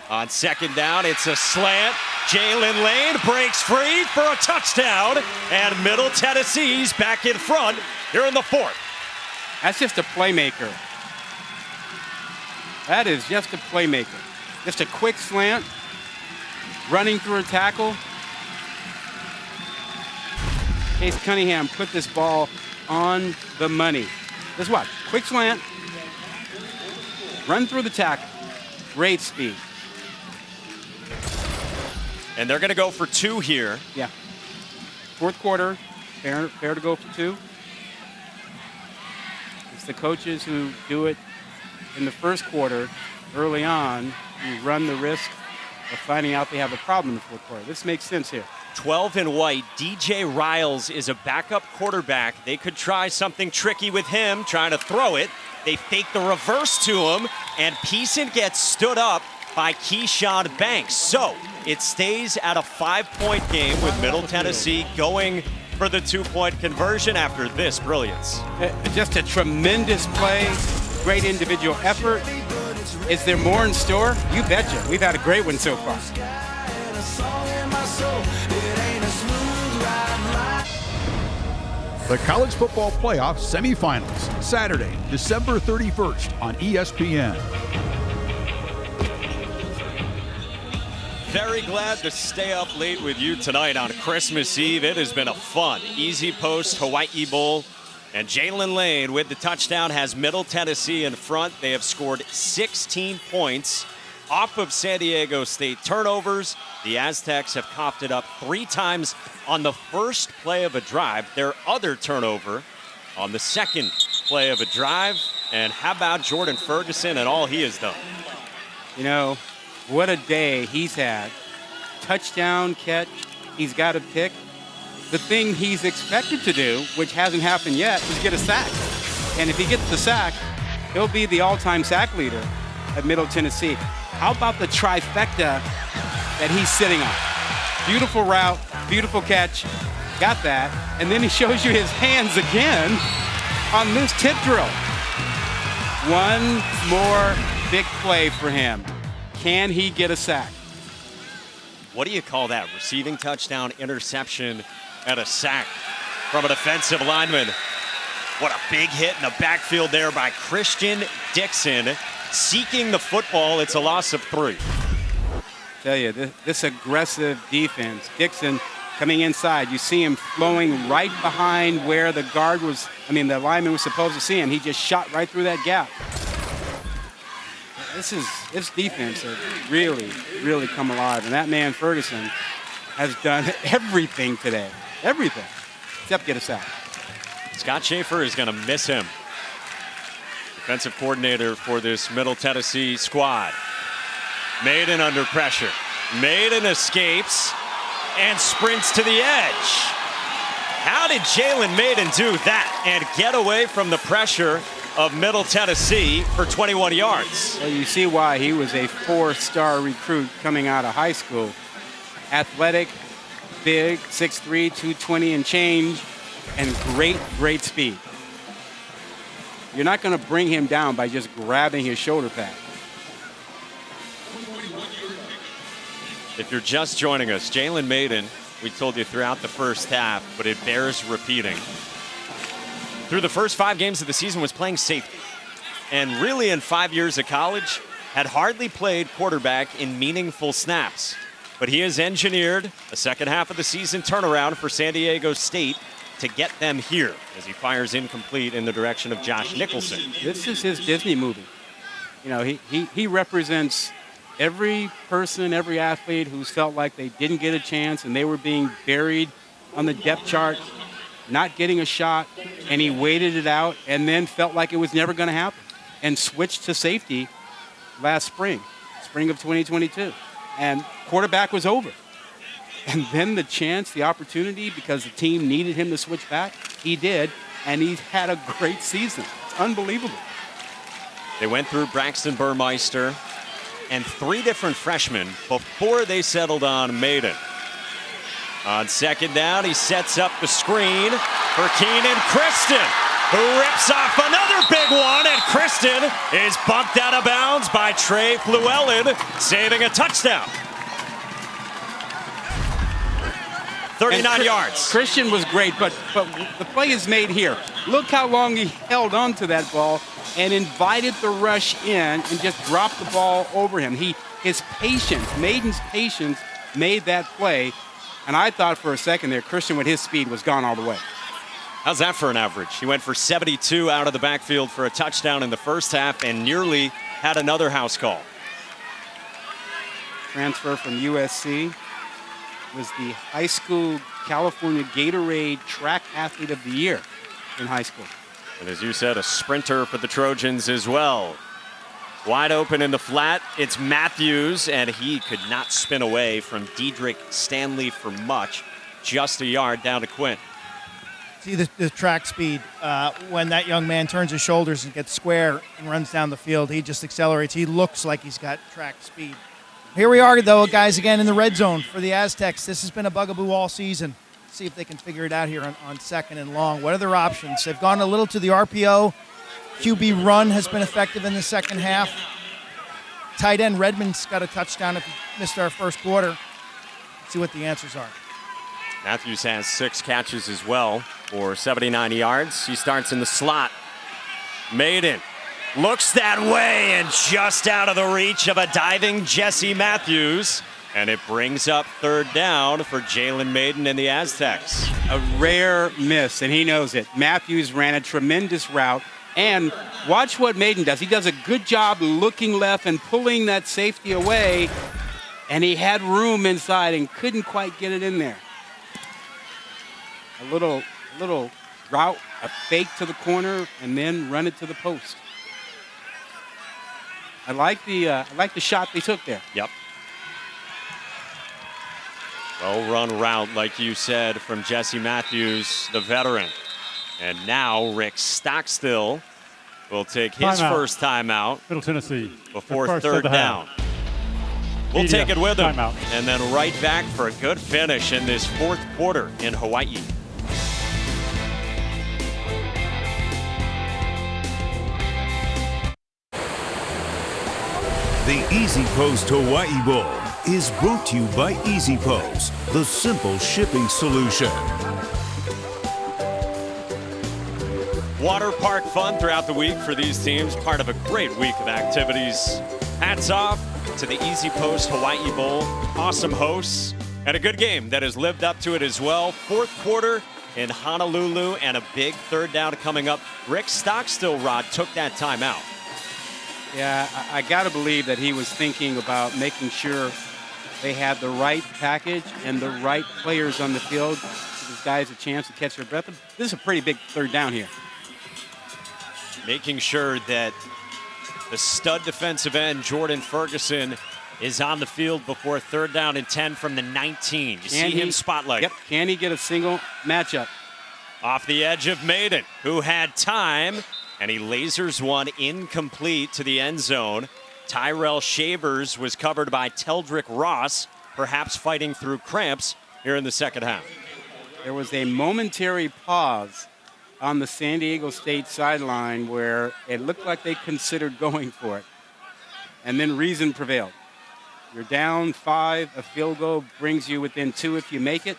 On 2nd down, it's a slant. Jalen Lane breaks free for a touchdown, and Middle Tennessee's back in front here in the 4th. That's just a playmaker. That is just a playmaker. Just a quick slant, running through a tackle. Chase Cunningham put this ball on the money. Just watch. Quick slant, run through the tackle. Great speed. And they're going to go for 2 here. Yeah. 4th quarter, fair to go for 2. It's the coaches who do it in the 1st quarter early on who run the risk of finding out they have a problem in the 4th quarter. This makes sense here. 12 in white. DJ Riles is a backup quarterback. They could try something tricky with him, trying to throw it. They fake the reverse to him, and Peason gets stood up by Keyshawn Banks. So it stays at a 5-point game with Middle Tennessee going for the 2-point conversion after this brilliance. Just a tremendous play, great individual effort. Is there more in store? You betcha. We've had a great one so far. The College Football Playoff Semifinals, Saturday, December 31st on ESPN. Very glad to stay up late with you tonight on Christmas Eve. It has been a fun Easy Post Hawaii Bowl And Jalen Lane with the touchdown has Middle Tennessee in front. They have scored 16 points off of San Diego State turnovers. The Aztecs have coughed it up 3 times on the first play of a drive. Their other turnover on the second play of a drive. And how about Jordan Ferguson and all he has done? You know, what a day he's had. Touchdown catch. He's got a pick. The thing he's expected to do, which hasn't happened yet, is get a sack. And if he gets the sack, he'll be the all-time sack leader at Middle Tennessee. How about the trifecta that he's sitting on? Beautiful route, beautiful catch, got that. And then he shows you his hands again on this tip drill. One more big play for him. Can he get a sack? What do you call that? Receiving touchdown, interception, and a sack from a defensive lineman. What a big hit in the backfield there by Christian Dixon. Seeking the football, it's a loss of 3. Tell you, this aggressive defense, Dixon coming inside, you see him flowing right behind where the the lineman was supposed to see him. He just shot right through that gap. This defense has really, really come alive. And that man, Ferguson, has done everything today. Everything. Except get a sack. Scott Schaefer is going to miss him. Defensive coordinator for this Middle Tennessee squad. Maiden under pressure. Maiden escapes and sprints to the edge. How did Jalen Maiden do that and get away from the pressure of Middle Tennessee for 21 yards? Well, you see why he was a 4-star recruit coming out of high school. Athletic, big, 6'3", 220 and change, and great speed. You're not going to bring him down by just grabbing his shoulder pad. If you're just joining us, Jalen Maiden, we told you throughout the first half, but it bears repeating. Through the first 5 games of the season was playing safety. And really in 5 years of college, had hardly played quarterback in meaningful snaps. But he has engineered a second half of the season turnaround for San Diego State to get them here as he fires incomplete in the direction of Josh Nicholson. This is his Disney movie. You know, he represents every person, every athlete who's felt like they didn't get a chance and they were being buried on the depth chart, not getting a shot, and he waited it out and then felt like it was never going to happen and switched to safety last spring of 2022. And quarterback was over. And then the chance, the opportunity, because the team needed him to switch back, he did, and he's had a great season. It's unbelievable. They went through Braxton Burmeister and 3 different freshmen before they settled on Maiden. On second down, he sets up the screen for Keenan Christon, who rips off another big one, and Christon is bumped out of bounds by Trey Fluellen, saving a touchdown. 39 yards. Christian was great, but the play is made here. Look how long he held on to that ball and invited the rush in and just dropped the ball over him. His patience, Maiden's patience, made that play. And I thought for a second there, Christian with his speed was gone all the way. How's that for an average? He went for 72 out of the backfield for a touchdown in the first half and nearly had another house call. Transfer from USC. Was the high school California Gatorade Track Athlete of the Year in high school. And as you said, a sprinter for the Trojans as well. Wide open in the flat, it's Matthews, and he could not spin away from Dedrick Stanley for much. Just a yard down to Quinn. See the track speed. When that young man turns his shoulders and gets square and runs down the field, he just accelerates. He looks like he's got track speed. Here we are, though, guys, again in the red zone for the Aztecs. This has been a bugaboo all season. See if they can figure it out here on second and long. What are their options? They've gone a little to the RPO. QB run has been effective in the second half. Tight end Redmond's got a touchdown if he missed our first quarter. Let's see what the answers are. Matthews has 6 catches as well for 79 yards. He starts in the slot. Maiden looks that way and just out of the reach of a diving Jesse Matthews. And it brings up third down for Jalen Mayden and the Aztecs. A rare miss, and he knows it. Matthews ran a tremendous route. And watch what Mayden does. He does a good job looking left and pulling that safety away. And he had room inside and couldn't quite get it in there. A little route, a fake to the corner, and then run it to the post. I like the shot they took there. Yep. Well-run route, like you said, from Jesse Matthews, the veteran. And now Rick Stockstill will take his first timeout. Middle Tennessee. Before third down. We'll take it with him. Timeout. And then right back for a good finish in this fourth quarter in Hawaii. The Easy Post Hawaii Bowl is brought to you by Easy Post, the simple shipping solution. Water park fun throughout the week for these teams, part of a great week of activities. Hats off to the Easy Post Hawaii Bowl. Awesome hosts and a good game that has lived up to it as well. Fourth quarter in Honolulu and a big third down coming up. Rick Stockstill, Rod, took that timeout. Yeah, I got to believe that he was thinking about making sure they had the right package and the right players on the field to give these guys a chance to catch their breath. This is a pretty big third down here. Making sure that the stud defensive end, Jordan Ferguson, is on the field before third down and 10 from the 19. You see him spotlight. Yep, can he get a single matchup? Off the edge of Mayden, who had time, and he lasers one incomplete to the end zone. Tyrell Shavers was covered by Teldrick Ross, perhaps fighting through cramps here in the second half. There was a momentary pause on the San Diego State sideline where it looked like they considered going for it. And then reason prevailed. You're down 5, a field goal brings you within 2 if you make it.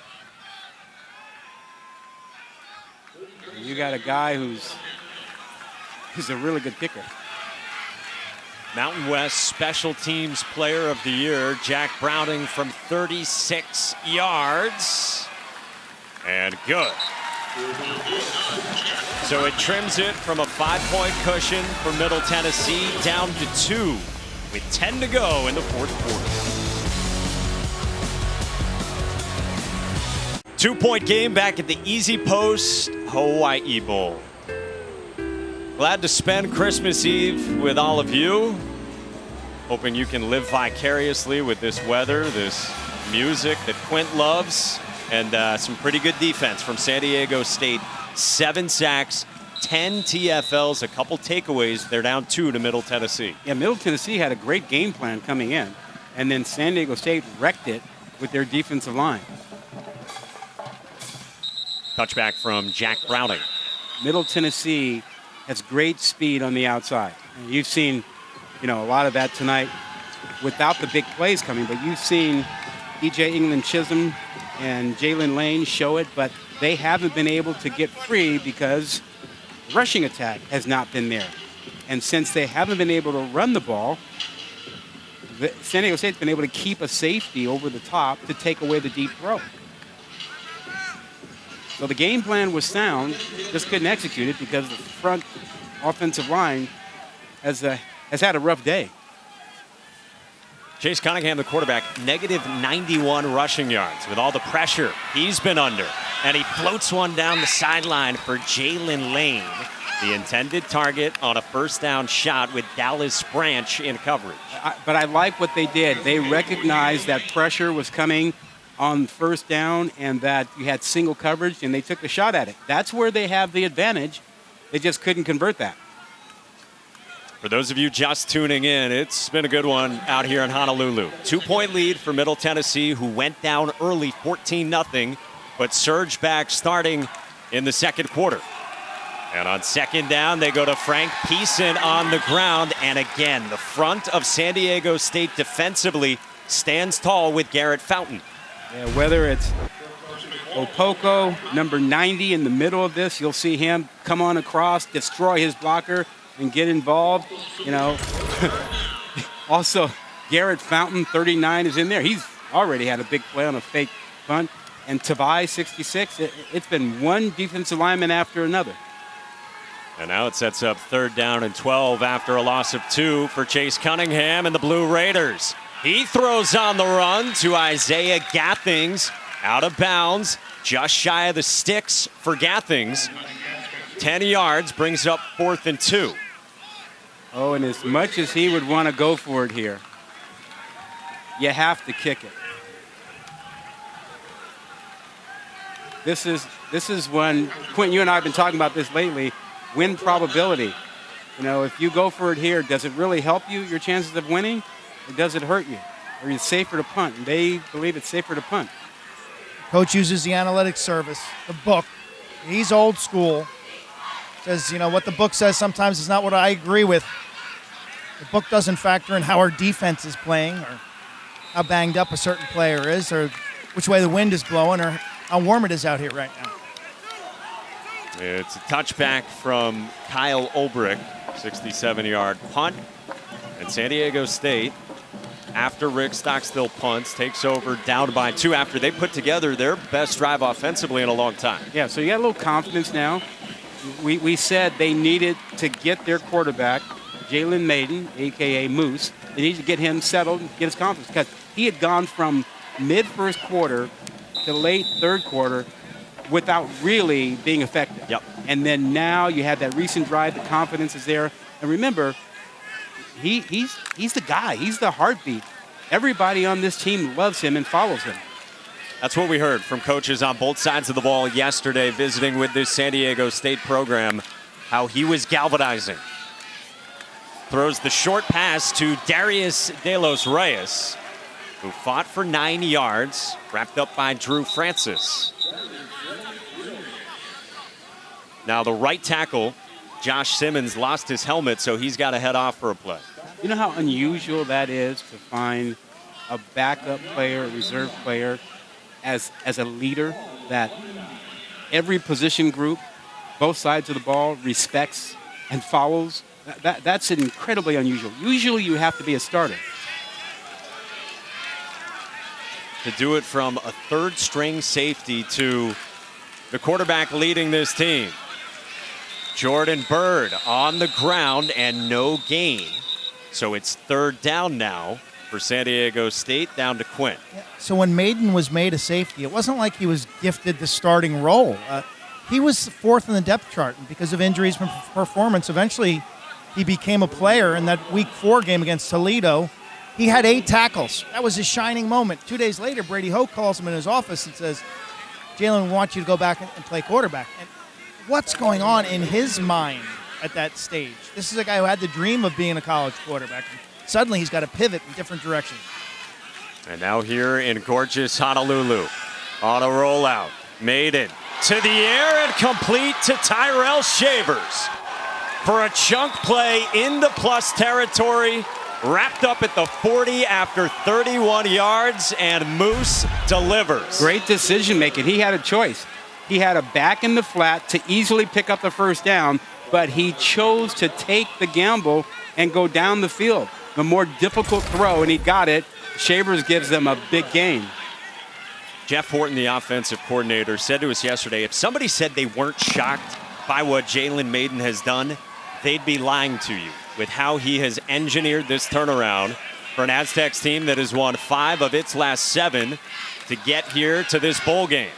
And you got a guy who's a really good kicker. Mountain West Special Teams Player of the Year, Jack Browning from 36 yards. And good. So it trims it from a 5-point cushion for Middle Tennessee down to 2 with 10 to go in the fourth quarter. 2-point game back at the Easy Post Hawaii Bowl. Glad to spend Christmas Eve with all of you. Hoping you can live vicariously with this weather, this music that Quint loves, and some pretty good defense from San Diego State. 7 sacks, 10 TFLs, a couple takeaways. They're down 2 to Middle Tennessee. Yeah, Middle Tennessee had a great game plan coming in, and then San Diego State wrecked it with their defensive line. Touchback from Jack Browning. Middle Tennessee has great speed on the outside. And you've seen, a lot of that tonight without the big plays coming, but you've seen E.J. England Chisholm and Jalen Lane show it, but they haven't been able to get free because rushing attack has not been there. And since they haven't been able to run the ball, San Diego State's been able to keep a safety over the top to take away the deep throw. So the game plan was sound, just couldn't execute it because the front offensive line has had a rough day. Chase Cunningham, the quarterback, -91 rushing yards with all the pressure he's been under. And he floats one down the sideline for Jalen Lane, the intended target on a first down shot with Dallas Branch in coverage. But I like what they did. They recognized that pressure was coming on first down and that you had single coverage, and they took the shot at it. That's where they have the advantage. They just couldn't convert that. For those of you just tuning in, it's been a good one out here in Honolulu. 2-point lead for Middle Tennessee, who went down early 14-0, but surged back starting in the second quarter. And on second down, they go to Frank Peason on the ground. And again, the front of San Diego State defensively stands tall with Garrett Fountain. Yeah, whether it's Opoko, number 90 in the middle of this, you'll see him come on across, destroy his blocker, and get involved. Also, Garrett Fountain, 39, is in there. He's already had a big play on a fake punt. And Tavai, 66, it's been one defensive lineman after another. And now it sets up 3rd down and 12 after a loss of 2 for Chase Cunningham and the Blue Raiders. He throws on the run to Isaiah Gathings, out of bounds, just shy of the sticks for Gathings. 10 yards, brings up 4th and 2. Oh, and as much as he would want to go for it here, you have to kick it. This is when, Quentin, you and I have been talking about this lately, win probability. You know, if you go for it here, does it really help you, your chances of winning, or does it hurt you? Or is it safer to punt? And they believe it's safer to punt. Coach uses the analytics service, the book. He's old school. Says, you know, what the book says sometimes is not what I agree with. The book doesn't factor in how our defense is playing or how banged up a certain player is or which way the wind is blowing or how warm it is out here right now. It's a touchback from Kyle Ulbrich, 67-yard punt. And San Diego State, after Rick Stockstill punts, takes over down by 2 after they put together their best drive offensively in a long time. Yeah, so you got a little confidence now. We said they needed to get their quarterback, Jalen Maiden, a.k.a. Moose. They needed to get him settled and get his confidence because he had gone from mid-first quarter to late third quarter without really being effective. Yep. And then now you have that recent drive, the confidence is there. And remember, he's the guy. He's the heartbeat. Everybody on this team loves him and follows him. That's what we heard from coaches on both sides of the ball yesterday visiting with this San Diego State program, how he was galvanizing. Throws the short pass to Darius De Los Reyes, who fought for 9 yards, wrapped up by Drew Francis. Now the right tackle, Josh Simmons, lost his helmet, so he's got to head off for a play. You know how unusual that is to find a backup player, a reserve player, as a leader that every position group, both sides of the ball, respects and follows? That's incredibly unusual. Usually you have to be a starter. To do it from a third-string safety to the quarterback leading this team. Jordan Byrd on the ground and no gain. So it's 3rd down now for San Diego State, down to Quinn. Yeah. So when Maiden was made a safety, it wasn't like he was gifted the starting role. He was 4th in the depth chart, and because of injuries from performance, eventually he became a player. In that Week 4 game against Toledo, he had 8 tackles. That was his shining moment. 2 days later, Brady Hoke calls him in his office and says, Jalen, we want you to go back and play quarterback. And what's going on in his mind at that stage? This is a guy who had the dream of being a college quarterback. Suddenly he's got to pivot in different directions. And now here in gorgeous Honolulu, on a rollout, Maiden to the air and complete to Tyrell Shavers for a chunk play into plus territory, wrapped up at the 40 after 31 yards, and Moose delivers. Great decision making. He had a choice. He had a back in the flat to easily pick up the first down, but he chose to take the gamble and go down the field. The more difficult throw, and he got it. Shavers gives them a big gain. Jeff Horton, the offensive coordinator, said to us yesterday, if somebody said they weren't shocked by what Jalen Maiden has done, they'd be lying to you with how he has engineered this turnaround for an Aztecs team that has won 5 of its last 7 to get here to this bowl game.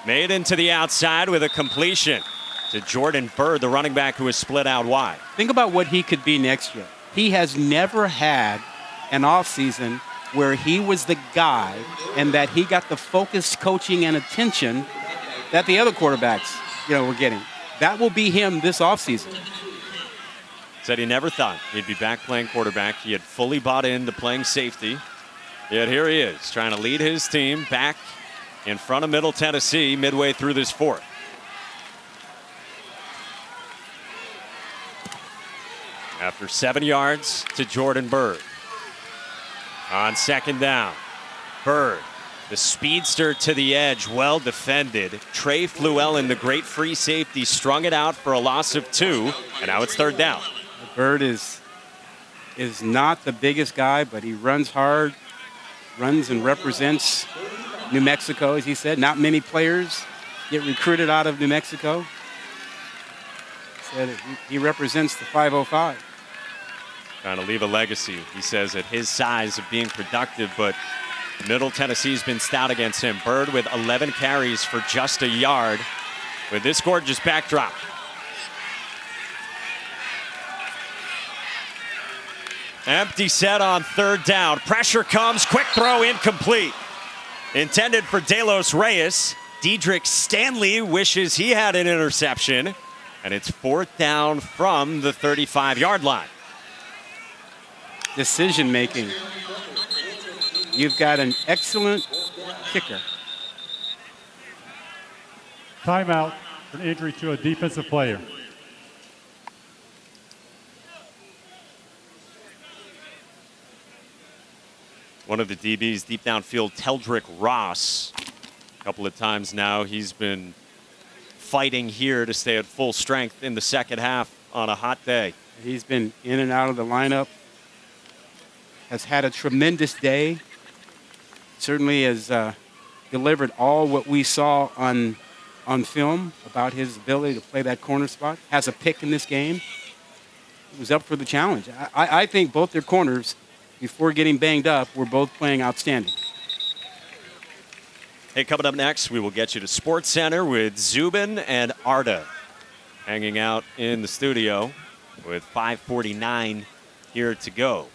Maiden to the outside with a completion to Jordan Byrd, the running back who is split out wide. Think about what he could be next year. He has never had an offseason where he was the guy and that he got the focused coaching and attention that the other quarterbacks, were getting. That will be him this offseason. Said he never thought he'd be back playing quarterback. He had fully bought into playing safety. Yet here he is, trying to lead his team back in front of Middle Tennessee midway through this 4th. After 7 yards to Jordan Byrd. On 2nd down, Byrd, the speedster to the edge, well defended. Trey Fluellen, the great free safety, strung it out for a loss of 2, and now it's 3rd down. Byrd is not the biggest guy, but he runs hard. runs and represents New Mexico, as he said. Not many players get recruited out of New Mexico. He said he represents the 505. Trying to leave a legacy, he says, at his size of being productive, but Middle Tennessee's been stout against him. Bird with 11 carries for just a yard with this gorgeous backdrop. Empty set on third down. Pressure comes, quick throw incomplete. Intended for Delos Reyes. Diedrich Stanley wishes he had an interception, and it's fourth down from the 35-yard line. Decision making. You've got an excellent kicker. Timeout for an injury to a defensive player. One of the DBs deep downfield, Teldrick Ross. A couple of times now he's been fighting here to stay at full strength in the second half on a hot day. He's been in and out of the lineup. Has had a tremendous day. Certainly has delivered all what we saw on film about his ability to play that corner spot. Has a pick in this game. He was up for the challenge. I think both their corners, before getting banged up, were both playing outstanding. Hey, coming up next, we will get you to Sports Center with Zubin and Arda hanging out in the studio with 5:49 here to go.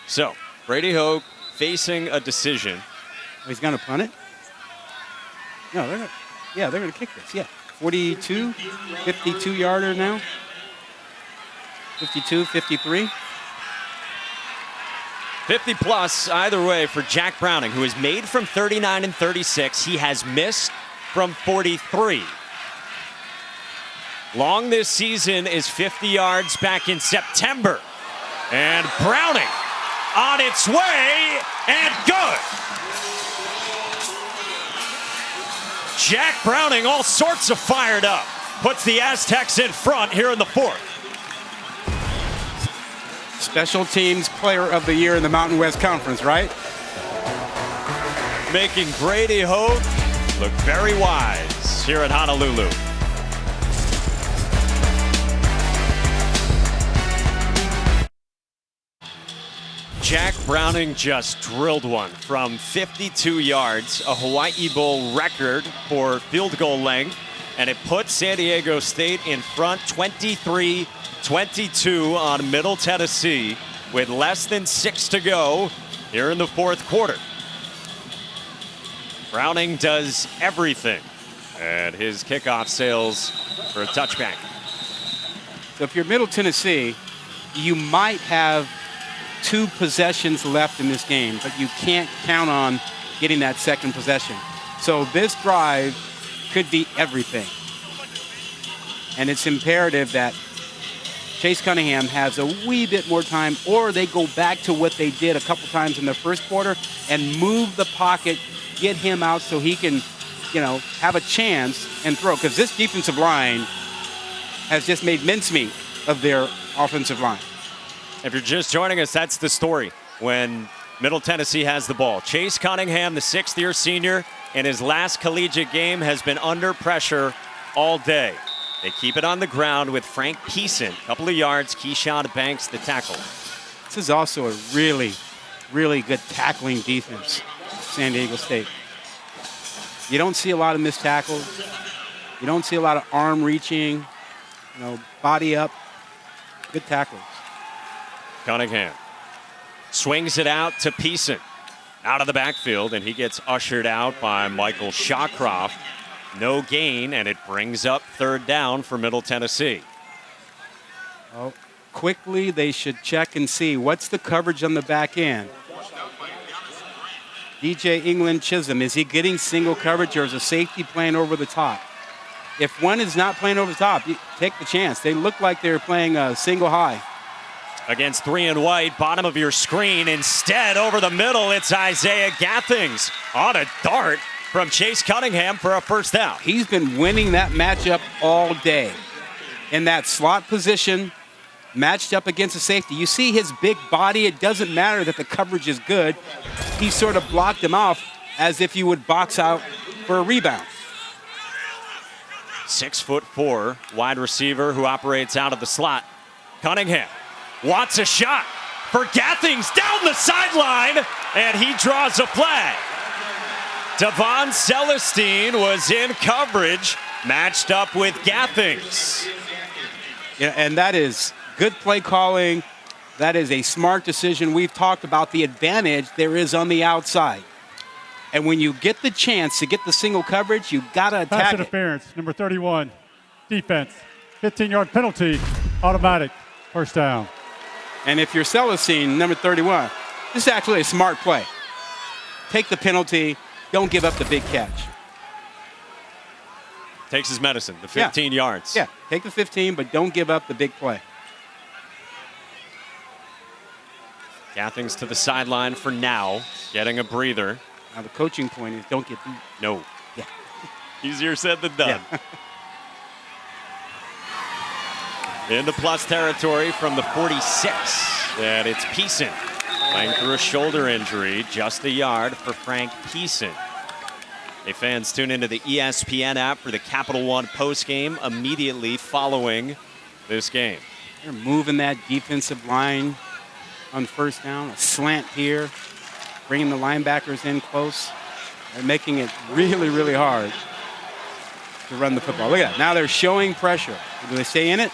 So, Brady Hoke facing a decision. Oh, he's going to punt it? No, they're going to kick this. Yeah, 42, 52-yarder now. 52, 53. 50 plus either way for Jack Browning, who has made from 39 and 36. He has missed from 43. Long this season is 50 yards back in September. And Browning on its way and good. Jack Browning all sorts of fired up. Puts the Aztecs in front here in the fourth. Special Teams Player of the Year in the Mountain West Conference, right? Making Brady Hoke look very wise here in Honolulu. Jack Browning just drilled one from 52 yards, a Hawaii Bowl record for field goal length, and it put San Diego State in front 23-22 on Middle Tennessee with less than 6 to go here in the fourth quarter. Browning does everything, and his kickoff sails for a touchback. So if you're Middle Tennessee, you might have 2 possessions left in this game, but you can't count on getting that second possession. So this drive could be everything. And it's imperative that Chase Cunningham has a wee bit more time, or they go back to what they did a couple times in the first quarter and move the pocket, get him out so he can, have a chance and throw. Because this defensive line has just made mincemeat of their offensive line. If you're just joining us, that's the story when Middle Tennessee has the ball. Chase Cunningham, the 6th-year senior, in his last collegiate game has been under pressure all day. They keep it on the ground with Frank Peason. Couple of yards, Keyshawn Banks the tackle. This is also a really, really good tackling defense, San Diego State. You don't see a lot of missed tackles. You don't see a lot of arm reaching, body up. Good tacklers. Cunningham swings it out to Peason. Out of the backfield, and he gets ushered out by Michael Shawcroft. No gain, and it brings up third down for Middle Tennessee. Oh, quickly, they should check and see what's the coverage on the back end. DJ England Chisholm, is he getting single coverage or is a safety playing over the top? If one is not playing over the top, you take the chance. They look like they're playing a single high. Against 3 and white, bottom of your screen. Instead, over the middle, it's Isaiah Gathings on a dart from Chase Cunningham for a first down. He's been winning that matchup all day. In that slot position, matched up against a safety. You see his big body. It doesn't matter that the coverage is good. He sort of blocked him off as if you would box out for a rebound. 6'4" wide receiver who operates out of the slot. Cunningham wants a shot for Gathings down the sideline, and he draws a flag. Devon Celestine was in coverage, matched up with Gathings. Yeah, and that is good play calling. That is a smart decision. We've talked about the advantage there is on the outside. And when you get the chance to get the single coverage, you've got to attack Pass it. interference, number 31, defense. 15-yard penalty, automatic, first down. And if you're Celestine, number 31, this is actually a smart play. Take the penalty. Don't give up the big catch. Takes his medicine, the 15 yards. Yeah, take the 15, but don't give up the big play. Gathings to the sideline for now, getting a breather. Now the coaching point is don't get beat. No. Yeah. Easier said than done. Yeah. Into plus territory from the 46. And it's Peason playing through a shoulder injury. Just a yard for Frank Peason. Hey, fans, tune into the ESPN app for the Capital One postgame immediately following this game. They're moving that defensive line on first down. A slant here, bringing the linebackers in close. They're making it really, really hard to run the football. Look at that. Now they're showing pressure. Do they stay in it?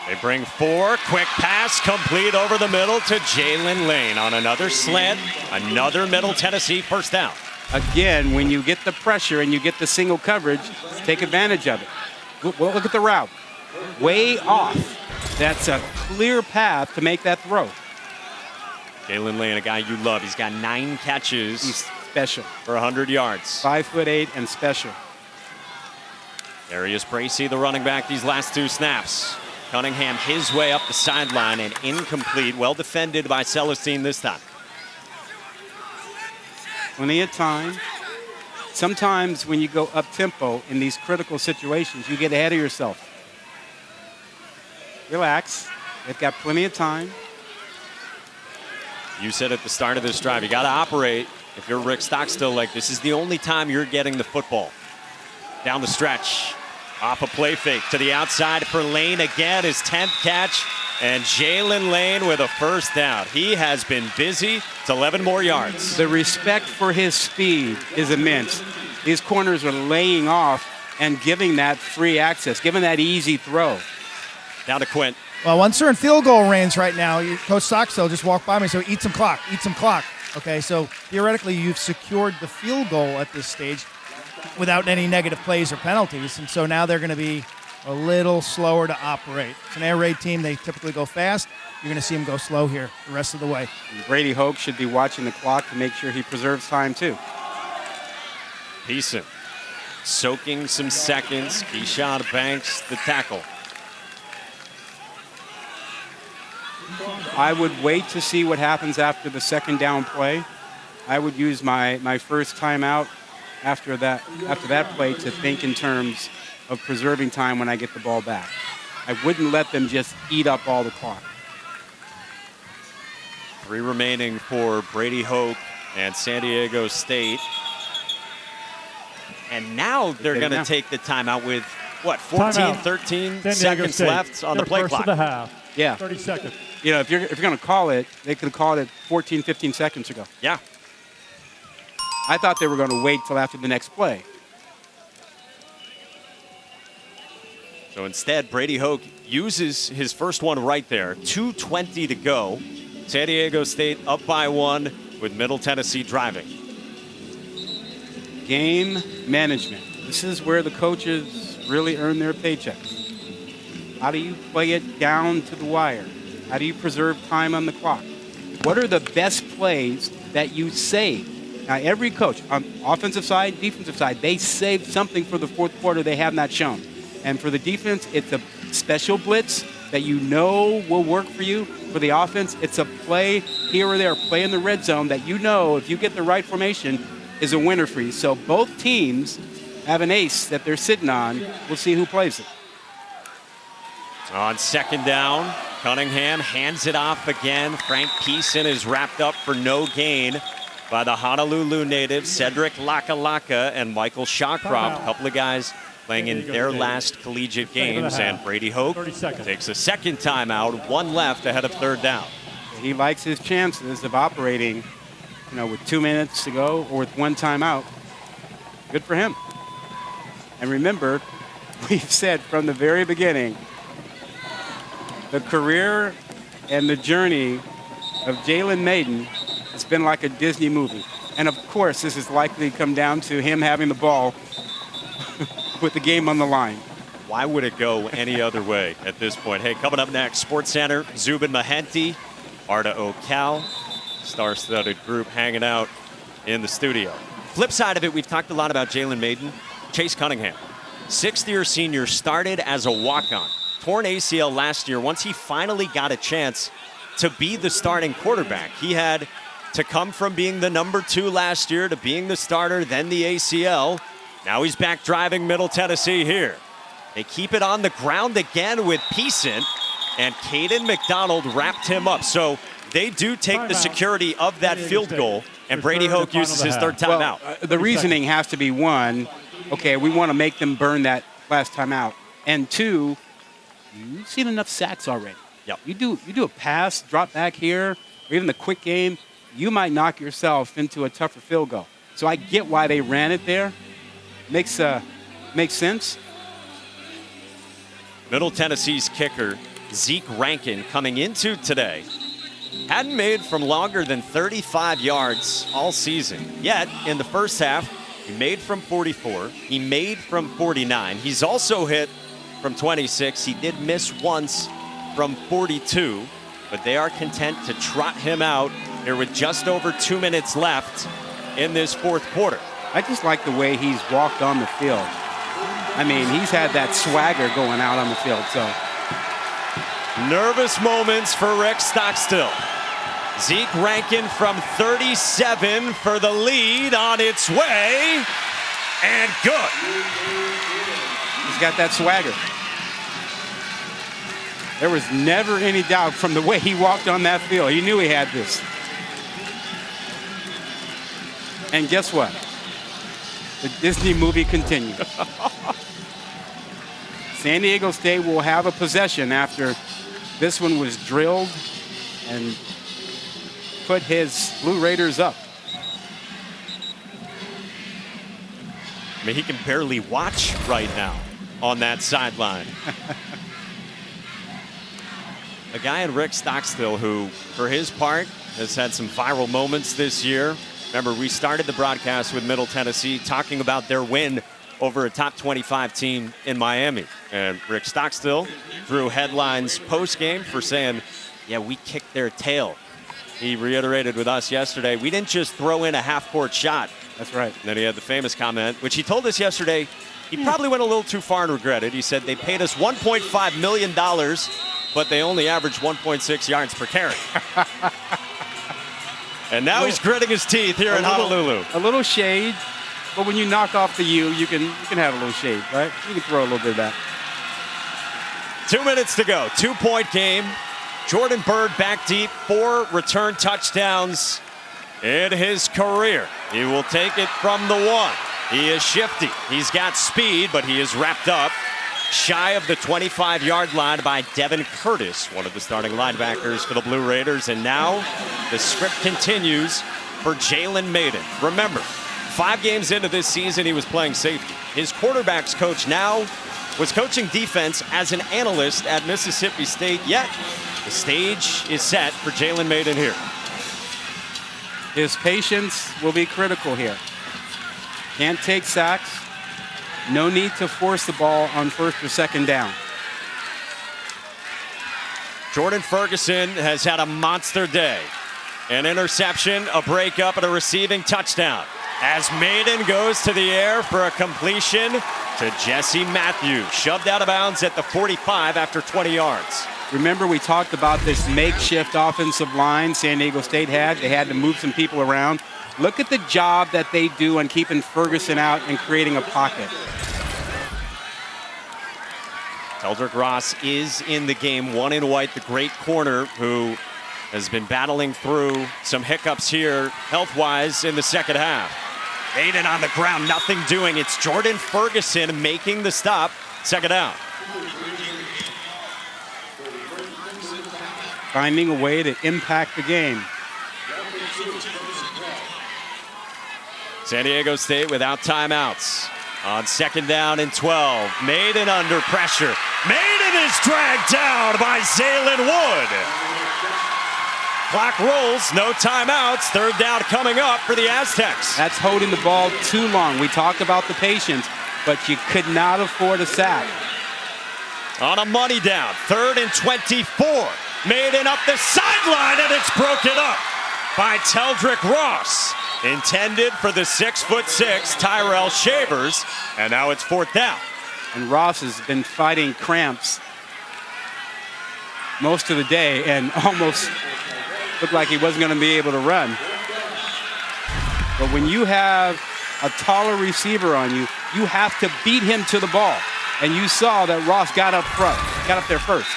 They bring 4. Quick pass complete over the middle to Jalen Lane on another slant. Another Middle Tennessee first down. Again, when you get the pressure and you get the single coverage, take advantage of it. Well, look at the route. Way off. That's a clear path to make that throw. Jalen Lane, a guy you love. He's got 9 catches. He's special. For 100 yards. 5'8" and special. Darius Bracey, the running back, these last 2 snaps. Cunningham his way up the sideline and incomplete. Well defended by Celestine this time. Plenty of time. Sometimes when you go up-tempo in these critical situations, you get ahead of yourself. Relax. They've got plenty of time. You said at the start of this drive, you got to operate. If you're Rick Stockstill, like this is the only time you're getting the football. Down the stretch. Off a play fake to the outside for Lane again, his 10th catch. And Jalen Lane with a first down. He has been busy. It's 11 more yards. The respect for his speed is immense. These corners are laying off and giving that free access, giving that easy throw. Down to Quint. Well, once they're in field goal range right now, Coach Stockstill just walked by me, so eat some clock, eat some clock. Okay, so theoretically you've secured the field goal at this stage without any negative plays or penalties, and so now they're going to be a little slower to operate. It's an air raid team. They typically go fast. You're going to see them go slow here the rest of the way. And Brady Hoke should be watching the clock to make sure he preserves time, too. Peason soaking some seconds. Keyshawn Banks, the tackle. I would wait to see what happens after the second down play. I would use my first timeout after that play to think in terms of preserving time when I get the ball back. I wouldn't let them just eat up all the clock. 3 remaining for Brady Hoke and San Diego State. And now they're going to take the timeout with, what, 14, 13 seconds left on the play clock. First of the half. Yeah. 30 seconds. You know, if you're going to call it, they could have called it 14, 15 seconds ago. Yeah. I thought they were going to wait till after the next play. So instead, Brady Hoke uses his first one right there. 2:20 to go. San Diego State up by 1 with Middle Tennessee driving. Game management. This is where the coaches really earn their paychecks. How do you play it down to the wire? How do you preserve time on the clock? What are the best plays that you save? Now, every coach, on offensive side, defensive side, they save something for the fourth quarter they have not shown. And for the defense, it's a special blitz that you know will work for you. For the offense, it's a play here or there, play in the red zone that you know if you get the right formation is a winner for you. So both teams have an ace that they're sitting on. We'll see who plays it. On second down, Cunningham hands it off again. Frank Peason is wrapped up for no gain by the Honolulu native Cedric Lakalaka and Michael Shawcroft. A couple of guys playing in their last collegiate games. And Brady Hoke takes a second timeout, one left ahead of third down. He likes his chances of operating, with 2 minutes to go or with one timeout. Good for him. And remember, we've said from the very beginning, the career and the journey of Jalen Mayden has been like a Disney movie. And of course, this is likely to come down to him having the ball with the game on the line. Why would it go any other way at this point? Hey, coming up next, SportsCenter, Zubin Mehenti, Arda Ocal, star-studded group hanging out in the studio. Flip side of it, we've talked a lot about Jalen Mayden. Chase Cunningham, sixth-year senior, started as a walk-on. Torn ACL last year. Once he finally got a chance to be the starting quarterback, he had to come from being the number 2 last year to being the starter, then the ACL. Now he's back driving Middle Tennessee here. They keep it on the ground again with Peason, and Caden McDonald wrapped him up. So they do take the security of that field goal, and Brady Hoke uses his third timeout. The reasoning has to be, one, okay, we want to make them burn that last timeout, and two, you've seen enough sacks already. Yep. You do a pass, drop back here, or even the quick game, you might knock yourself into a tougher field goal. So I get why they ran it there. Makes sense. Middle Tennessee's kicker, Zeke Rankin, coming into today, hadn't made from longer than 35 yards all season. Yet, in the first half, he made from 44. He made from 49. He's also hit from 26. He did miss once from 42, but they are content to trot him out here with just over 2 minutes left in this fourth quarter. I just like the way he's walked on the field. I mean, he's had that swagger going out on the field, so. Nervous moments for Rick Stockstill. Zeke Rankin from 37 for the lead on its way, and good. He's got that swagger. There was never any doubt from the way he walked on that field. He knew he had this. And guess what? The Disney movie continues. San Diego State will have a possession after this one was drilled and put his Blue Raiders up. I mean, he can barely watch right now on that sideline. A guy in Rick Stockstill who, for his part, has had some viral moments this year. Remember, we started the broadcast with Middle Tennessee talking about their win over a top 25 team in Miami. And Rick Stockstill drew headlines post-game for saying, yeah, we kicked their tail. He reiterated with us yesterday, we didn't just throw in a half-court shot. That's right. And then he had the famous comment, which he told us yesterday, he probably went a little too far and regretted. He said they paid us $1.5 million, but they only averaged 1.6 yards per carry. And now he's gritting his teeth here in Honolulu. A little shade, but when you knock off the U, you can have a little shade, right? You can throw a little bit of that. 2 minutes to go. 2-point game. Jordan Byrd back deep, 4 return touchdowns in his career. He will take it from the 1. He is shifty. He's got speed, but he is wrapped up shy of the 25-yard line by Devin Curtis, one of the starting linebackers for the Blue Raiders. And now the script continues for Jalen Mayden. Remember, 5 games into this season, he was playing safety. His quarterback's coach now was coaching defense as an analyst at Mississippi State, yet the stage is set for Jalen Mayden here. His patience will be critical here. Can't take sacks. No need to force the ball on first or second down. Jordan Ferguson has had a monster day. An interception, a breakup, and a receiving touchdown. As Mayden goes to the air for a completion to Jesse Matthews. Shoved out of bounds at the 45 after 20 yards. Remember, we talked about this makeshift offensive line San Diego State had. They had to move some people around. Look at the job that they do on keeping Ferguson out and creating a pocket. Teldrick Ross is in the game, one in white, the great corner who has been battling through some hiccups here health-wise in the second half. Maiden on the ground, nothing doing. It's Jordan Ferguson making the stop, second down. Finding a way to impact the game. San Diego State without timeouts. On second down and 12. Maiden under pressure. Maiden is dragged down by Zaylen Wood. Clock rolls, no timeouts. Third down coming up for the Aztecs. That's holding the ball too long. We talked about the patience, but you could not afford a sack. On a money down, 3rd and 24. Maiden up the sideline, and it's broken up by Teldrick Ross. Intended for the 6'6" Tyrell Shavers, and now it's 4th down. And Ross has been fighting cramps most of the day and almost looked like he wasn't going to be able to run. But when you have a taller receiver on you, you have to beat him to the ball. And you saw that Ross got up front, got up there first.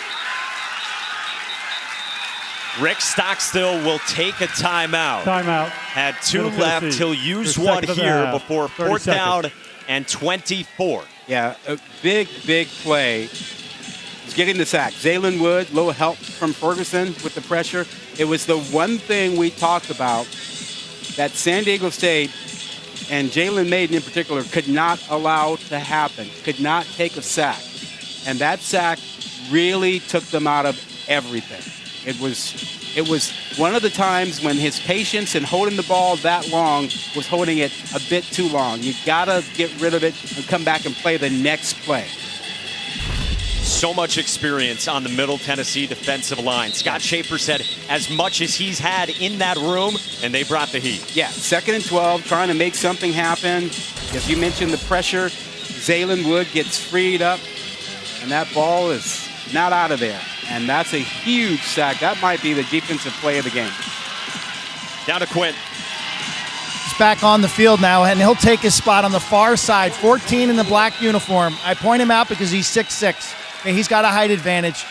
Rick Stockstill will take a timeout. Timeout. Had 2 Middle left. Tennessee. He'll use First one second of the here half. before 30 4th down seconds. and 24. Yeah, a big play. He's getting the sack. Zaylen Wood, little help from Ferguson with the pressure. It was the one thing we talked about that San Diego State and Jalen Maiden in particular could not allow to happen, could not take a sack. And that sack really took them out of everything. It was one of the times when his patience and holding the ball that long was holding it a bit too long. You gotta get rid of it and come back and play the next play. So much experience on the Middle Tennessee defensive line. Scott Shaper said as much as he's had in that room, and they brought the heat. Yeah, 2nd and 12, trying to make something happen. As you mentioned, the pressure. Zaylen Wood gets freed up, and that ball is not out of there. And that's a huge sack. That might be the defensive play of the game. Down to Quinn. He's back on the field now, and he'll take his spot on the far side. 14 in the black uniform. I point him out because he's 6'6". Okay, he's got a height advantage.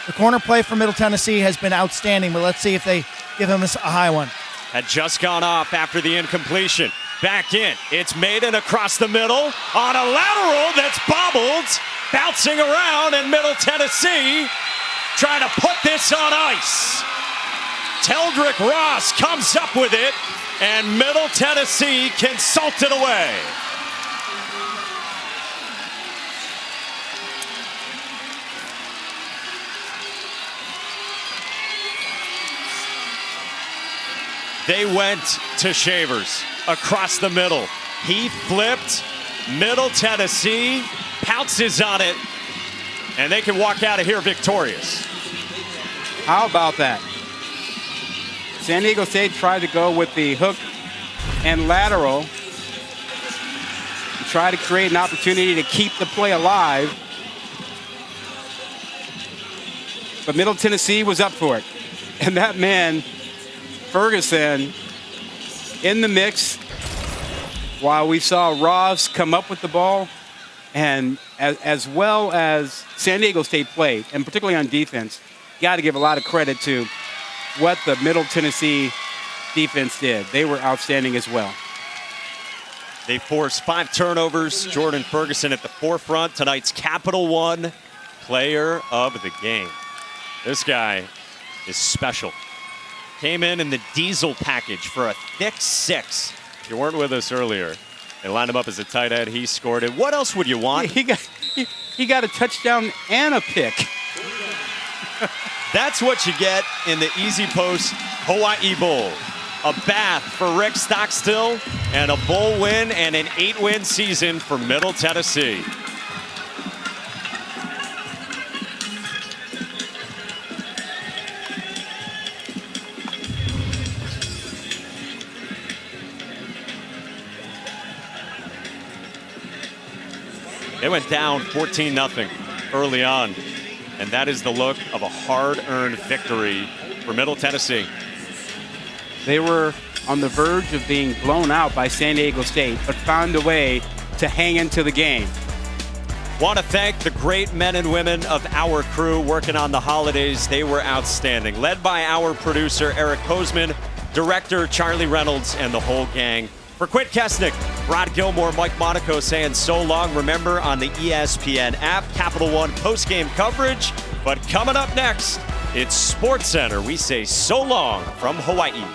The corner play for Middle Tennessee has been outstanding, but let's see if they give him a high one. Had just gone off after the incompletion. Back in. It's Maiden across the middle on a lateral that's bobbled, bouncing around, and Middle Tennessee trying to put this on ice. Teldrick Ross comes up with it, and Middle Tennessee can salt it away. They went to Shavers across the middle. He flipped. Middle Tennessee pounces on it, and they can walk out of here victorious. How about that? San Diego State tried to go with the hook and lateral to try to create an opportunity to keep the play alive. But Middle Tennessee was up for it. And that man, Ferguson, in the mix, while we saw Ross come up with the ball, and as well as San Diego State played, and particularly on defense, got to give a lot of credit to what the Middle Tennessee defense did. They were outstanding as well. They forced 5 turnovers. Jordan Ferguson at the forefront. Tonight's Capital One Player of the Game. This guy is special. Came in the diesel package for a thick 6. If you weren't with us earlier, they lined him up as a tight end. He scored it. What else would you want? He got a touchdown and a pick. That's what you get in the Easy Post Hawaii Bowl. A bath for Rick Stockstill and a bowl win and an 8-win season for Middle Tennessee. They went down 14-0 early on, and that is the look of a hard-earned victory for Middle Tennessee. They were on the verge of being blown out by San Diego State, but found a way to hang into the game. Want to thank the great men and women of our crew working on the holidays. They were outstanding. Led by our producer, Eric Posman, director, Charlie Reynolds, and the whole gang. For Quint Kesnick, Rod Gilmore, Mike Monaco saying so long. Remember, on the ESPN app, Capital One post-game coverage. But coming up next, it's SportsCenter. We say so long from Hawaii.